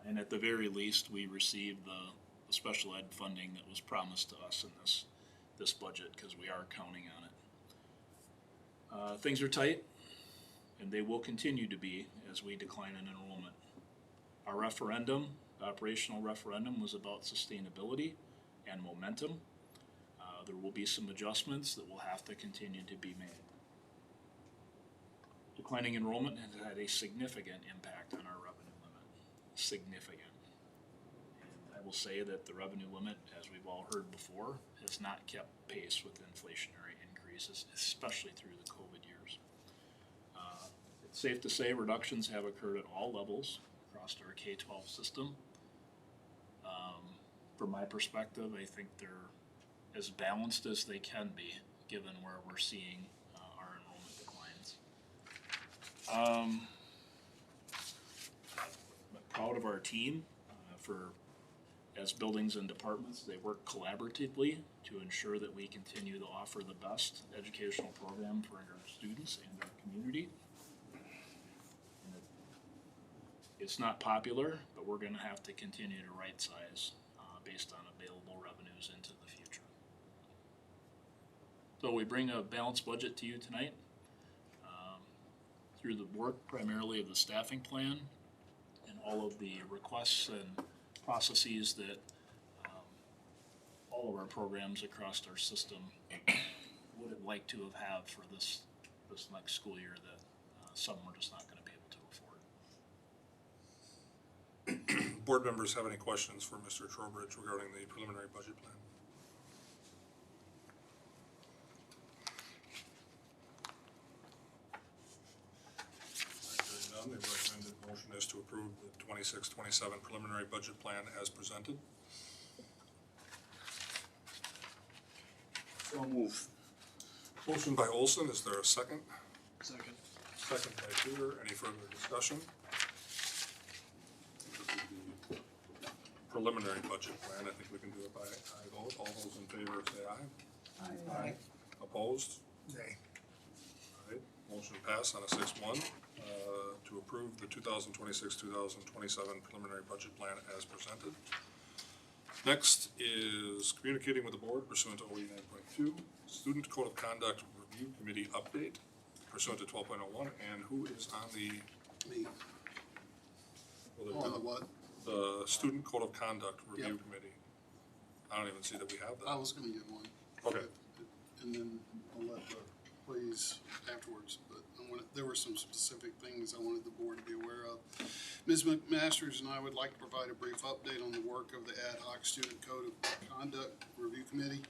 And at the very least, we receive the special ed funding that was promised to us in this budget, because we are counting on it. Things are tight, and they will continue to be as we decline in enrollment. Our referendum, the operational referendum, was about sustainability and momentum. There will be some adjustments that will have to continue to be made. Declining enrollment has had a significant impact on our revenue limit. Significant. And I will say that the revenue limit, as we've all heard before, has not kept pace with inflationary increases, especially through the COVID years. It's safe to say reductions have occurred at all levels across our K-12 system. From my perspective, I think they're as balanced as they can be, given where we're seeing our enrollment declines. I'm proud of our team as buildings and departments, they work collaboratively to ensure that we continue to offer the best educational program for our students and our community. It's not popular, but we're gonna have to continue to right size based on available revenues into the future. So we bring a balanced budget to you tonight through the work primarily of the staffing plan and all of the requests and processes that all of our programs across our system would have liked to have had for this next school year that some we're just not going to be able to afford. Board members have any questions for Mr. Trowbridge regarding the preliminary budget plan? Hearing none, the recommended motion is to approve the 26-27 preliminary budget plan as presented. So move. Motion by Olson, is there a second? Second. Second by Tudor, any further discussion? This is the preliminary budget plan, I think we can do it by aye vote. All those in favor say aye. Aye. Opposed? Nay. All right, motion passed on a 6-1 to approve the 2026-2027 preliminary budget plan as presented. Next is communicating with the board pursuant to OE 9.2, Student Code of Conduct Review Committee update pursuant to 12.01, and who is on the? Me. On the what? The Student Code of Conduct Review Yep. Committee. I don't even see that we have that. I was gonna get one. Okay. And then I'll let the employees afterwards, but there were some specific things I wanted the board to be aware of. Ms. McMasters and I would like to provide a brief update on the work of the Ad hoc Student Code of Conduct Review Committee.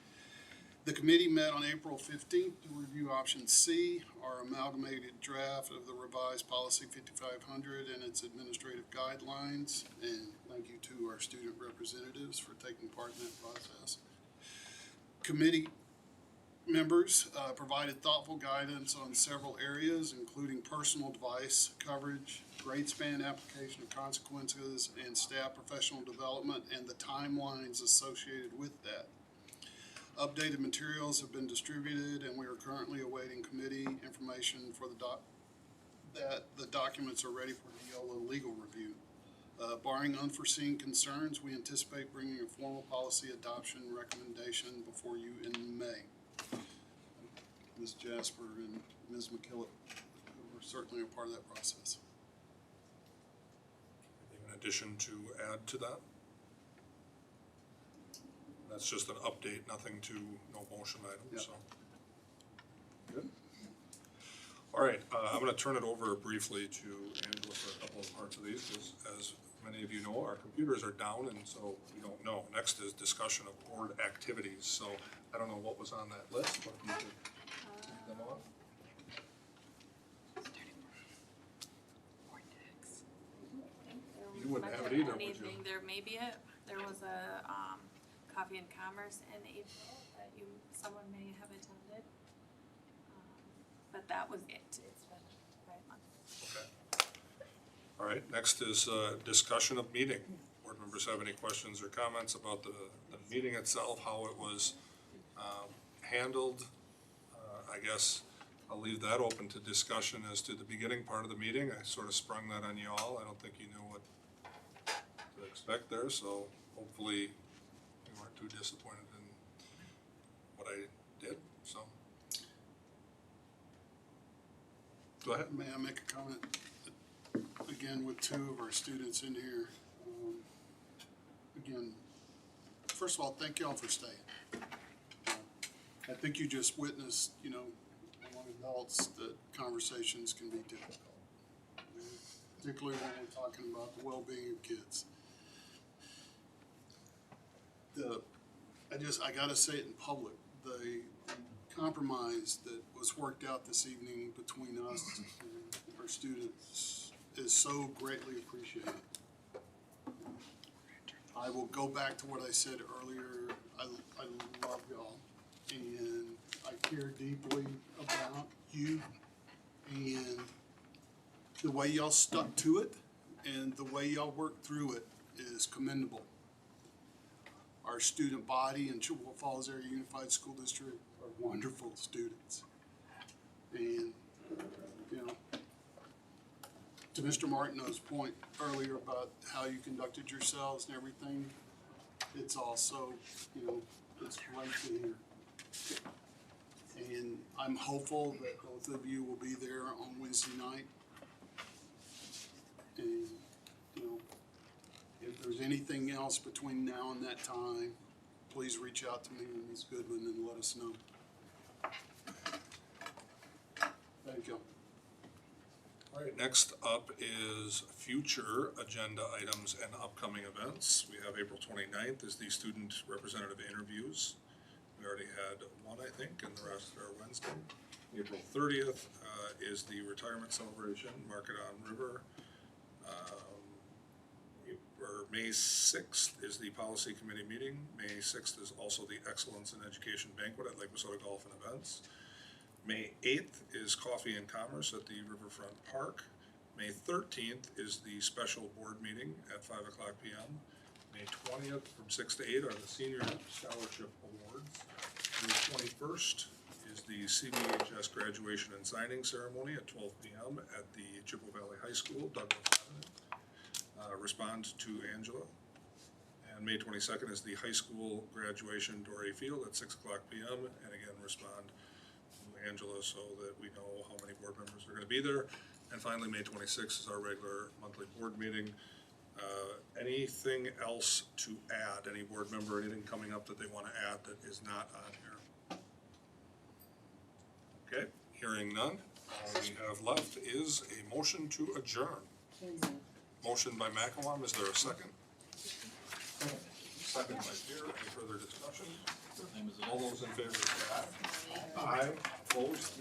The committee met on April 15th to review option C, our amalgamated draft of the revised policy 5500 and its administrative guidelines. And thank you to our student representatives for taking part in that process. Committee members provided thoughtful guidance on several areas, including personal device coverage, grade span application of consequences, and staff professional development and the timelines associated with that. Updated materials have been distributed, and we are currently awaiting committee information for the that the documents are ready for Neola legal review. Barring unforeseen concerns, we anticipate bringing a formal policy adoption recommendation before you in May. Ms. Jasper and Ms. McKillop were certainly a part of that process. Anything in addition to add to that? That's just an update, nothing to, no motion item, so. Good. All right, I'm gonna turn it over briefly to Angela for a couple of parts of these, because as many of you know, our computers are down, and so we don't know. Next is discussion of board activities, so I don't know what was on that list, but if you could take them off. You wouldn't have it either, would you? Anything, there may be there was a, coffee and commerce in April that someone may have attended. But that was it, it's been about a month. Okay. All right, next is discussion of meeting. Board members have any questions or comments about the meeting itself, how it was handled? I guess I'll leave that open to discussion as to the beginning part of the meeting. I sort of sprung that on you all. I don't think you knew what to expect there, so hopefully you weren't too disappointed in what I did, so. Go ahead. May I make a comment? Again, with two of our students in here. Again, first of all, thank y'all for staying. I think you just witnessed, among adults, that conversations can be difficult, particularly when we're talking about the well-being of kids. I gotta say it in public, the compromise that was worked out this evening between us and our students is so greatly appreciated. I will go back to what I said earlier. I love y'all, and I care deeply about you, and the way y'all stuck to it and the way y'all worked through it is commendable. Our student body in Chippewa Falls Area Unified School District are wonderful students. And, to Mr. Martineau's point earlier about how you conducted yourselves and everything, it's also, it's great to hear. And I'm hopeful that both of you will be there on Wednesday night. And, if there's anything else between now and that time, please reach out to me and Ms. Goodman and let us know. Thank you. All right, next up is future agenda items and upcoming events. We have April 29th is the student representative interviews. We already had one, I think, and the rest are Wednesday. April 30th is the retirement celebration, Market on River. May 6th is the policy committee meeting. May 6th is also the Excellence in Education banquet at Lake Wissota Golf and Events. May 8th is Coffee and Commerce at the Riverfront Park. May 13th is the special board meeting at 5 o'clock p.m. May 20th from 6 to 8 are the Senior Scholarship Awards. May 21st is the CBHS graduation and signing ceremony at 12 p.m. at the Chippewa Valley High School, Douglas Avenue. Respond to Angela. And May 22nd is the high school graduation, Dory Field at 6 o'clock p.m. And again, respond to Angela so that we know how many board members are going to be there. And finally, May 26th is our regular monthly board meeting. Anything else to add? Any board member, anything coming up that they want to add that is not on here? Okay, hearing none. All we have left is a motion to adjourn. Motion by McElwain, is there a second? Second by Beer, any further discussion? All those in favor say aye. Aye, opposed?